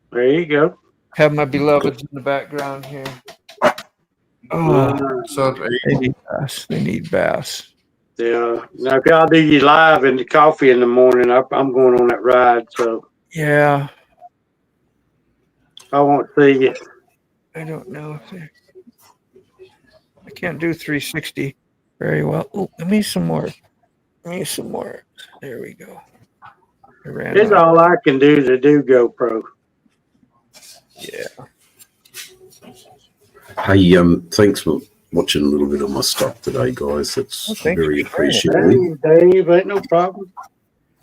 There you go. Have my beloveds in the background here. Oh, so they need bass. They need bass. Yeah. Now, if y'all do your live and the coffee in the morning, I'm going on that ride. So yeah, I won't see you. I don't know if I can't do 360 very well. Oh, give me some more. There we go. It's all I can do to do GoPro. Yeah. Hey, thanks for watching a little bit of my stuff today, guys. That's very appreciated. Dave, ain't no problem.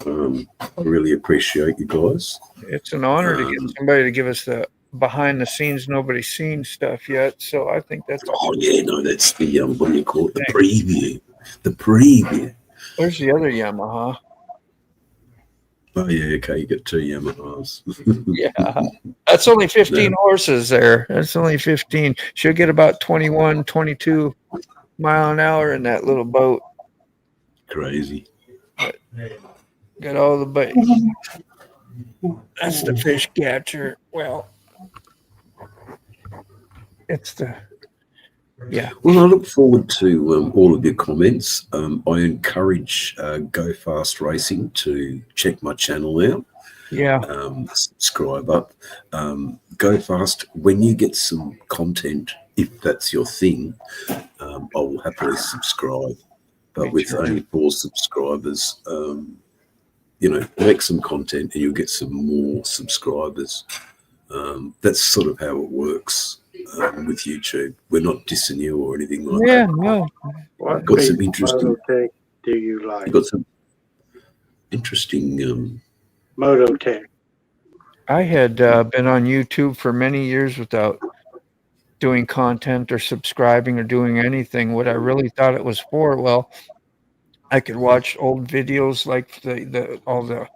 I really appreciate you guys. It's an honor to get somebody to give us the behind the scenes, nobody's seen stuff yet. So I think that's. Oh yeah, no, that's the what do you call it? The preview. The preview. There's the other Yamaha. Oh yeah, okay, you get 2 Yamahas. Yeah, that's only 15 horses there. That's only 15. She'll get about 21, 22 mile an hour in that little boat. Crazy. But got all the bait. That's the fish catcher. Well, it's the Well, I look forward to all of your comments. I encourage Go Fast Racing to check my channel out. Yeah. Subscribe up. Go Fast. When you get some content, if that's your thing, I will happily subscribe. But with only 4 subscribers, make some content and you'll get some more subscribers. That's sort of how it works. With YouTube, we're not dissing you or anything like that. Yeah, no. What got some interesting. Mototech do you like? You got some interesting. Mototech. I had been on YouTube for many years without doing content or subscribing or doing anything. What I really thought it was for, well, I could watch old videos like all the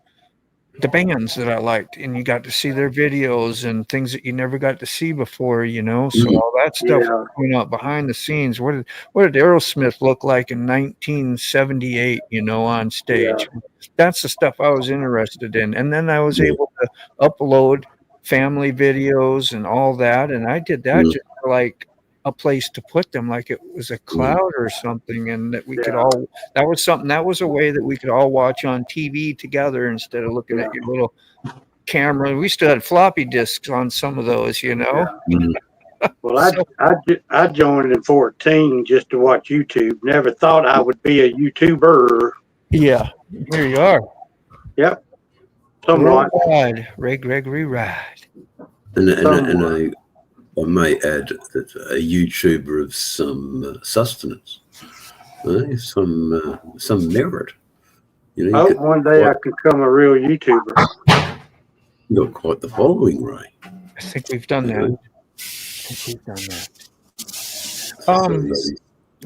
bands that I liked, and you got to see their videos and things that you never got to see before, So all that stuff coming out behind the scenes. What did Aerosmith look like in 1978, on stage? Yeah. That's the stuff I was interested in. And then I was able to upload family videos and all that. And I did that just for like a place to put them, like it was a cloud or something, and that we could all, that was a way that we could all watch on TV together instead of looking at your little camera. We still had floppy disks on some of those, Well, I joined in 14 just to watch YouTube. Never thought I would be a YouTuber. Yeah, here you are. Yep. Somewhat. Ray Gregory Ride. And I may add that a YouTuber of some sustenance, some merit. One day I could become a real YouTuber. You got quite the following, Ray. I think we've done that.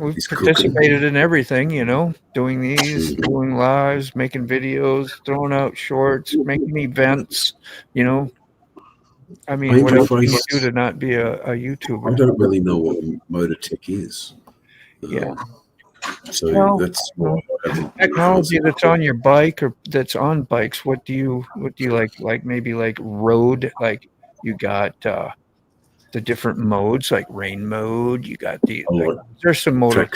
We've participated in everything, you know, doing these, doing lives, making videos, throwing out shorts, making events, you know. I mean, what else can you do to not be a YouTuber? I don't really know what motor tech is. Yeah. So that's why I haven't technology that's on your bike or that's on bikes. What do you like? Like maybe like road, like you got the different modes, like rain mode. You got the there's some motor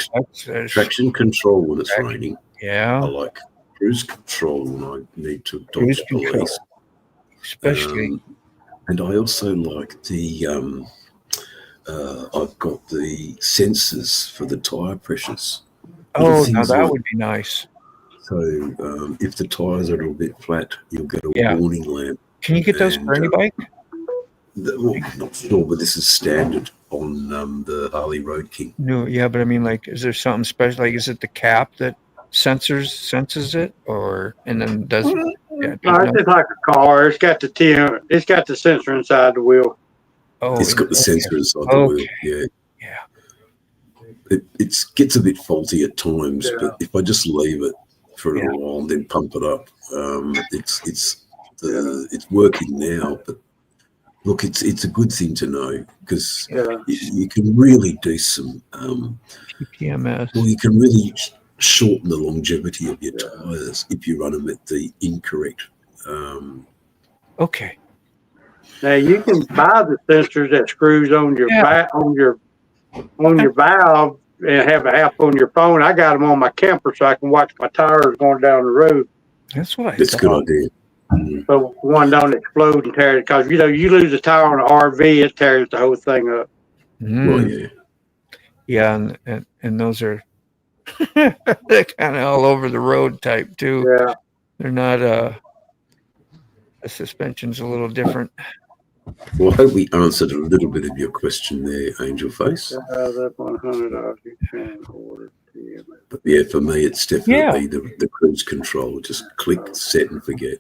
traction control when it's raining. Yeah. I like cruise control when I need to Cruise dodge control, police. especially. And I also like the I've got the sensors for the tire pressures. Oh, now that would be nice. So if the tires are a little bit flat, you'll get a warning lamp. Can you get those for any bike? Well, not sure, but this is standard on the Harley Road King. No, yeah, but I mean, like, is there something special? Like, is it the cap that senses it, or and then does? Yeah, No, it's just like a car. It's got the sensor inside the wheel. Oh, it's got the sensor inside the wheel. Yeah. It gets a bit faulty at times, but if I just leave it for a little while and then pump it up, it's working now. But look, it's a good thing to know because you can really do some PMS. Well, you can really shorten the longevity of your tires if you run them at the incorrect. Okay. Now you can buy the sensors that screws on your on your valve and have an app on your phone. I got them on my camper so I can watch my tires going down the road. That's what I That's a good idea. So one don't explode and tear it, because you know you lose a tire on an RV, it tears the whole thing up. Well, yeah, and those are they're kind of all over the road type too. Yeah, they're not. The suspension's a little different. Well, I hope we answered a little bit of your question there, Angel Face. That $100 you can order. But yeah, for me, it's definitely the cruise control. Just click, set, and forget.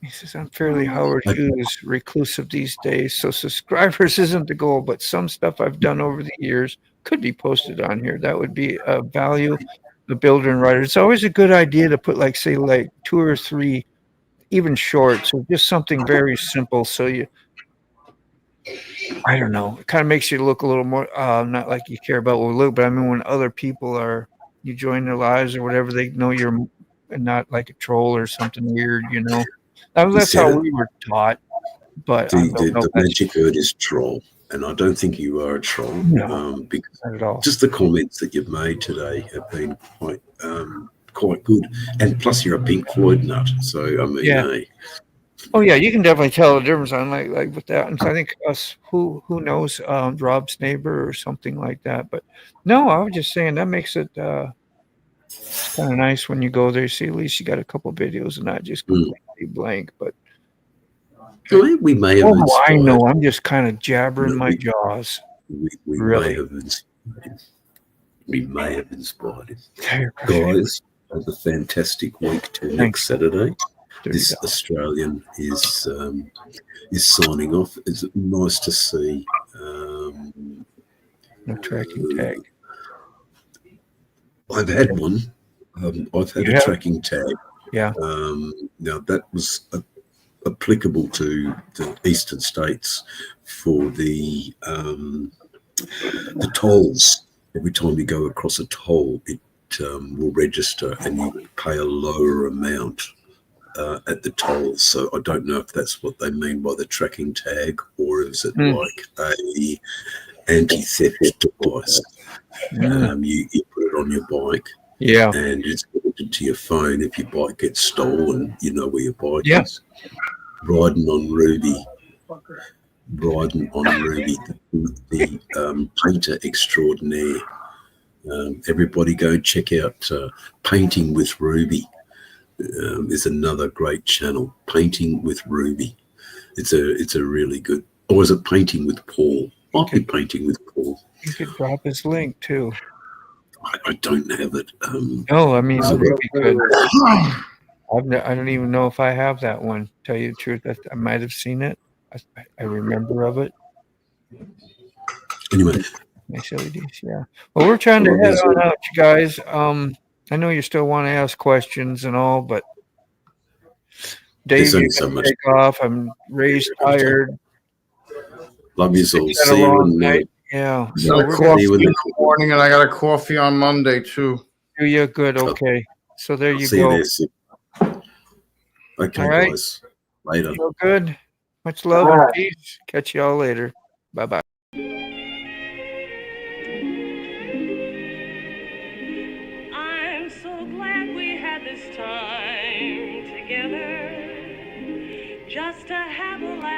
He says, I'm fairly Howard Hughes reclusive these days, so subscribers isn't the goal, but some stuff I've done over the years could be posted on here. That would be a value, the builder and writer. It's always a good idea to put like 2 or 3, even shorts, or just something very simple. So I don't know, it kind of makes you look a little more, not like you care about what we look, but I mean, when other people you join their lives or whatever, they know you're not like a troll or something weird, you know. That's how we were taught. But the magic word is troll, and I don't think you are a troll. No, because not at all. Just the comments that you've made today have been quite good, and plus you're a Pink Floyd nut, so I mean, Oh yeah, you can definitely tell the difference on like with that. And so I think us who knows Rob's neighbor or something like that. But no, I was just saying that makes it it's kind of nice when you go there. See, at least you got a couple videos and not just completely blank. But we may have. Oh, I know. I'm just kind of jabbering my jaws. We really. may have inspired him. Guys, have a fantastic week till next Saturday. This Australian is signing off. It's nice to see. No tracking tag. I've had one. I've had a tracking tag. Yeah. Now that was applicable to the eastern states for the tolls. Every time you go across a toll, it will register and you pay a lower amount at the tolls. So I don't know if that's what they mean by the tracking tag, or is it like a anti-theft device? You put it on your bike, and it's connected to your phone. If your bike gets stolen, you know where your bike is. Riding on Ruby, the painter extraordinaire. Everybody go check out Painting with Ruby. Is another great channel. Painting with Ruby. It's a really good. Or is it Painting with Paul? Might be Painting with Paul. You could drop his link too. I don't have it. No, I mean Ruby could. I don't even know if I have that one. Tell you the truth, I might have seen it. I remember of it. Anyway, Nice LEDs, yeah. Well, we're trying to head on out, you guys. I know you still want to ask questions and all, but Dave, you can take off. I'm Ray's tired. Love you all. See you in yeah. So we're coffee in the morning, and I got a coffee on Monday too. Do you good? Okay. So there you see go. You there, okay, all right. guys. Later. So good. Much love and peace. Catch you all later. Bye bye. I'm so glad we had this time together, just to have a laugh.